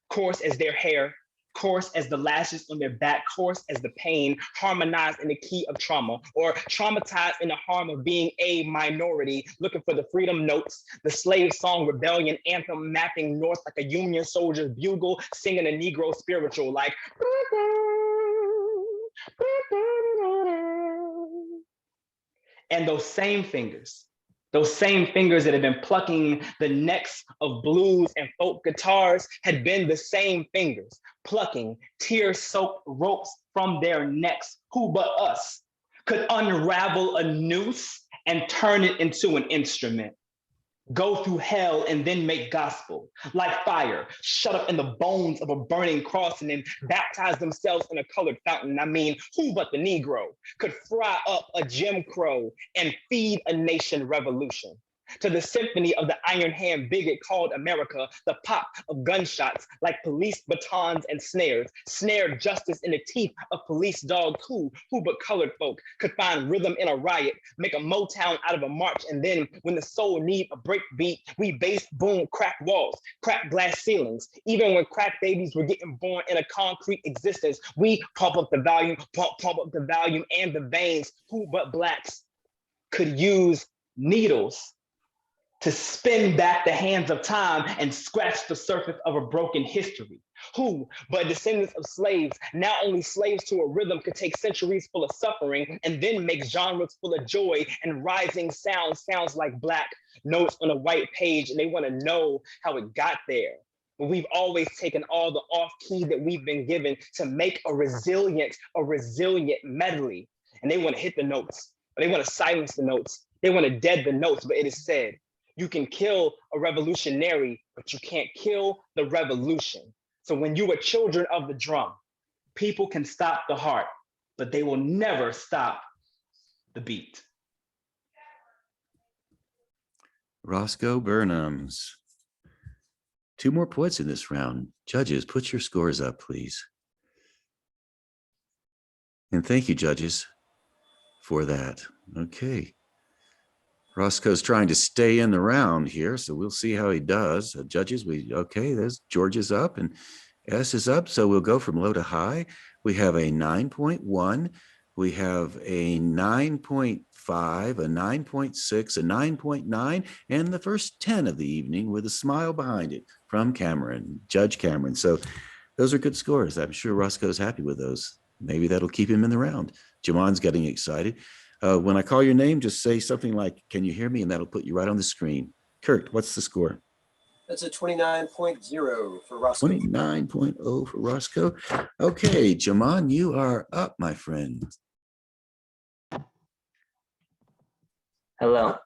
coarse as their hair, coarse as the lashes on their back, coarse as the pain, harmonized in the key of trauma, or traumatized in the harm of being a minority, looking for the freedom notes, the slave song rebellion anthem mapping north like a Union soldier's bugle, singing a Negro spiritual like, and those same fingers that had been plucking the necks of blues and folk guitars had been the same fingers plucking tear-soaked ropes from their necks. Who but us could unravel a noose and turn it into an instrument? Go through hell and then make gospel, like fire, shut up in the bones of a burning cross and then baptize themselves in a colored fountain. I mean, who but the Negro could fry up a Jim Crow and feed a nation revolution? to the symphony of the iron hand bigot called America, the pop of gunshots like police batons and snares, snared justice in the teeth of police dogs who but colored folk could find rhythm in a riot, make a Motown out of a march, and then when the soul need a break beat, we bass boom, crack walls, crack glass ceilings. Even when crack babies were getting born in a concrete existence, we pump up the volume, pump up the volume and the veins. Who but blacks could use needles to spin back the hands of time and scratch the surface of a broken history? Who but descendants of slaves, now only slaves to a rhythm, could take centuries full of suffering and then make genres full of joy and rising sounds like black notes on a white page, and they want to know how it got there. But we've always taken all the off key that we've been given to make a resilient medley, and they want to hit the notes, or they want to silence the notes, they want to dead the notes. But it is said, you can kill a revolutionary, but you can't kill the revolution. So when you are children of the drum, people can stop the heart, but they will never stop the beat. Roscoe Burnhams. 2 more poets in this round. Judges, put your scores up, please. And thank you, judges, for that. Okay. Roscoe's trying to stay in the round here, so we'll see how he does. Judges, okay, there's George is up and S is up, so we'll go from low to high. We have a 9.1, we have a 9.5, a 9.6, a 9.9, and the first 10 of the evening with a smile behind it from Cameron, Judge Cameron. So those are good scores. I'm sure Roscoe's happy with those. Maybe that'll keep him in the round. Jamon's getting excited. When I call your name, just say something like, can you hear me? And that'll put you right on the screen. Kurt, what's the score? That's a 29.0 for Roscoe. 29.0 for Roscoe. Okay, Jamon, you are up, my friend. Hello.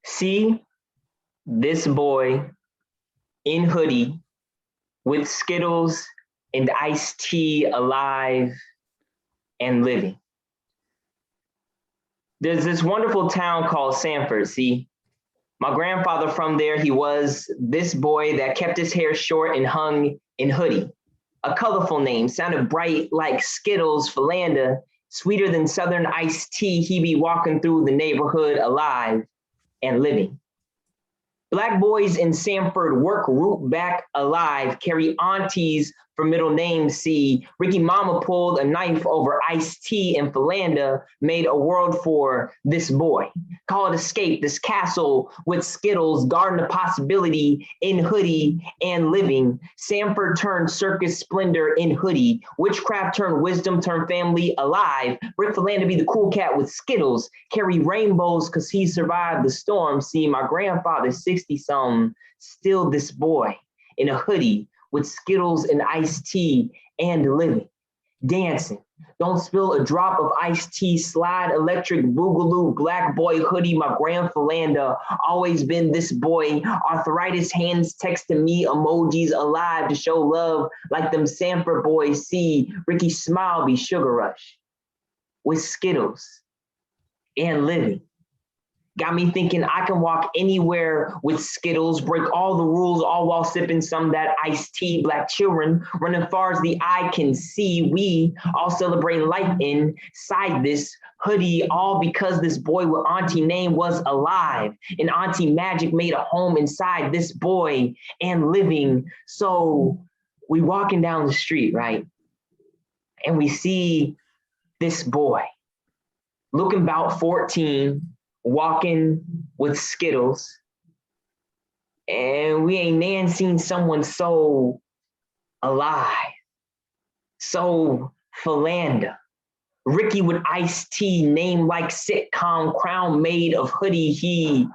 See this boy in hoodie with Skittles and iced tea alive and living. There's this wonderful town called Sanford, see? My grandfather from there, he was this boy that kept his hair short and hung in hoodie. A colorful name, sounded bright like Skittles, Philander, sweeter than Southern iced tea. He be walking through the neighborhood alive and living. Black boys in Sanford work root back alive, carry aunties for middle names. See, Ricky Mama pulled a knife over iced tea, and Philander made a world for this boy. Call it escape, this castle with Skittles, garden of possibility in hoodie and living. Sanford turned circus splendor in hoodie. Witchcraft turned wisdom, turned family alive. Rick Philander be the cool cat with Skittles, carry rainbows cause he survived the storm. See, my grandfather, 60-something, still this boy in a hoodie with Skittles and iced tea and living, dancing. Don't spill a drop of iced tea, slide electric boogaloo, black boy hoodie, my grand Philander, always been this boy. Arthritis hands texting me emojis alive to show love like them Sanford boys. See, Ricky smile be sugar rush with Skittles and living. Got me thinking I can walk anywhere with Skittles, break all the rules, all while sipping some that iced tea. Black children running far as the eye can see. We all celebrating life inside this hoodie, all because this boy with auntie name was alive. And auntie magic made a home inside this boy and living. So we walking down the street, right? And we see this boy looking about 14, walking with Skittles, and we ain't never seen someone so alive, so Philander. Ricky with iced tea, name like sitcom, crown made of hoodie. He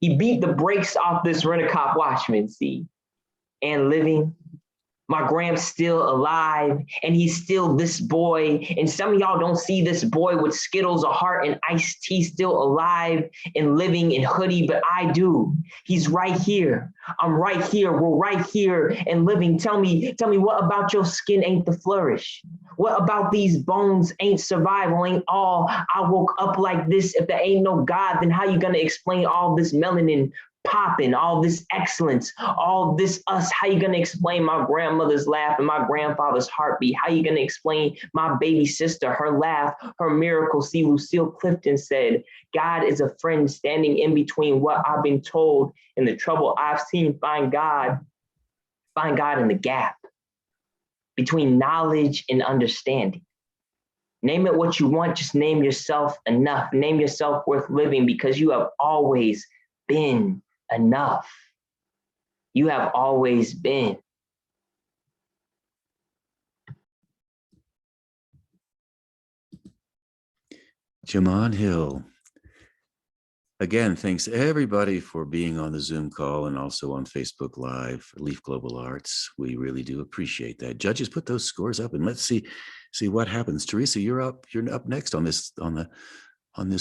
beat the brakes off this rent-a-cop watchman, see, and living My Gram's still alive, and he's still this boy. And some of y'all don't see this boy with Skittles, a heart, and iced tea still alive and living in hoodie, but I do. He's right here. I'm right here. We're right here and living. Tell me, what about your skin ain't the flourish? What about these bones ain't survival, ain't all? I woke up like this. If there ain't no God, then how you gonna explain all this melanin popping, all this excellence, all this us? How you gonna explain my grandmother's laugh and my grandfather's heartbeat? How you gonna explain my baby sister, her laugh, her miracle? See, Lucille Clifton said, God is a friend standing in between what I've been told and the trouble I've seen. Find God in the gap between knowledge and understanding. Name it what you want, just name yourself enough. Name yourself worth living, because you have always been enough. You have always been. Jamon Hill. Again, thanks everybody for being on the Zoom call and also on Facebook Live for Leaf Global Arts. We really do appreciate that. Judges, put those scores up and let's see what happens. Teresa, you're up next on this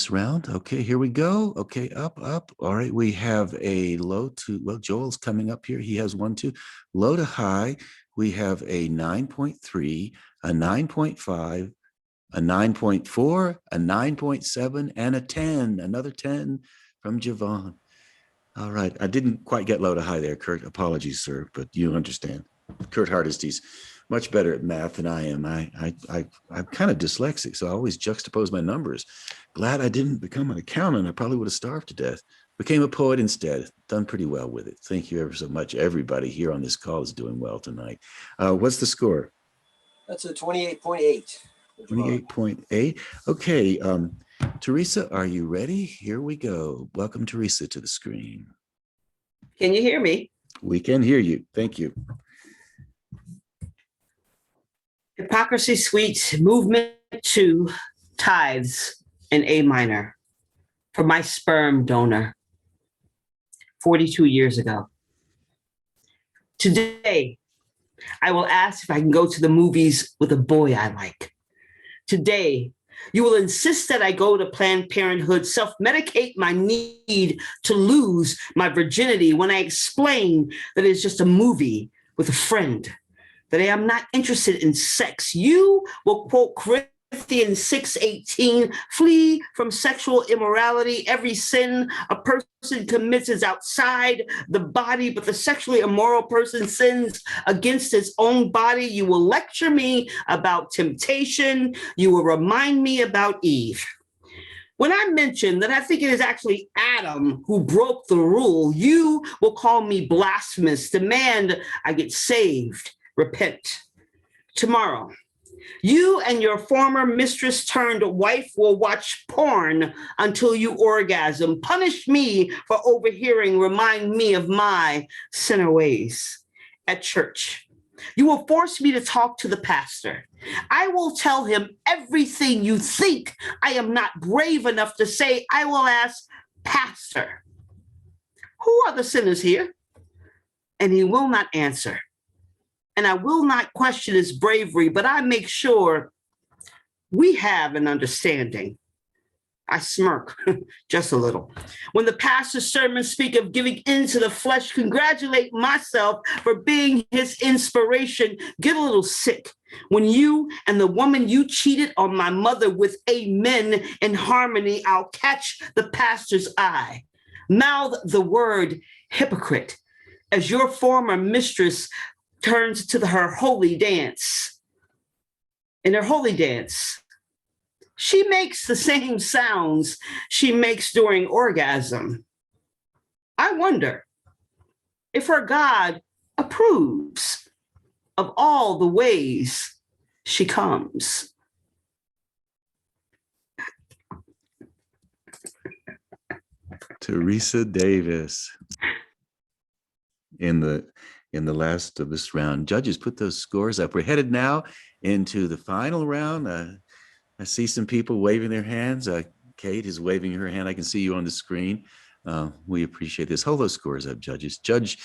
round. Okay, here we go. Okay, up. All right, we have a low to, well, Joel's coming up here. He has 1, 2. Low to high, we have a 9.3, a 9.5, a 9.4, a 9.7, and a 10, another 10 from Javon. All right, I didn't quite get low to high there, Kurt. Apologies, sir, but you understand. Kurt Hardesty's much better at math than I am. I'm kind of dyslexic, so I always juxtapose my numbers. Glad I didn't become an accountant. I probably would have starved to death. Became a poet instead. Done pretty well with it. Thank you ever so much. Everybody here on this call is doing well tonight. What's the score? That's a 28.8. 28.8. Okay, Teresa, are you ready? Here we go. Welcome, Teresa, to the screen. Can you hear me? We can hear you. Thank you. Hypocrisy Suite, Movement 2, Tithes in A minor for my sperm donor 42 years ago. Today, I will ask if I can go to the movies with a boy I like. Today, you will insist that I go to Planned Parenthood, self-medicate my need to lose my virginity when I explain that it's just a movie with a friend, that I am not interested in sex. You will quote Corinthians 6:18, flee from sexual immorality. Every sin a person commits is outside the body, but the sexually immoral person sins against his own body. You will lecture me about temptation. You will remind me about Eve. When I mention that I think it is actually Adam who broke the rule, you will call me blasphemous, demand I get saved, repent. Tomorrow, you and your former mistress turned wife will watch porn until you orgasm. Punish me for overhearing, remind me of my sinner ways. At church, you will force me to talk to the pastor. I will tell him everything you think I am not brave enough to say. I will ask, Pastor, who are the sinners here? And he will not answer. And I will not question his bravery, but I make sure we have an understanding. I smirk just a little. When the pastor's sermons speak of giving into the flesh, congratulate myself for being his inspiration. Get a little sick when you and the woman you cheated on my mother with amen in harmony. I'll catch the pastor's eye. Mouth the word hypocrite as your former mistress turns to her holy dance. In her holy dance, she makes the same sounds she makes during orgasm. I wonder if her God approves of all the ways she comes. Teresa Davis. In the last of this round, judges, put those scores up. We're headed now into the final round. I see some people waving their hands. Kate is waving her hand. I can see you on the screen. We appreciate this. Hold those scores up, judges. Judge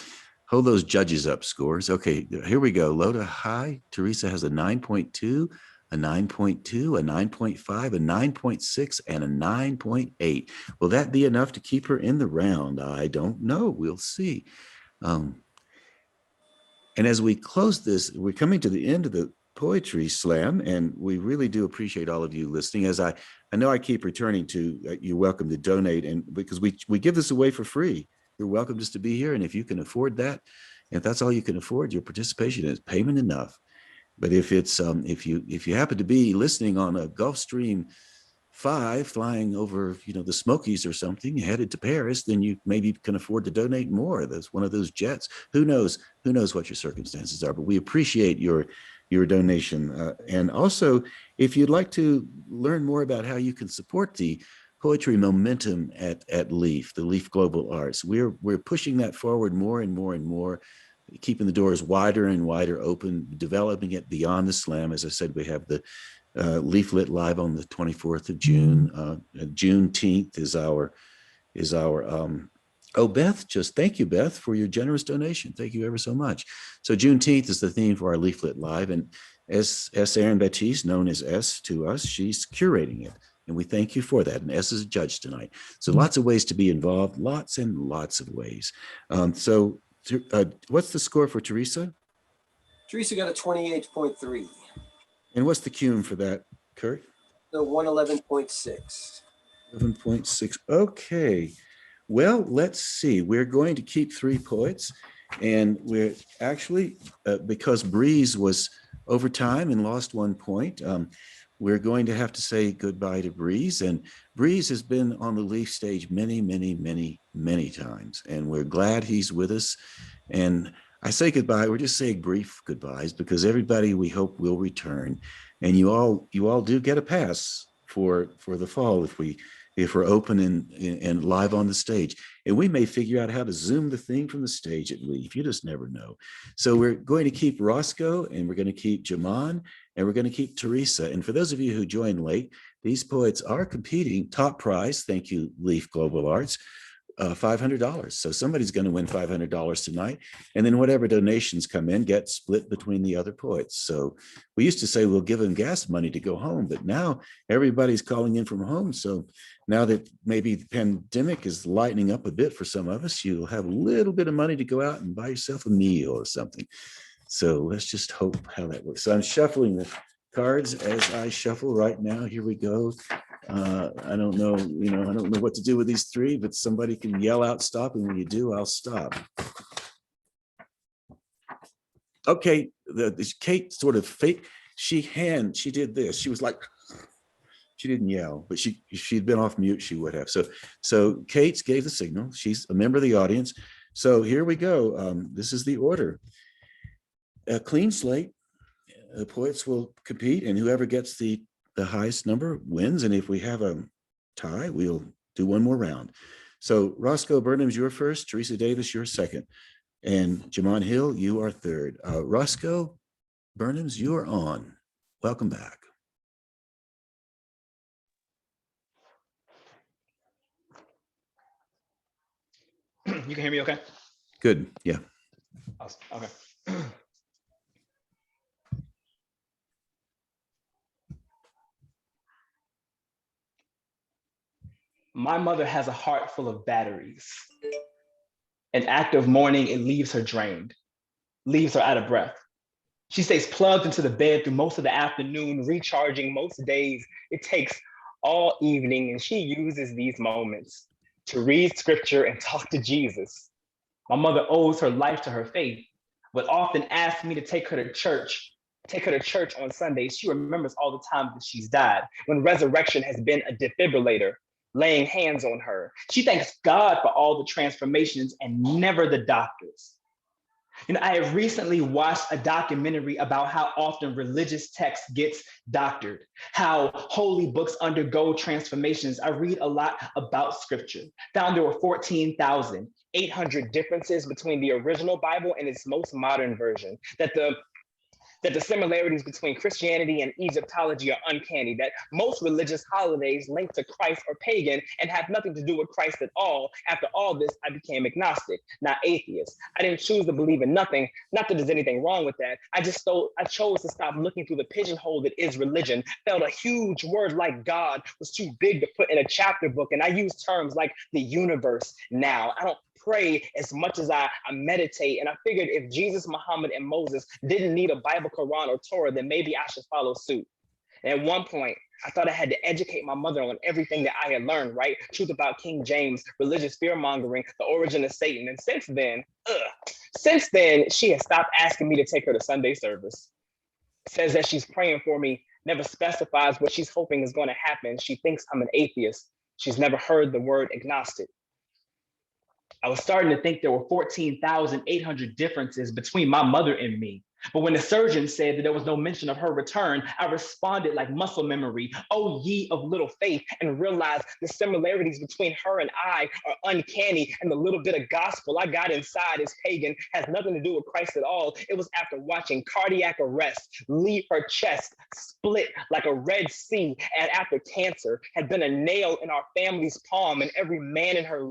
Hold those judges up, scores. Okay, here we go. Low to high. Teresa has a 9.2, a 9.2, a 9.5, a 9.6, and a 9.8. Will that be enough to keep her in the round? I don't know. We'll see. And as we close this, we're coming to the end of the poetry slam, and we really do appreciate all of you listening. As I know I keep returning to, you're welcome to donate, and because we give this away for free. You're welcome just to be here, and if you can afford that, if that's all you can afford, your participation is payment enough. But if it's if you happen to be listening on a Gulfstream 5 flying over the Smokies or something headed to Paris, then you maybe can afford to donate more. That's one of those jets. Who knows what your circumstances are, but we appreciate your donation. And also, if you'd like to learn more about how you can support the poetry momentum at LEAF, the LEAF Global Arts, we're pushing that forward more and more and more, keeping the doors wider and wider open, developing it beyond the slam. As I said, we have the LEAF Lit Live on the 24th of June. Juneteenth is our oh, Beth, just thank you, Beth, for your generous donation. Thank you ever so much. So Juneteenth is the theme for our LEAF Lit Live, and S. Erin Baptiste, known as S to us, she's curating it. And we thank you for that. And S is a judge tonight. So lots of ways to be involved, lots and lots of ways. So what's the score for Teresa? Teresa got a 28.3. And what's the cume for that, Kurt? So 111.6. 11.6. Okay. Well, let's see. We're going to keep 3 poets. And we're actually, because Breeze was over time and lost 1 point, we're going to have to say goodbye to Breeze. And Breeze has been on the LEAF stage many, many, many, many times. And we're glad he's with us. And I say goodbye. We're just saying brief goodbyes because everybody we hope will return. And you all do get a pass for the fall if we're open and live on the stage. And we may figure out how to Zoom the thing from the stage at LEAF. You just never know. So we're going to keep Roscoe, and we're going to keep Jaman, and we're going to keep Teresa. And for those of you who joined late, these poets are competing. Top prize, thank you, LEAF Global Arts, $500. So somebody's going to win $500 tonight. And then whatever donations come in get split between the other poets. So we used to say we'll give them gas money to go home, but now everybody's calling in from home. So now that maybe the pandemic is lightening up a bit for some of us, you'll have a little bit of money to go out and buy yourself a meal or something. So let's just hope how that works. So I'm shuffling the cards as I shuffle right now. Here we go. I don't know, I don't know what to do with these 3, but somebody can yell out stop, and when you do, I'll stop. Okay, Kate sort of fake. She did this. She was like, she didn't yell, but she'd been off mute. She would have. So Kate gave the signal. She's a member of the audience. So here we go. This is the order. A clean slate. The poets will compete, and whoever gets the highest number wins. And if we have a tie, we'll do 1 more round. So Roscoe Burnham's your first, Teresa Davis, you're second, and Jaman Hill, you are third. Roscoe Burnham's, you're on. Welcome back. You can hear me okay? Good, yeah. Awesome. Okay. My mother has a heart full of batteries. An act of mourning, it leaves her drained, leaves her out of breath. She stays plugged into the bed through most of the afternoon, recharging most days. It takes all evening, and she uses these moments to read scripture and talk to Jesus. My mother owes her life to her faith, but often asks me to take her to church on Sundays. She remembers all the times that she's died, when resurrection has been a defibrillator, laying hands on her. She thanks God for all the transformations and never the doctors. I have recently watched a documentary about how often religious text gets doctored, how holy books undergo transformations. I read a lot about scripture. Found there were 14,800 differences between the original Bible and its most modern version, that the that the similarities between Christianity and Egyptology are uncanny, that most religious holidays linked to Christ are pagan and have nothing to do with Christ at all. After all this, I became agnostic, not atheist. I didn't choose to believe in nothing. Not that there's anything wrong with that. I chose to stop looking through the pigeonhole that is religion. Felt a huge word like God was too big to put in a chapter book. And I use terms like the universe now. I don't pray as much as I meditate. And I figured if Jesus, Muhammad, and Moses didn't need a Bible, Quran, or Torah, then maybe I should follow suit. And at one point, I thought I had to educate my mother on everything that I had learned, right? Truth about King James, religious fear-mongering, the origin of Satan. And since then, she has stopped asking me to take her to Sunday service. Says that she's praying for me, never specifies what she's hoping is going to happen. She thinks I'm an atheist. She's never heard the word agnostic. I was starting to think there were 14,800 differences between my mother and me. But when the surgeon said that there was no mention of her return, I responded like muscle memory, "Oh, ye of little faith," and realized the similarities between her and I are uncanny, and the little bit of gospel I got inside is pagan, has nothing to do with Christ at all. It was after watching cardiac arrest leave her chest split like a Red Sea, and after cancer had been a nail in our family's palm, and every man in her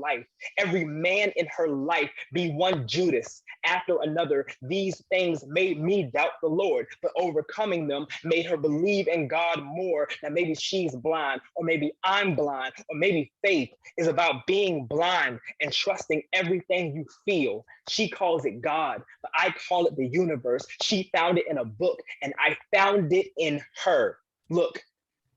life be one Judas after another. These things made me doubt the Lord, but overcoming them made her believe in God more. That maybe she's blind, or maybe I'm blind, or maybe faith is about being blind and trusting everything you feel. She calls it God, but I call it the universe. She found it in a book, and I found it in her. Look,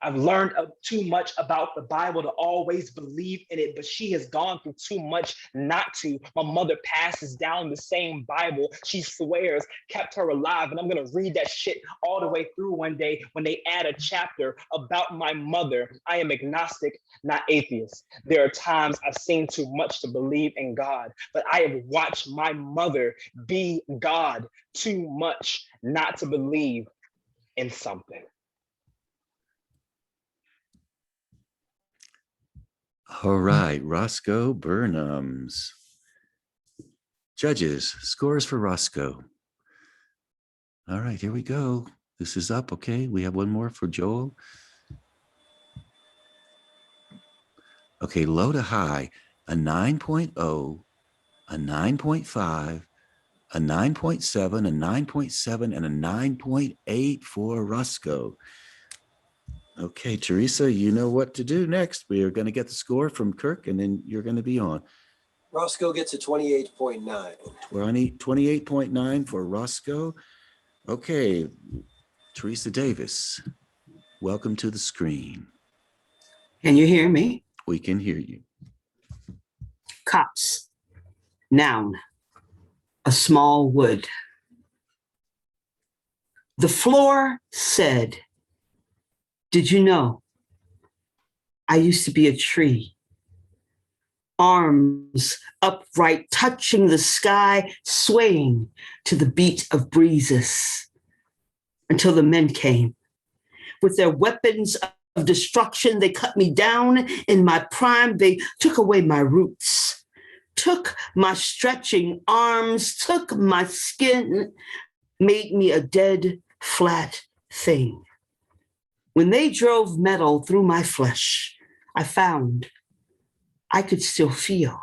I've learned too much about the Bible to always believe in it, but she has gone through too much not to. My mother passes down the same Bible she swears kept her alive, and I'm gonna read that shit all the way through one day when they add a chapter about my mother. I am agnostic, not atheist. There are times I've seen too much to believe in God, but I have watched my mother be God too much not to believe in something. All right, Roscoe Burnhams. Judges, scores for Roscoe. All right, here we go. This is up, okay? We have one more for Joel. Okay, low to high, a 9.0, a 9.5, a 9.7, a 9.7, and a 9.8 for Roscoe. Okay, Teresa, you know what to do next. We are going to get the score from Kirk, and then you're going to be on. Roscoe gets a 28.9. 28.9 for Roscoe. Okay, Teresa Davis, welcome to the screen. Can you hear me? We can hear you. Cops. Noun. A small wood. The floor said, "Did you know I used to be a tree? Arms upright, touching the sky, swaying to the beat of breezes, until the men came. With their weapons of destruction, they cut me down in my prime. They took away my roots, took my stretching arms, took my skin, made me a dead, flat thing. When they drove metal through my flesh, I found I could still feel.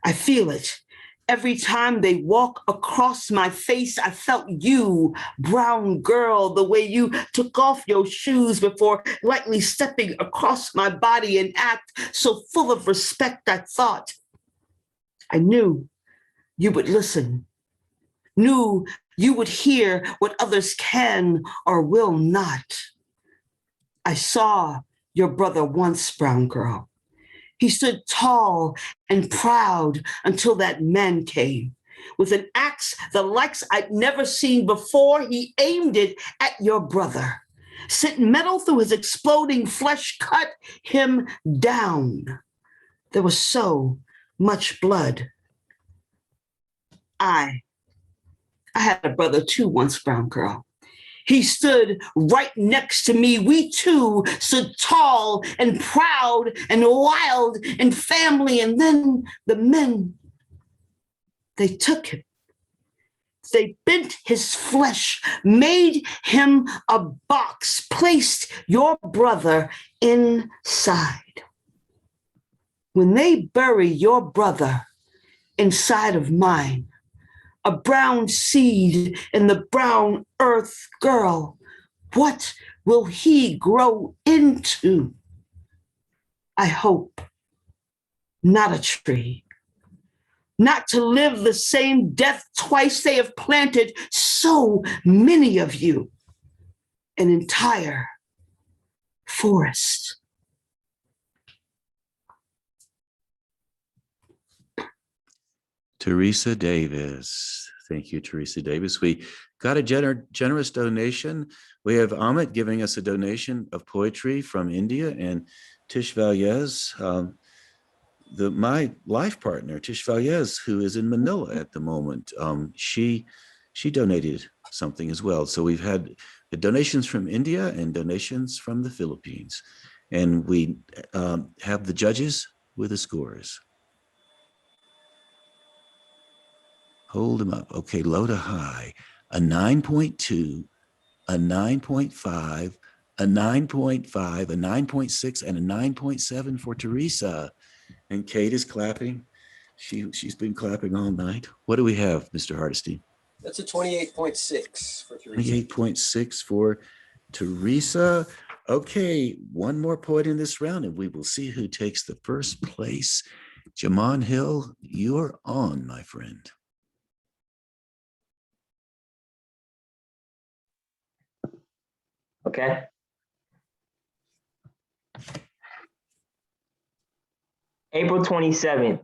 I feel it. Every time they walk across my face, I felt you, brown girl, the way you took off your shoes before lightly stepping across my body, and act so full of respect. I thought I knew you would listen, knew you would hear what others can or will not. I saw your brother once, brown girl. He stood tall and proud until that man came. With an axe the likes I'd never seen before, he aimed it at your brother, sent metal through his exploding flesh, cut him down. There was so much blood. I had a brother too once, brown girl. He stood right next to me. We two stood tall and proud and wild and family. And then the men, they took him. They bent his flesh, made him a box, placed your brother inside. When they bury your brother inside of mine, a brown seed in the brown earth, girl, what will he grow into? I hope not a tree, not to live the same death twice. They have planted so many of you, an entire forest. Teresa Davis. Thank you, Teresa Davis. We got a generous donation. We have Ahmet giving us a donation of poetry from India, and Tish Valyez, my life partner, Tish Valyez, who is in Manila at the moment. She donated something as well. So we've had the donations from India and donations from the Philippines. And we have the judges with the scores. Hold them up. Okay, low to high. A 9.2, a 9.5, a 9.5, a 9.6, and a 9.7 for Teresa. And Kate is clapping. She's been clapping all night. What do we have, Mr. Hardesty? That's a 28.6 for Teresa. 28.6 for Teresa. Okay, one more poet in this round, and we will see who takes the first place. Jamon Hill, you're on, my friend. Okay. April 27th,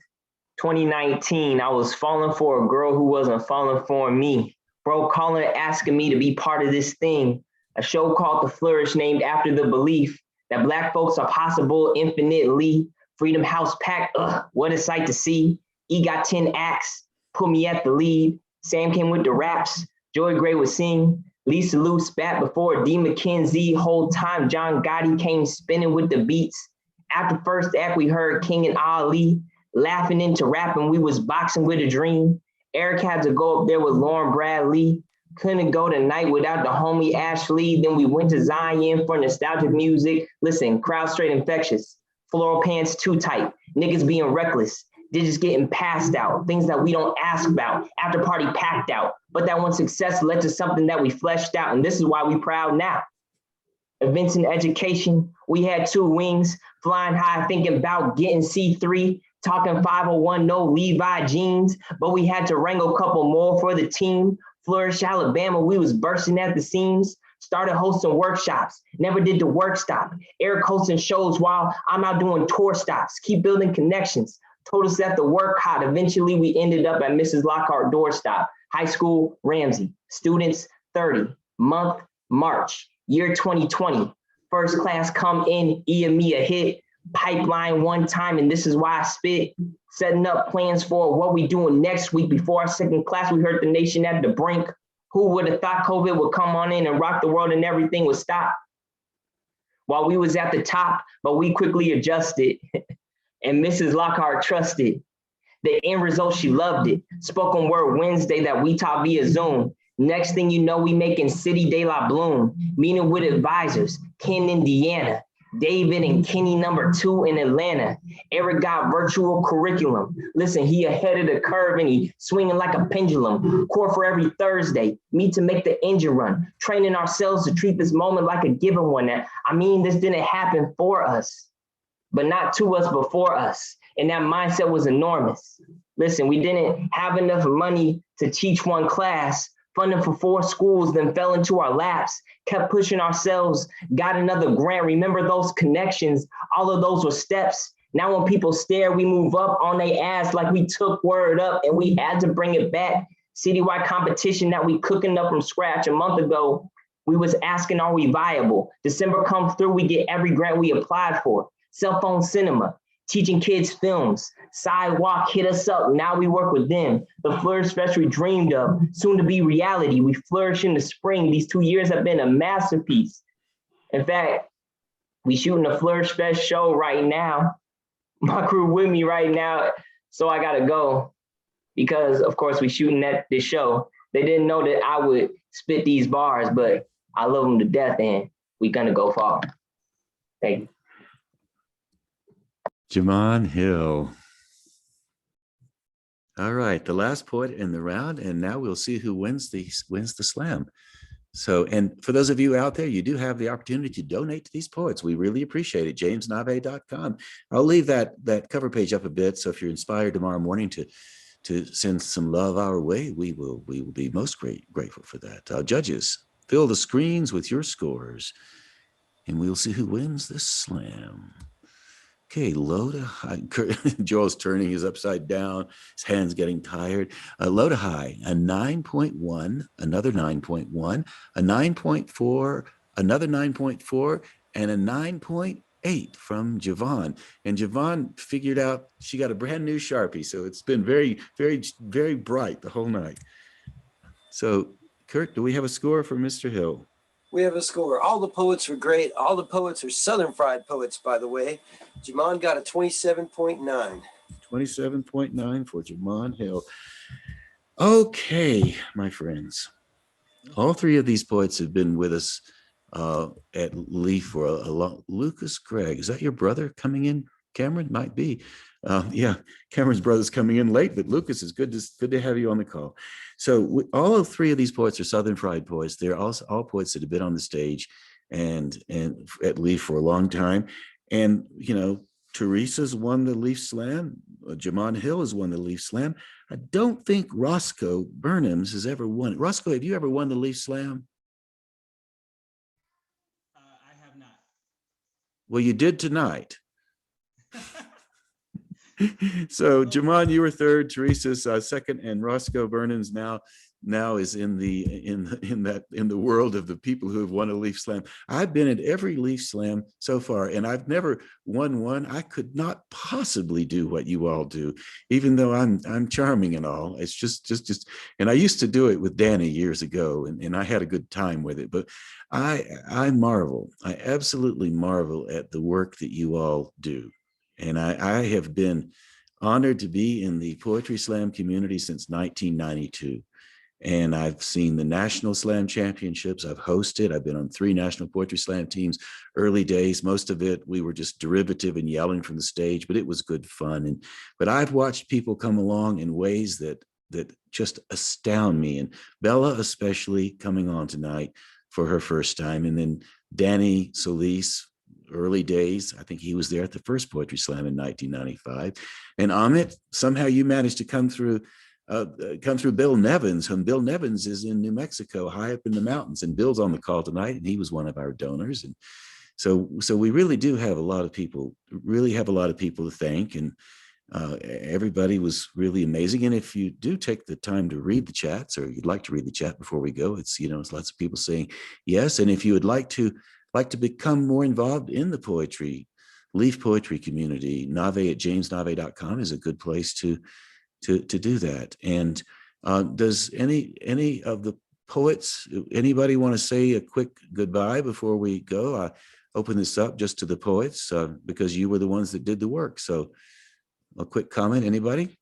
2019, I was falling for a girl who wasn't falling for me. Bro calling, asking me to be part of this thing. A show called The Flourish, named after the belief that Black folks are possible infinitely. Freedom House packed, what a sight to see. E got 10 acts, put me at the lead. Sam came with the raps, Joy Gray would sing. Lisa Lou spat before D. McKenzie. Whole time John Gotti came spinning with the beats. After first act, we heard King and Ali laughing into rapping. We was boxing with a dream. Eric had to go up there with Lauren Bradley. Couldn't go tonight without the homie Ashley. Then we went to Zion for nostalgic music. Listen, crowd straight infectious. Floral pants too tight. Niggas being reckless. Digits getting passed out. Things that we don't ask about. After party packed out. But that one success led to something that we fleshed out. And this is why we proud now. Events and education. We had 2 wings. Flying high, thinking about getting C3. Talking 501, no Levi jeans. But we had to wrangle a couple more for the team. Flourish, Alabama, we was bursting at the seams. Started hosting workshops, never did the work stop. Eric hosting shows while I'm out doing tour stops. Keep building connections. Told us that the work hot. Eventually we ended up at Mrs. Lockhart doorstop. High school, Ramsey. Students, 30. Month, March. Year 2020. First class come in, me a hit. Pipeline one time, and this is why I spit. Setting up plans for what we doing next week. Before our second class, we heard the nation at the brink. Who would have thought COVID would come on in and rock the world and everything would stop? While we was at the top, but we quickly adjusted. And Mrs. Lockhart trusted. The end result, she loved it. Spoken word Wednesday that we taught via Zoom. Next thing you know, we making City De La Bloom. Meeting with advisors, Ken, Indiana. David and Kenny #2 in Atlanta. Eric got virtual curriculum. Listen, he ahead of the curve and he swinging like a pendulum. Core for every Thursday. Meet to make the engine run. Training ourselves to treat this moment like a given one. I mean, this didn't happen for us, but not to us before us. And that mindset was enormous. Listen, we didn't have enough money to teach one class. Funding for 4 schools, then fell into our laps, kept pushing ourselves, got another grant. Remember those connections, all of those were steps. Now when people stare, we move up on their ass like we took word up and we had to bring it back. Citywide competition that we cooking up from scratch. A month ago, we was asking, are we viable? December comes through, we get every grant we applied for. Cell phone cinema, teaching kids films. Sidewalk hit us up, now we work with them. The Flourish Fest we dreamed of, soon to be reality. We flourish in the spring. These 2 years have been a masterpiece. In fact, we shooting a Flourish Fest show right now. My crew with me right now, so I gotta go. Because of course we shooting at this show. They didn't know that I would spit these bars, but I love them to death, and we gonna go far. Thank you. Jamon Hill. All right, the last poet in the round, and now we'll see who wins the slam. So, and for those of you out there, you do have the opportunity to donate to these poets. We really appreciate it. JamesNave.com. I'll leave that cover page up a bit. So if you're inspired tomorrow morning to send some love our way, we will be most grateful for that. Judges, fill the screens with your scores, and we'll see who wins this slam. Okay, low to high. Joel's turning his upside down. His hand's getting tired. Low to high, a 9.1, another 9.1, a 9.4, another 9.4, and a 9.8 from Javon. And Javon figured out she got a brand new Sharpie. So it's been very, very, very bright the whole night. So, Kurt, do we have a score for Mr. Hill? We have a score. All the poets were great. All the poets are Southern Fried Poets, by the way. Jamon got a 27.9. 27.9 for Jamon Hill. Okay, my friends. All three of these poets have been with us at LEAF for a long. Lucas Gregg, is that your brother coming in? Cameron? Might be. Yeah, Cameron's brother's coming in late, but Lucas, is good to have you on the call. So all three of these poets are Southern Fried Poets. They're also all poets that have been on the stage and at LEAF for a long time. And, you know, Teresa's won the LEAF Slam. Jamon Hill has won the LEAF Slam. I don't think Roscoe Burnhams has ever won it. Roscoe, have you ever won the LEAF Slam? I have not. Well, you did tonight. So Jamon, you were third, Teresa's second, and Roscoe Burnhams now is in the world of the people who have won a LEAF Slam. I've been at every LEAF Slam so far, and I've never won one. I could not possibly do what you all do, even though I'm charming and all. It's just, and I used to do it with Danny years ago, and I had a good time with it. But I marvel, I absolutely marvel at the work that you all do. And I have been honored to be in the Poetry Slam community since 1992. And I've seen the National Slam Championships. I've hosted. I've been on 3 National Poetry Slam teams, early days. Most of it, we were just derivative and yelling from the stage, but it was good fun. But I've watched people come along in ways that just astound me. And Bella, especially, coming on tonight for her first time. And then Danny Solis, early days. I think he was there at the first Poetry Slam in 1995. And Ahmet, somehow you managed to come through Bill Nevins, whom Bill Nevins is in New Mexico, high up in the mountains, and Bill's on the call tonight, and he was one of our donors. And so we really do have a lot of people, to thank, and everybody was really amazing. And if you do take the time to read the chats, or you'd like to read the chat before we go, it's lots of people saying yes. And if you would like to become more involved in the LEAF poetry community, Nave at jamesnave.com is a good place to do that. And does any of the poets, anybody want to say a quick goodbye before we go? I open this up just to the poets because you were the ones that did the work. So a quick comment, anybody?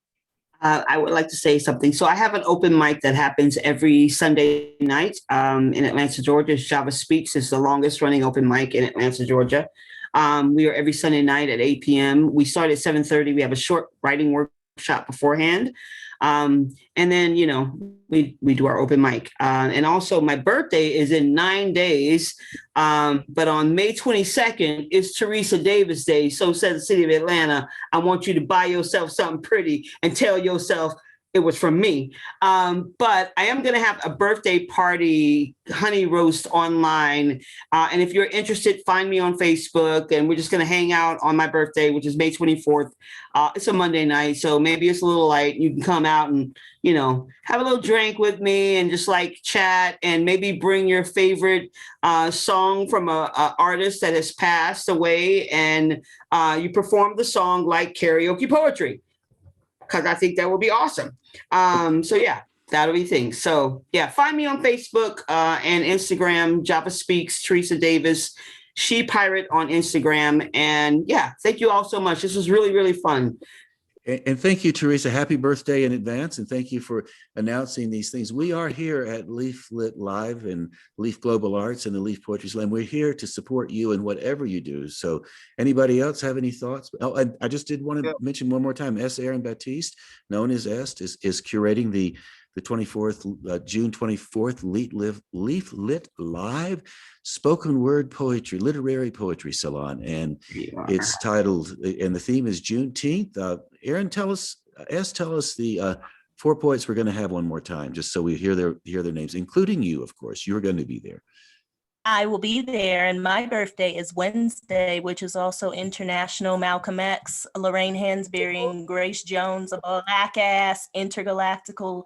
I would like to say something. So I have an open mic that happens every Sunday night in Atlanta, Georgia. Java Speaks is the longest running open mic in Atlanta, Georgia. We are every Sunday night at 8 p.m. We start at 7:30. We have a short writing workshop beforehand. And then, we do our open mic. And also my birthday is in 9 days. But on May 22nd, it's Teresa Davis Day. So says the city of Atlanta. I want you to buy yourself something pretty and tell yourself it was from me. But I am going to have a birthday party, honey roast online. And if you're interested, find me on Facebook. And we're just going to hang out on my birthday, which is May 24th. It's a Monday night, so maybe it's a little light. You can come out and, have a little drink with me and just chat, and maybe bring your favorite song from a artist that has passed away. And you perform the song like karaoke poetry, because I think that would be awesome. So yeah, that'll be things. So yeah, find me on Facebook and Instagram, Java Speaks, Teresa Davis, She Pirate on Instagram. And yeah, thank you all so much. This was really, really fun. And thank you, Teresa. Happy birthday in advance. And thank you for announcing these things. We are here at Leaf Lit Live and Leaf Global Arts and the Leaf Poetry Slam. We're here to support you in whatever you do. So anybody else have any thoughts? Oh, I just did want to mention one more time, S. Aaron Baptiste, known as Est, is curating the 24th, June 24th, Leaf Lit Live spoken word poetry, literary poetry salon. And it's titled, and the theme is Juneteenth. Aaron, tell us the 4 poets we're going to have one more time, just so we hear their names, including you, of course. You're going to be there. I will be there, and my birthday is Wednesday, which is also International Malcolm X, Lorraine Hansberry, and Grace Jones, a Black ass intergalactical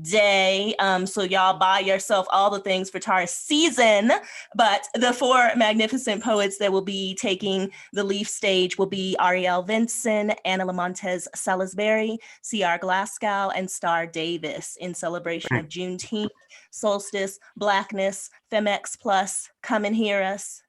day. So y'all buy yourself all the things for Taurus season. But the 4 magnificent poets that will be taking the Leaf stage will be Ariel Vinson, Anna Lamontes Salisbury, C.R. Glasgow, and Star Davis in celebration of Juneteenth, solstice, Blackness, Femex Plus. Come and hear us.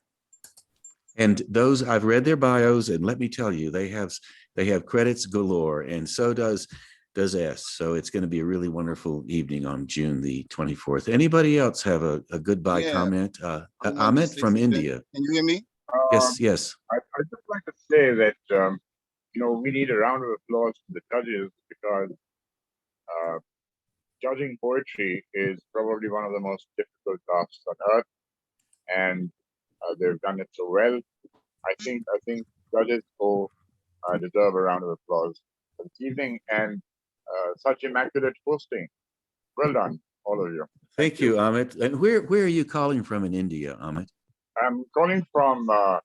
And those, I've read their bios, and let me tell you, they have credits galore, and so does S. So it's going to be a really wonderful evening on June the 24th. Anybody else have a goodbye comment? Ahmet from India. Can you hear me? Yes. I'd just like to say that we need a round of applause for the judges, because judging poetry is probably one of the most difficult tasks on earth, and they've done it so well. I think judges deserve a round of applause for this evening, and such immaculate hosting. Well done, all of you. Thank you, Ahmet. And where are you calling from in India, Ahmet? I'm calling from a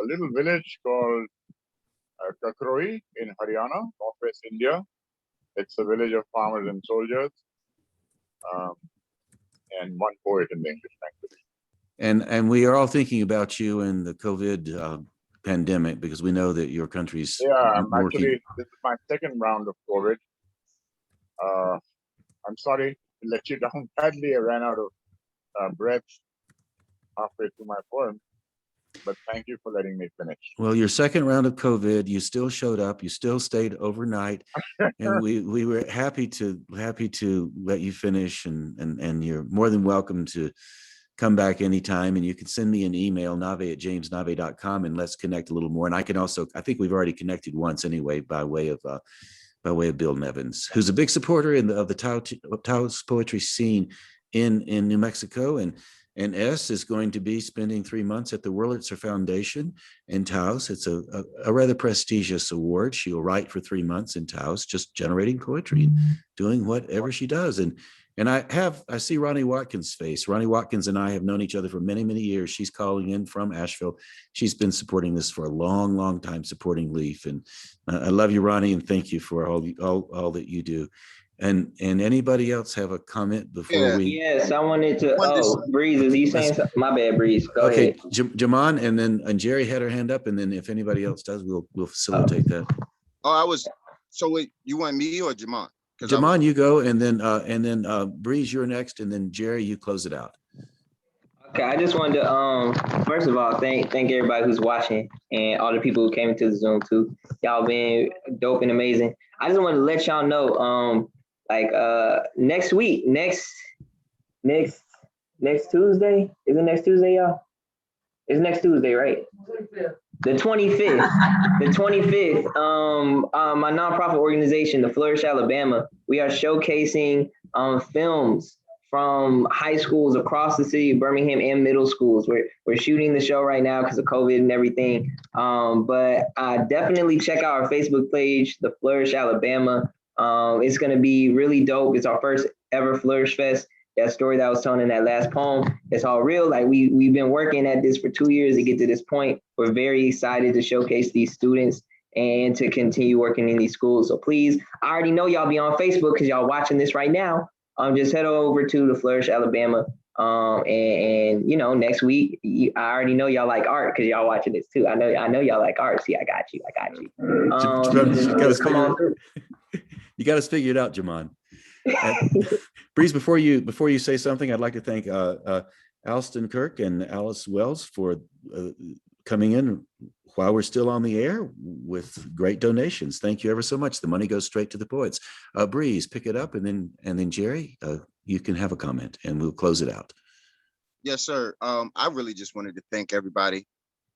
little village called Kakroi in Haryana, northwest India. It's a village of farmers and soldiers, and 1 poet in the English language. And we are all thinking about you in the COVID pandemic, because we know that your country's working. This is my 2nd round of COVID. I'm sorry to let you down badly. I ran out of breath halfway through my poem, but thank you for letting me finish. Well, your 2nd round of COVID, you still showed up, you still stayed overnight, and we were happy to let you finish, and you're more than welcome to come back anytime. And you can send me an email, nave@jamesnave.com, and let's connect a little more. And I can also, I think we've already connected once anyway, by way of Bill Nevins, who's a big supporter of the Taos poetry scene in New Mexico. And S is going to be spending 3 months at the Wurlitzer Foundation in Taos. It's a rather prestigious award. She'll write for 3 months in Taos, just generating poetry and doing whatever she does. And I see Ronnie Watkins' face. Ronnie Watkins and I have known each other for many, many years. She's calling in from Asheville. She's been supporting this for a long, long time, supporting Leaf. And I love you, Ronnie, and thank you for all that you do. And anybody else have a comment before we? Yes, I wanted to. Breeze, is you saying something? My bad, Breeze. Go ahead. Jaman, and Jerry had her hand up, and then if anybody else does, we'll facilitate that. So wait, you want me or Jaman? Jaman, you go, and then Breeze, you're next, and then Jerry, you close it out. Okay, I just wanted to first of all thank everybody who's watching and all the people who came into the Zoom too. Y'all been dope and amazing. I just wanted to let y'all know next week, next Tuesday, is it next Tuesday, y'all? It's next Tuesday, right? The 25th. The 25th. My nonprofit organization, the Flourish Alabama, we are showcasing films from high schools across the city of Birmingham and middle schools. We're shooting the show right now because of COVID and everything. But definitely check out our Facebook page, the Flourish Alabama. It's going to be really dope. It's our first ever Flourish Fest. That story that I was telling in that last poem, it's all real. Like we've been working at this for 2 years to get to this point. We're very excited to showcase these students and to continue working in these schools. So please, I already know y'all be on Facebook because y'all watching this right now. Just head over to the Flourish Alabama. And next week, I already know y'all like art because y'all watching this too. I know y'all like art. See, I got you. You got us figured out, Jaman. Breeze, before you say something, I'd like to thank Alston Kirk and Alice Wells for coming in while we're still on the air with great donations. Thank you ever so much. The money goes straight to the poets. Breeze, pick it up, and then Jerry, you can have a comment, and we'll close it out. Yes, sir. I really just wanted to thank everybody,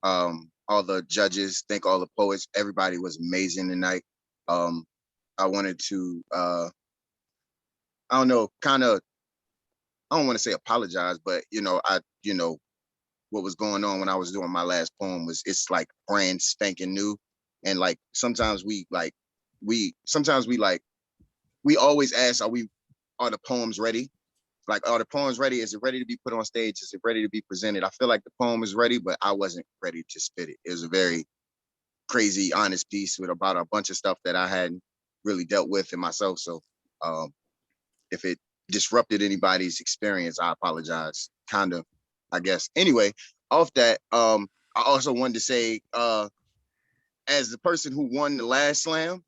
all the judges, thank all the poets. Everybody was amazing tonight. I wanted to, I don't know, kind of, I don't want to say apologize, but what was going on when I was doing my last poem was, it's like brand spanking new. And like, sometimes we always ask, are the poems ready? Like, are the poems ready? Is it ready to be put on stage? Is it ready to be presented? I feel like the poem is ready, but I wasn't ready to spit it. It was a very crazy, honest piece about a bunch of stuff that I hadn't really dealt with in myself. So if it disrupted anybody's experience, I apologize, kind of, I guess. Anyway, off that, I also wanted to say, as the person who won the last slam,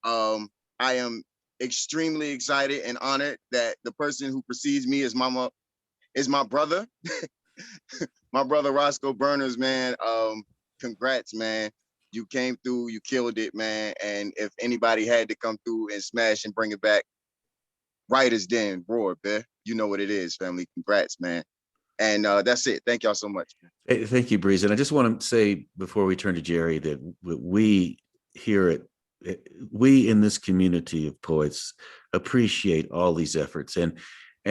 I am extremely excited and honored that the person who precedes me is my brother. My brother Roscoe Burners, man. Congrats, man. You came through, you killed it, man. And if anybody had to come through and smash and bring it back, Writers Den, roar, man. You know what it is, family. Congrats, man. And that's it. Thank y'all so much. Hey, thank you, Breeze. And I just want to say before we turn to Jerry that we here we in this community of poets appreciate all these efforts. And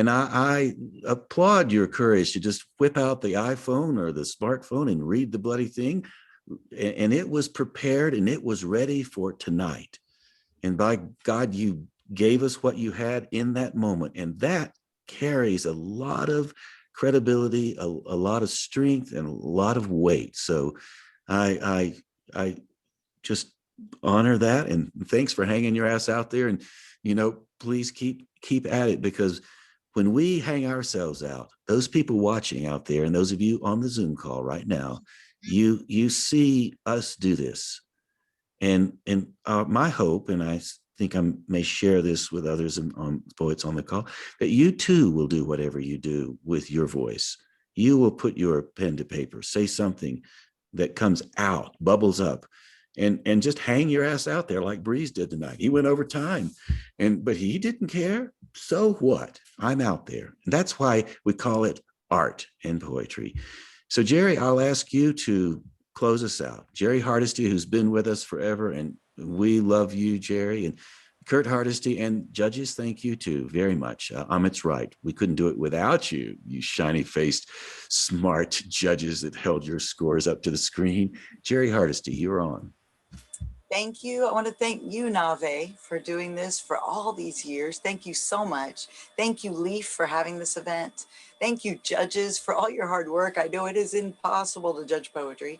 I applaud your courage to just whip out the iPhone or the smartphone and read the bloody thing. And it was prepared and it was ready for tonight. And by God, you gave us what you had in that moment. And that carries a lot of credibility, a lot of strength, and a lot of weight. So I just honor that, and thanks for hanging your ass out there. And please keep at it, because when we hang ourselves out, those people watching out there, and those of you on the Zoom call right now, you see us do this. And my hope, and I think I may share this with others on poets on the call, that you too will do whatever you do with your voice. You will put your pen to paper, say something that comes out, bubbles up, and just hang your ass out there like Breeze did tonight. He went over time, but he didn't care. So what? I'm out there. And that's why we call it art and poetry. So Jerry, I'll ask you to close us out. Jerry Hardesty, who's been with us forever, and we love you, Jerry. And Kurt Hardesty, and judges, thank you too very much. Ahmet's right. We couldn't do it without you, you shiny-faced, smart judges that held your scores up to the screen. Jerry Hardesty, you're on. Thank you. I want to thank you, Nave, for doing this for all these years. Thank you so much. Thank you, Leaf, for having this event. Thank you, judges, for all your hard work. I know it is impossible to judge poetry.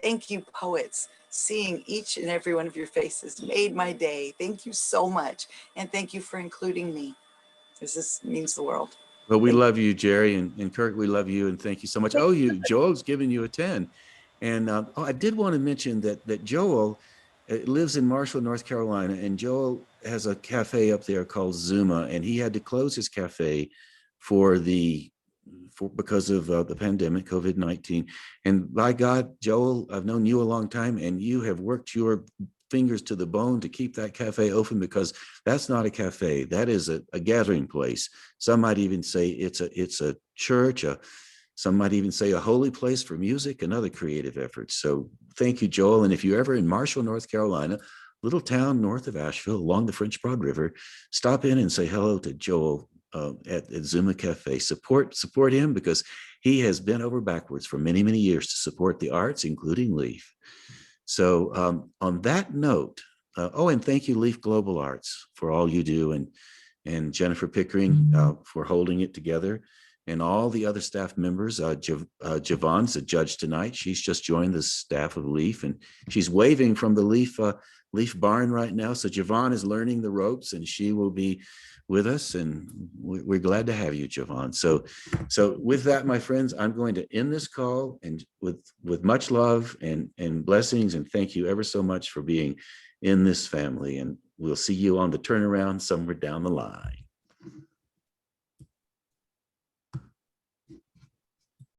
Thank you, poets. Seeing each and every one of your faces made my day. Thank you so much. And thank you for including me, because this means the world. Well, we love you, Jerry, and Kurt, we love you, and thank you so much. Oh, Joel's giving you a 10. And I did want to mention that Joel lives in Marshall, North Carolina, and Joel has a cafe up there called Zuma, and he had to close his cafe because of the pandemic, COVID-19. And by God, Joel, I've known you a long time, and you have worked your fingers to the bone to keep that cafe open, because that's not a cafe. That is a gathering place. Some might even say it's a church. Some might even say a holy place for music and other creative efforts. So thank you, Joel. And if you're ever in Marshall, North Carolina, little town north of Asheville along the French Broad River, stop in and say hello to Joel at Zuma Cafe. Support him, because he has bent over backwards for many, many years to support the arts, including Leaf. So on that note, and thank you, Leaf Global Arts, for all you do, and Jennifer Pickering for holding it together, and all the other staff members. Javon's a judge tonight. She's just joined the staff of Leaf, and she's waving from the Leaf barn right now. So Javon is learning the ropes, and she will be with us, and we're glad to have you, Javon. So with that, my friends, I'm going to end this call, and with much love and blessings, and thank you ever so much for being in this family, and we'll see you on the turnaround somewhere down the line.